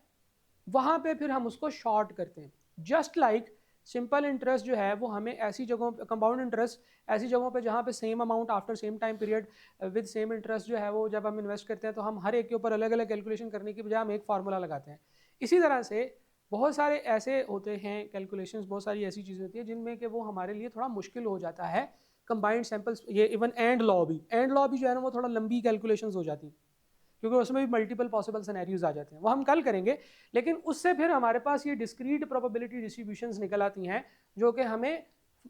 वहाँ पे फिर हम उसको शॉर्ट करते हैं। जस्ट लाइक सिंपल इंटरेस्ट जो है वो हमें ऐसी जगहों पे, कंपाउंड इंटरेस्ट ऐसी जगहों पे जहाँ पे same amount after same time period with same interest जो है वो जब हम इन्वेस्ट करते हैं तो हम हर एक के ऊपर अलग अलग कैलकुलेशन करने की बजाय हम एक फार्मूला लगाते हैं। इसी तरह से बहुत सारे ऐसे होते हैं कैलकुलेशंस, बहुत सारी ऐसी चीज़ें होती हैं जिनमें कि वो हमारे लिए थोड़ा मुश्किल हो जाता है कंबाइंड सैंपल्स। ये इवन एंड लॉ भी जो है ना वो थोड़ा लंबी कैलकुलेशंस हो जाती हैं, क्योंकि उसमें भी मल्टीपल पॉसिबल सिनेरियोज आ जाते हैं, वो हम कल करेंगे। लेकिन उससे फिर हमारे पास ये डिस्क्रीट प्रोबेबिलिटी डिस्ट्रीब्यूशंस निकल आती हैं जो कि हमें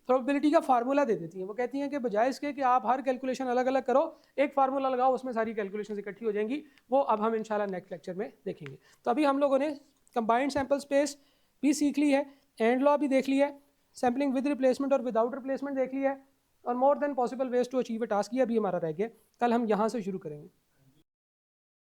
प्रोबेबिलिटी का फार्मूला दे देती हैं। वो कहती हैं कि बजाय इसके कि आप हर कैलकुलेशन अलग अलग करो, एक फार्मूला लगाओ, उसमें सारी कैलकुलेशन इकट्ठी हो जाएंगी। वो अब हम इंशाल्लाह नेक्स्ट लेक्चर में देखेंगे। तो अभी हम लोगों ने कंबाइंड सैंपल स्पेस भी सीख ली है, एंड लॉ भी देख लिया है, सैम्पलिंग विद रिप्लेसमेंट और विदाउट रिप्लेसमेंट देख लिया है, और more than possible ways to achieve a task ये अभी हमारा रह गया। कल हम यहाँ से शुरू करेंगे।